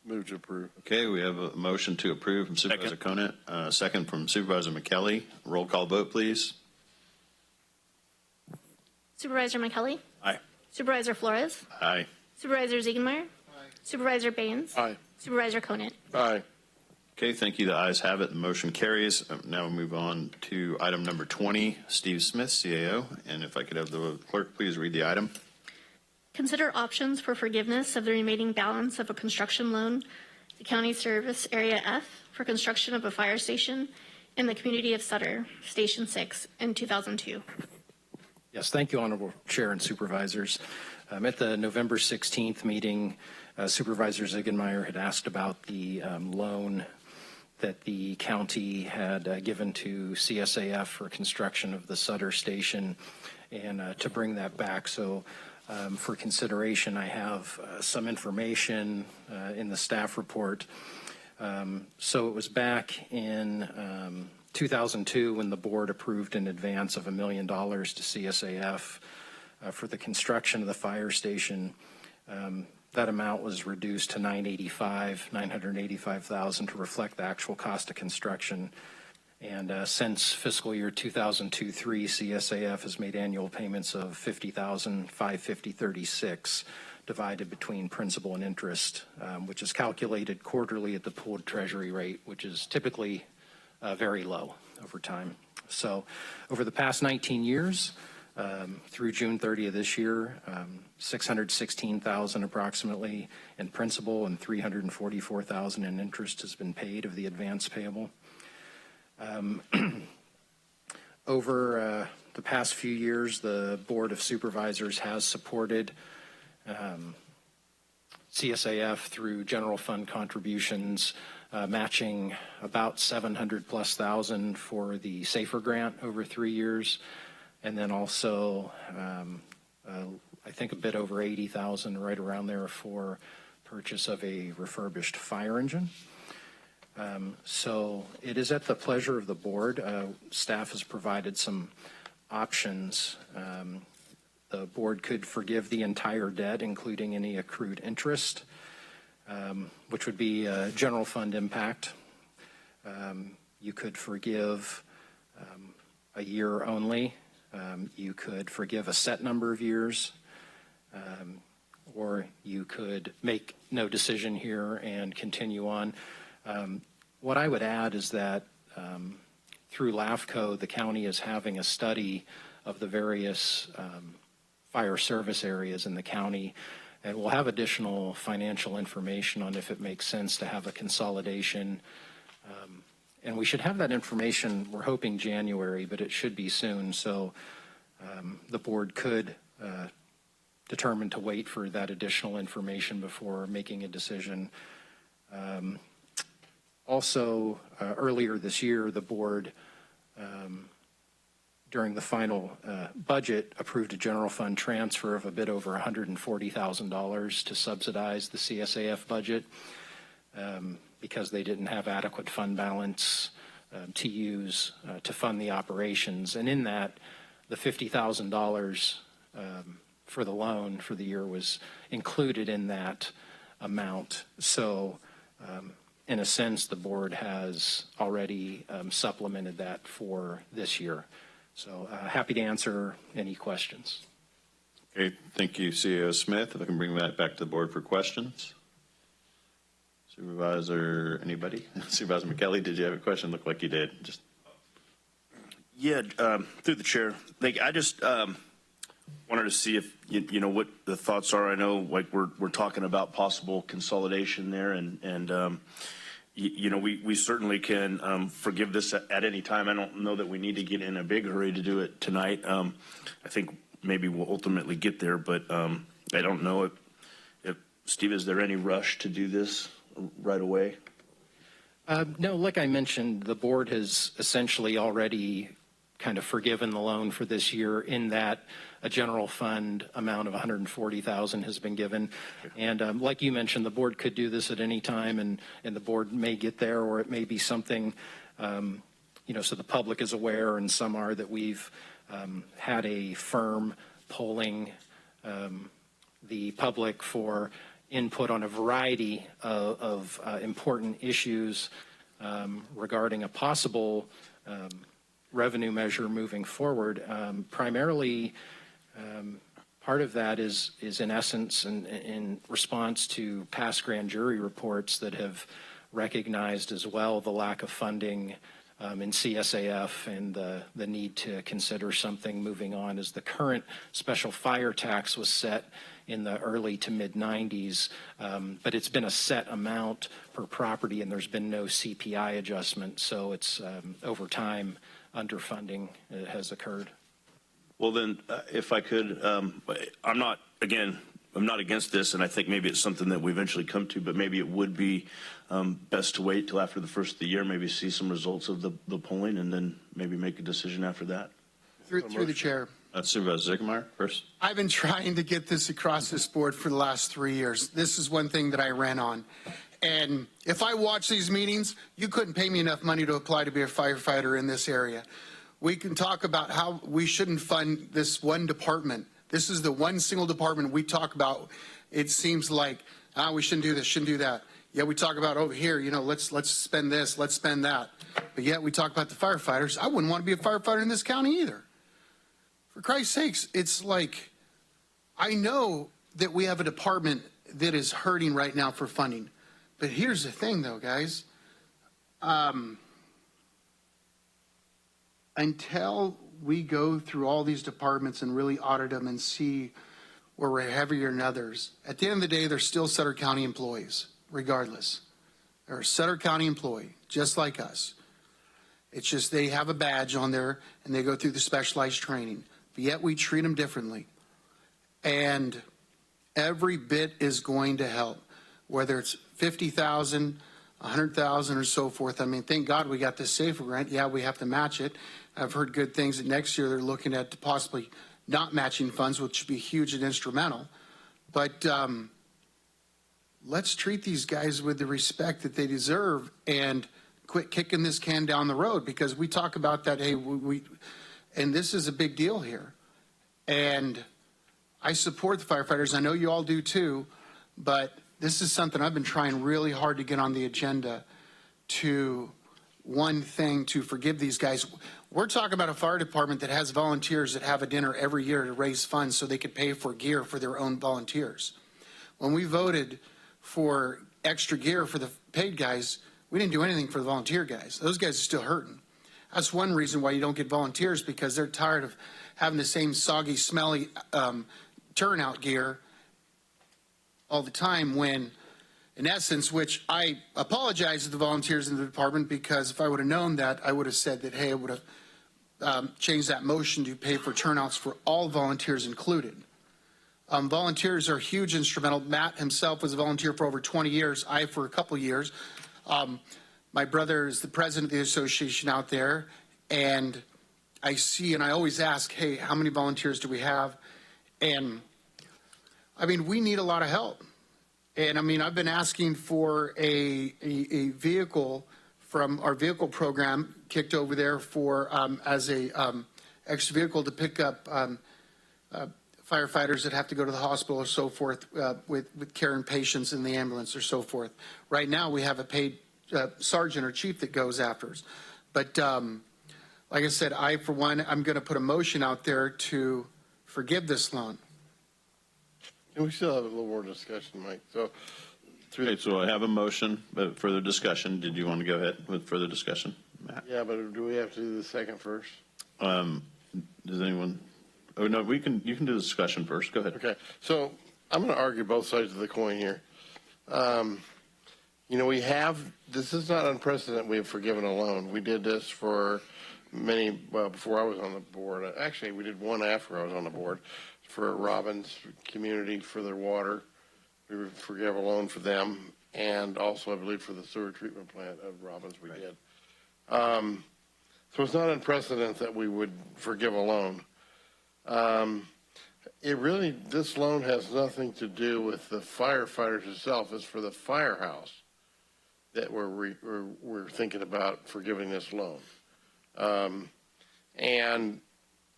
Move to approve. Okay, we have a motion to approve from Supervisor Conant, second from Supervisor McKelly. Roll call vote, please. Supervisor McKelly? Aye. Supervisor Flores? Aye. Supervisor Ziegenmeyer? Supervisor Baines? Aye. Supervisor Conant? Aye. Okay, thank you. The ayes have it. The motion carries. Now we'll move on to item number 20, Steve Smith, CAO. And if I could have the clerk please read the item. Consider options for forgiveness of the remaining balance of a construction loan, the County Service Area F, for construction of a fire station in the community of Sutter, Station 6, in 2002. Yes, thank you, Honorable Chair and Supervisors. At the November 16th meeting, Supervisor Ziegenmeyer had asked about the loan that the county had given to CSAF for construction of the Sutter station, and to bring that back. So for consideration, I have some information in the staff report. So it was back in 2002 when the board approved an advance of $1 million to CSAF for the construction of the fire station. That amount was reduced to $985,000 to reflect the actual cost of construction. And since fiscal year 2002-3, CSAF has made annual payments of $50,550.36 divided between principal and interest, which is calculated quarterly at the pooled treasury rate, which is typically very low over time. So over the past 19 years, through June 30 of this year, $616,000 approximately in principal and $344,000 in interest has been paid of the advance payable. Over the past few years, the Board of Supervisors has supported CSAF through general fund contributions, matching about $700,000+ for the SAFER grant over 3 years, and then also I think a bit over $80,000, right around there, for purchase of a refurbished fire engine. So it is at the pleasure of the board. Staff has provided some options. The board could forgive the entire debt, including any accrued interest, which would be a general fund impact. You could forgive a year only. You could forgive a set number of years, or you could make no decision here and continue on. What I would add is that through LAFCO, the county is having a study of the various fire service areas in the county, and we'll have additional financial information on if it makes sense to have a consolidation. And we should have that information, we're hoping January, but it should be soon. So the board could determine to wait for that additional information before making a decision. Also, earlier this year, the board, during the final budget, approved a general fund transfer of a bit over $140,000 to subsidize the CSAF budget because they didn't have adequate fund balance to use to fund the operations. And in that, the $50,000 for the loan for the year was included in that amount. So in a sense, the board has already supplemented that for this year. So happy to answer any questions. Okay, thank you, CEO Smith. If I can bring that back to the board for questions. Supervisor, anybody? Supervisor McKelly, did you have a question? Looked like you did. Just. Yeah, through the chair. I just wanted to see if you know what the thoughts are. I know like we're talking about possible consolidation there, and you know we certainly can forgive this at any time. I don't know that we need to get in a big hurry to do it tonight. I think maybe we'll ultimately get there, but I don't know if Steve, is there any rush to do this right away? No, like I mentioned, the board has essentially already kind of forgiven the loan for this year in that a general fund amount of $140,000 has been given. And like you mentioned, the board could do this at any time, and the board may get there, or it may be something, you know, so the public is aware, and some are, that we've had a firm polling the public for input on a variety of important issues regarding a possible revenue measure moving forward. Primarily, part of that is in essence in response to past grand jury reports that have recognized as well the lack of funding in CSAF and the need to consider something moving on, as the current special fire tax was set in the early to mid 90s, but it's been a set amount per property, and there's been no CPI adjustment. So it's over time underfunding has occurred. Well, then, if I could, I'm not against this, and I think maybe it's something that we eventually come to, but maybe it would be best to wait till after the first of the year, maybe see some results of the polling, and then maybe make a decision after that. Through the chair. Supervisor Zickemeyer first. I've been trying to get this across this board for the last 3 years. This is one thing that I ran on. And if I watch these meetings, you couldn't pay me enough money to apply to be a firefighter in this area. We can talk about how we shouldn't fund this one department. This is the one single department we talk about. It seems like, we shouldn't do this, shouldn't do that. Yeah, we talk about over here, you know, let's spend this, let's spend that. But yet we talk about the firefighters. I wouldn't want to be a firefighter in this county either. For Christ's sakes, it's like, I know that we have a department that is hurting right now for funding. But here's the thing, though, guys. Until we go through all these departments and really audit them and see where we're heavier than others, at the end of the day, they're still Sutter County employees, regardless. They're a Sutter County employee, just like us. It's just they have a badge on there and they go through the specialized training. But yet we treat them differently. And every bit is going to help, whether it's 50,000, 100,000 or so forth. I mean, thank God we got this SAFER grant. Yeah, we have to match it. I've heard good things that next year they're looking at possibly not matching funds, which would be huge and instrumental. But let's treat these guys with the respect that they deserve and quit kicking this can down the road, because we talk about that, hey, and this is a big deal here. And I support the firefighters. I know you all do too, but this is something I've been trying really hard to get on the agenda to forgive these guys. We're talking about a fire department that has volunteers that have a dinner every year to raise funds so they could pay for gear for their own volunteers. When we voted for extra gear for the paid guys, we didn't do anything for the volunteer guys. Those guys are still hurting. That's one reason why you don't get volunteers, because they're tired of having the same soggy, smelly turnout gear all the time, when, in essence, which I apologize to the volunteers in the department, because if I would have known that, I would have said that, hey, I would have changed that motion to pay for turnouts for all volunteers included. Volunteers are huge instrumental. Matt himself was a volunteer for over 20 years, I for a couple years. My brother is the president of the association out there, and I see, and I always ask, hey, how many volunteers do we have? And I mean, we need a lot of help. And I mean, I've been asking for a vehicle from our vehicle program kicked over there for as a extra vehicle to pick up firefighters that have to go to the hospital or so forth with carrying patients in the ambulance or so forth. Right now, we have a paid sergeant or chief that goes after us. But like I said, I, for one, I'm going to put a motion out there to forgive this loan. And we still have a little more discussion, Mike. So, Okay, so I have a motion, but further discussion. Did you want to go ahead with further discussion, Matt? yeah, but do we have to do the second first? Does anyone? Oh no, you can do the discussion first. Go ahead. Okay, so I'm going to argue both sides of the coin here. You know, this is not unprecedented. We have forgiven a loan. We did this for before I was on the board. Actually, we did one after I was on the board for Robbins Community for their water. We forgave a loan for them, and also I believe for the sewer treatment plant of Robbins we did. So it's not unprecedented that we would forgive a loan. This loan has nothing to do with the firefighters itself. It's for the firehouse that we're thinking about forgiving this loan. And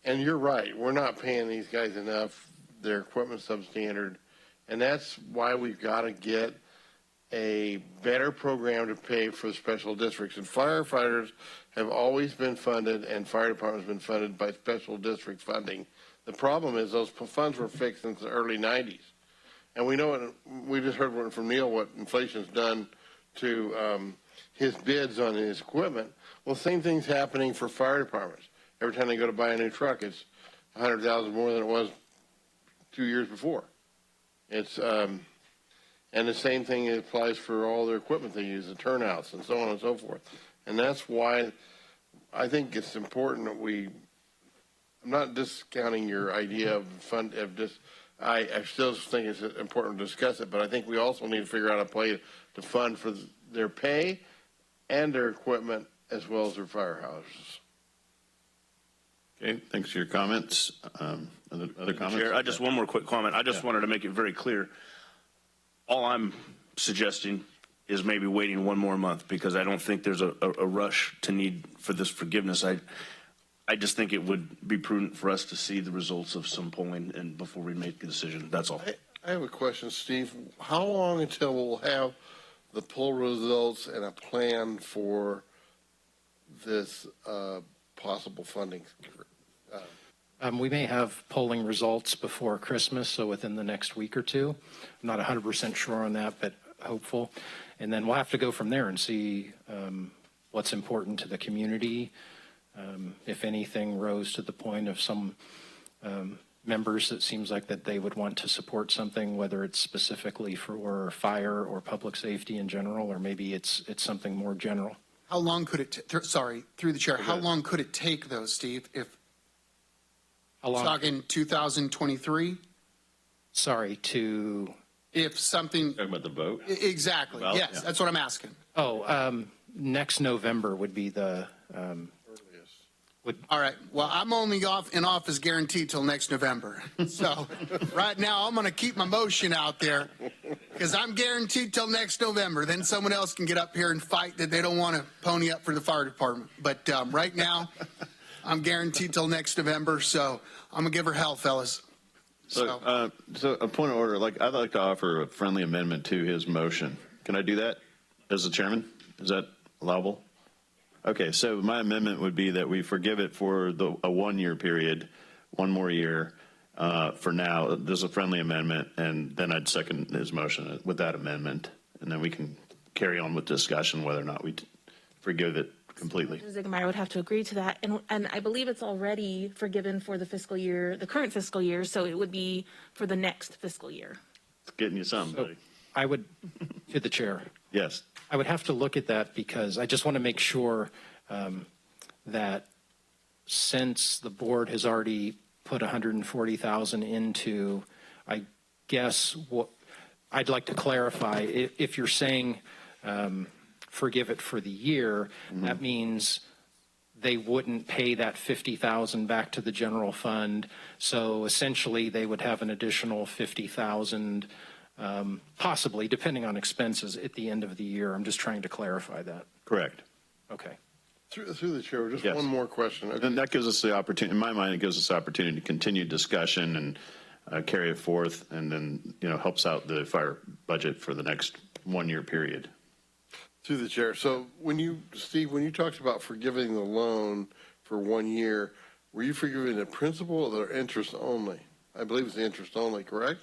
you're right, we're not paying these guys enough. Their equipment's substandard, and that's why we've got to get a better program to pay for the special districts. And firefighters have always been funded, and fire departments have been funded by special district funding. The problem is those funds were fixed since the early 90s. And we know, we just heard from Neil what inflation's done to his bids on his equipment. Well, same thing's happening for fire departments. Every time they go to buy a new truck, it's $100,000 more than it was 2 years before. It's and the same thing applies for all their equipment they use, the turnouts and so on and so forth. And that's why I think it's important that I'm not discounting your idea of I still think it's important to discuss it, but I think we also need to figure out a way to fund for their pay and their equipment as well as their firehouses. Okay, thanks for your comments. Other comments? Chair, just one more quick comment. I just wanted to make it very clear. All I'm suggesting is maybe waiting one more month, because I don't think there's a rush to need for this forgiveness. I just think it would be prudent for us to see the results of some polling and before we make a decision. That's all. I have a question, Steve. How long until we'll have the poll results and a plan for this possible funding? We may have polling results before Christmas, so within the next week or two. I'm not 100% sure on that, but hopeful. And then we'll have to go from there and see what's important to the community. If anything rose to the point of some members, it seems like that they would want to support something, whether it's specifically for fire or public safety in general, or maybe it's something more general. How long could it, sorry, through the chair, how long could it take though, Steve? If How long? talking 2023? Sorry, to. If something. Talking about the vote? Exactly. Well, Yes, yeah. that's what I'm asking. Next November would be the. All right. Well, I'm only in office guaranteed till next November. So right now I'm going to keep my motion out there because I'm guaranteed till next November. Then someone else can get up here and fight that they don't want to pony up for the fire department. But right now I'm guaranteed till next November. So I'm going to give her hell, fellas. So a point of order, I'd like to offer a friendly amendment to his motion. Can I do that as the chairman? Is that allowable? Okay, so my amendment would be that we forgive it for a 1 year period, one more year for now. There's a friendly amendment, and then I'd second his motion with that amendment, and then we can carry on with discussion whether or not we forgive it completely. Zigmeyer would have to agree to that, and I believe it's already forgiven for the fiscal year, the current fiscal year, so it would be for the next fiscal year. It's getting you something, buddy. I would, to the chair. Yes. I would have to look at that because I just want to make sure that since the board has already put $140,000 into, I guess what I'd like to clarify, if you're saying forgive it for the year, that means they wouldn't pay that $50,000 back to the general fund. So essentially they would have an additional $50,000 possibly, depending on expenses at the end of the year. I'm just trying to clarify that. Correct. Okay. Through the chair, just Yes. one more question. Okay. And that gives us the opportunity, in my mind, it gives us the opportunity to continue discussion and carry it forth, and then, helps out the fire budget for the next 1 year period. Through the chair. So Steve, when you talked about forgiving the loan for 1 year, were you forgiving the principal or the interest only? I believe it's the interest only, correct?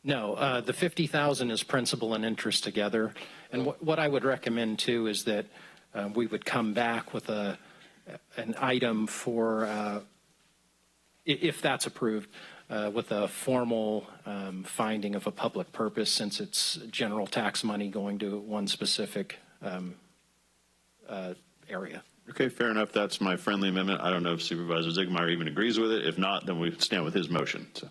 No, the $50,000 is principal and interest together. And what I would recommend too is that we would come back with an item for, if that's approved, with a formal finding of a public purpose, since it's general tax money going to one specific area. Okay, fair enough. That's my friendly amendment. I don't know if Supervisor Zigmeyer even agrees with it. If not, then we stand with his motion. So.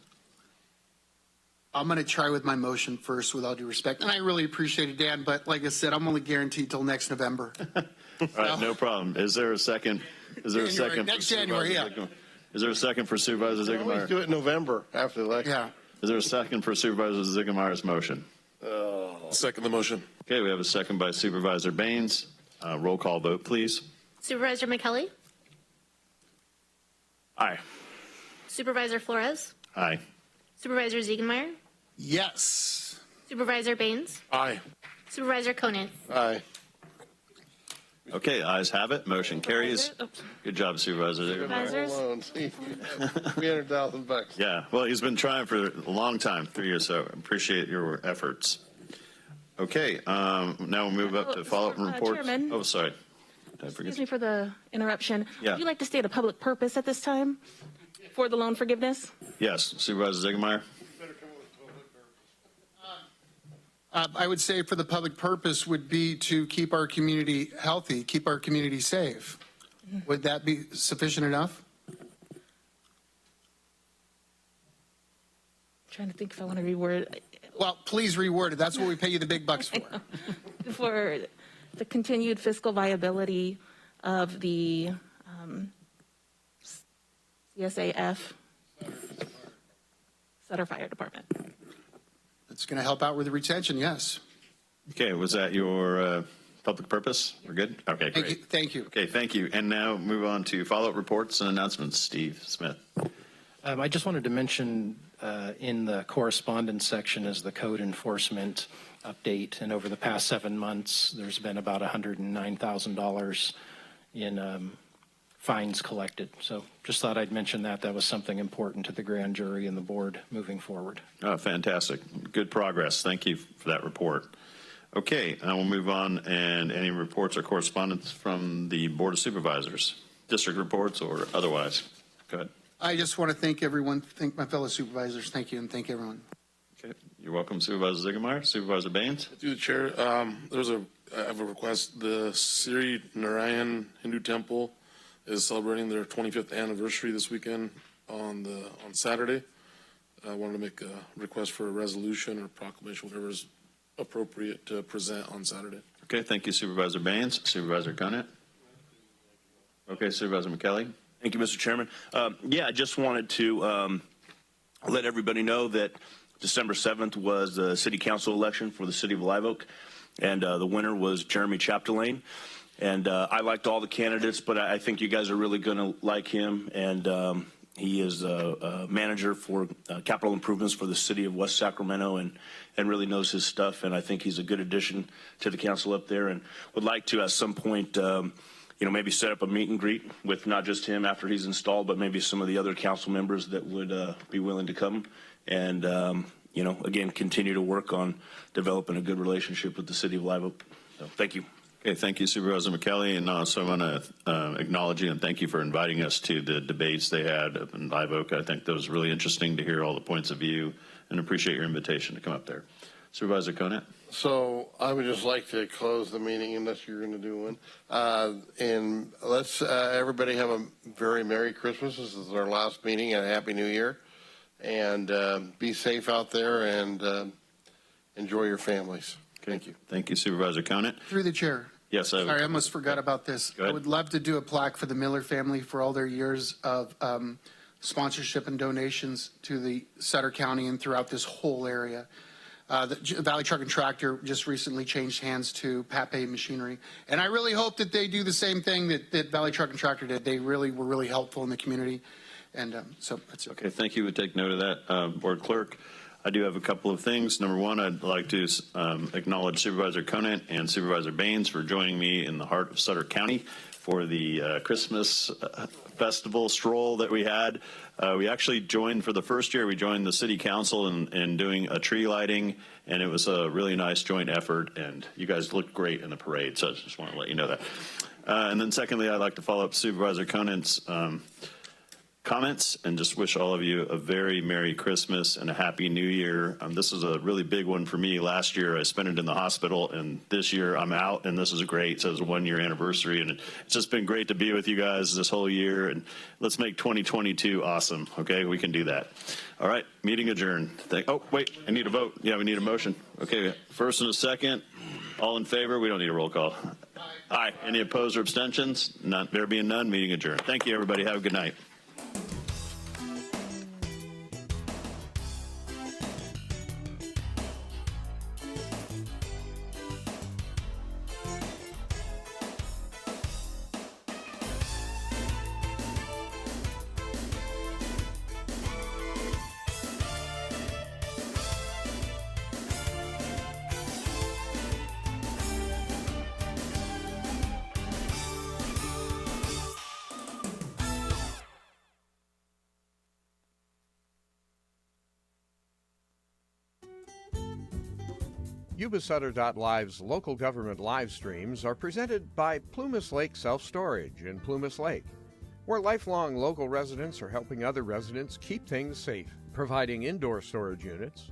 I'm going to try with my motion first, with all due respect. And I really appreciate it, Dan, but like I said, I'm only guaranteed till next November. All right, no problem. Is there a second? Is there a second? Next January, yeah. Is there a second for Supervisor We always Zigmeyer? do it in November after the election. Yeah. Is there a second for Supervisor Zigmeyer's motion? Second the motion. Okay, we have a second by Supervisor Baines. Roll call vote, please. Supervisor McKelly? Aye. Supervisor Flores? Aye. Supervisor Ziegenmeyer? Yes. Supervisor Baines? Aye. Supervisor Conant? Aye. Okay, ayes have it. Motion carries. Good job, Supervisor Zigmeyer. Supervisors? Loan, see, $300,000. Yeah, well, he's been trying for a long time, 3 years, so appreciate your efforts. Okay, now we'll move up to follow-up reports. Chairman. Oh, sorry. Did I forget? Excuse me for the interruption. Yeah. Would you like to state a public purpose at this time for the loan forgiveness? Yes, Supervisor Zigmeyer. I would say for the public purpose would be to keep our community healthy, keep our community safe. Would that be sufficient enough? Trying to think if I want to reword it. Well, please reword it. That's what we pay you the big bucks for. For the continued fiscal viability of the CSAF Sutter Fire Department. It's going to help out with the retention, yes. Okay, was that your public purpose? We're good? Okay, great. Thank you. Okay, thank you. And now move on to follow-up reports and announcements. Steve Smith. I just wanted to mention in the correspondence section is the code enforcement update. And over the past 7 months, there's been about $109,000 in fines collected. So just thought I'd mention that. That was something important to the grand jury and the board moving forward. Oh, fantastic. Good progress. Thank you for that report. Okay, I will move on. And any reports or correspondence from the Board of Supervisors, district reports or otherwise? Go ahead. I just want to thank everyone, thank my fellow supervisors. Thank you, and thank everyone. Okay, you're welcome, Supervisor Zigmeyer. Supervisor Baines. Through the chair, there was a I have a request. The Sri Narayan Hindu Temple is celebrating their 25th anniversary this weekend on Saturday. I wanted to make a request for a resolution or proclamation, whatever is appropriate to present on Saturday. Okay, thank you, Supervisor Baines. Supervisor Conant. Okay, Supervisor McKelly. Thank you, Mr. Chairman. I just wanted to let everybody know that December 7th was the city council election for the city of Live Oak, and the winner was Jeremy Chapdelaine. And I liked all the candidates, but I think you guys are really going to like him. And he is a manager for capital improvements for the city of West Sacramento, and really knows his stuff. And I think he's a good addition to the council up there, and would like to at some point maybe set up a meet and greet with not just him after he's installed, but maybe some of the other council members that would be willing to come and, again, continue to work on developing a good relationship with the city of Live Oak. So, thank you. Okay, thank you, Supervisor McKelly. And also I want to acknowledge you and thank you for inviting us to the debates they had up in Live Oak. I think that was really interesting to hear all the points of view, and appreciate your invitation to come up there. Supervisor Conant. So I would just like to close the meeting unless you're going to do one. And let's everybody have a very Merry Christmas. This is our last meeting, and a Happy New Year. And be safe out there, and enjoy your families. Okay. Thank you. Thank you, Supervisor Conant. Through the chair. Yes, Sorry, I almost forgot about this. I would love to do a plaque for the Miller family for all their years of sponsorship and donations to the Sutter County and throughout this whole area. The Valley Truck and Tractor just recently changed hands to Pape Machinery. And I really hope that they do the same thing that Valley Truck and Tractor did. They really were really helpful in the community. And so that's it. Okay, thank you. We'll take note of that. Board Clerk, I do have a couple of things. Number one, I'd like to acknowledge Supervisor Conant and Supervisor Baines for joining me in the heart of Sutter County for the Christmas festival stroll that we had. We actually joined for the first year. We joined the City Council in doing a tree lighting, and it was a really nice joint effort, and you guys looked great in the parade, so I just want to let you know that. And then secondly, I'd like to follow up Supervisor Conant's comments and just wish all of you a very Merry Christmas and a Happy New Year. This is a really big one for me. Last year I spent it in the hospital, and this year I'm out, and this is great. So it's a 1-year anniversary, and it's just been great to be with you guys this whole year, and let's make 2022 awesome. Okay, we can do that. All right, meeting adjourned. Oh, wait, I need a vote. Yeah, we need a motion. Okay, first and a second. All in favor? We don't need a roll call. Aye. Any opposed or abstentions? None. There being none, meeting adjourned. Thank you, everybody. Have a good night. Yuba-Sutter.LIVE's local government live streams are presented by Plumas Lake Self Storage in Plumas Lake, where lifelong local residents are helping other residents keep things safe, providing indoor storage units,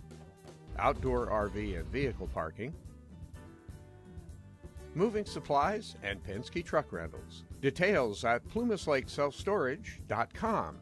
outdoor RV and vehicle parking, moving supplies, and Penske truck rentals. Details at PlumasLakeSelfStorage.com.